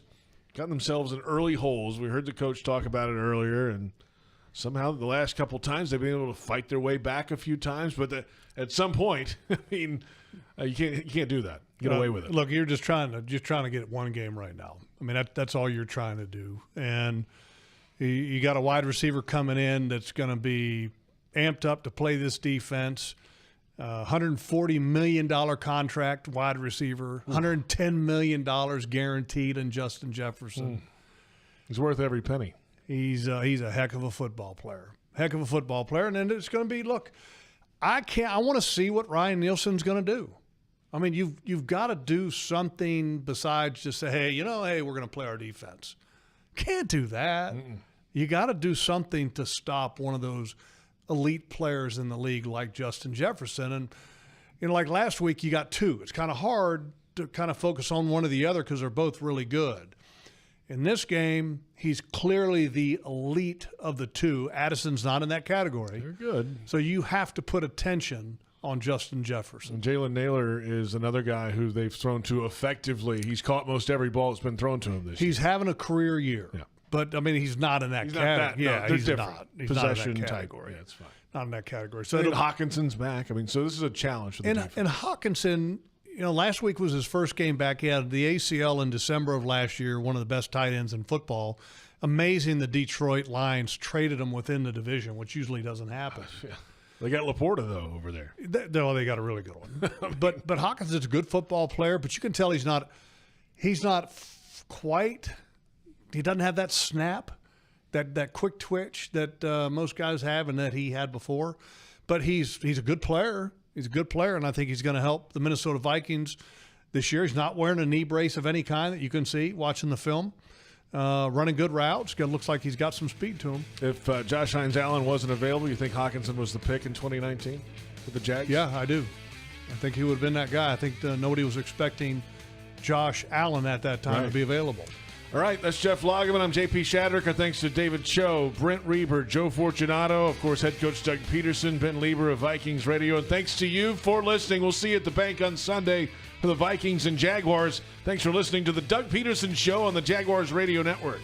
gotten themselves in early holes. We heard the coach talk about it earlier, and somehow the last couple times they've been able to fight their way back a few times. But at some point, I mean, you can't do that. Get away with it. Look, you're just trying to get one game right now. I mean, that's all you're trying to do. And you got a wide receiver coming in that's going to be amped up to play this defense. $140 million contract wide receiver, $110 million guaranteed in Justin Jefferson. He's worth every penny. He's a heck of a football player. Heck of a football player. And then it's going to be, look, I want to see what Ryan Nielsen's going to do. I mean, you've got to do something besides just say, hey, we're going to play our defense. Can't do that. You got to do something to stop one of those elite players in the league like Justin Jefferson. And, like last week, you got two. It's kind of hard to kind of focus on one or the other because they're both really good. In this game, he's clearly the elite of the two. Addison's not in that category. They're good. So you have to put attention on Justin Jefferson. And Jalen Naylor is another guy who they've thrown to effectively. He's caught most every ball that's been thrown to him this year. He's having a career year. Yeah. But, I mean, he's not in that category. No, he's different. not. He's Possession not in that type. category. Yeah, that's fine. Not in that category. So Hawkinson's back. I mean, so this is a challenge for the defense. And Hawkinson, last week was his first game back. He had the ACL in December of last year, one of the best tight ends in football. Amazing the Detroit Lions traded him within the division, which usually doesn't happen. Yeah. They got Laporta, though, over there. They got a really good one. But Hawkinson's a good football player, but you can tell he's not quite – he doesn't have that snap, that quick twitch that most guys have and that he had before. But he's a good player. He's a good player, and I think he's going to help the Minnesota Vikings this year. He's not wearing a knee brace of any kind that you can see watching the film. Running good routes. Looks like he's got some speed to him. If Josh Hines-Allen wasn't available, you think Hawkinson was the pick in 2019 for the Jags? Yeah, I do. I think he would have been that guy. I think nobody was expecting Josh Allen at that time to be available. All right, that's Jeff Lageman. I'm JP Shadrick. Our thanks to David Cho, Brent Reber, Joe Fortunato, of course, head coach Doug Pederson, Ben Lieber of Vikings Radio. And thanks to you for listening. We'll see you at the bank on Sunday for the Vikings and Jaguars. Thanks for listening to the Doug Pederson Show on the Jaguars Radio Network.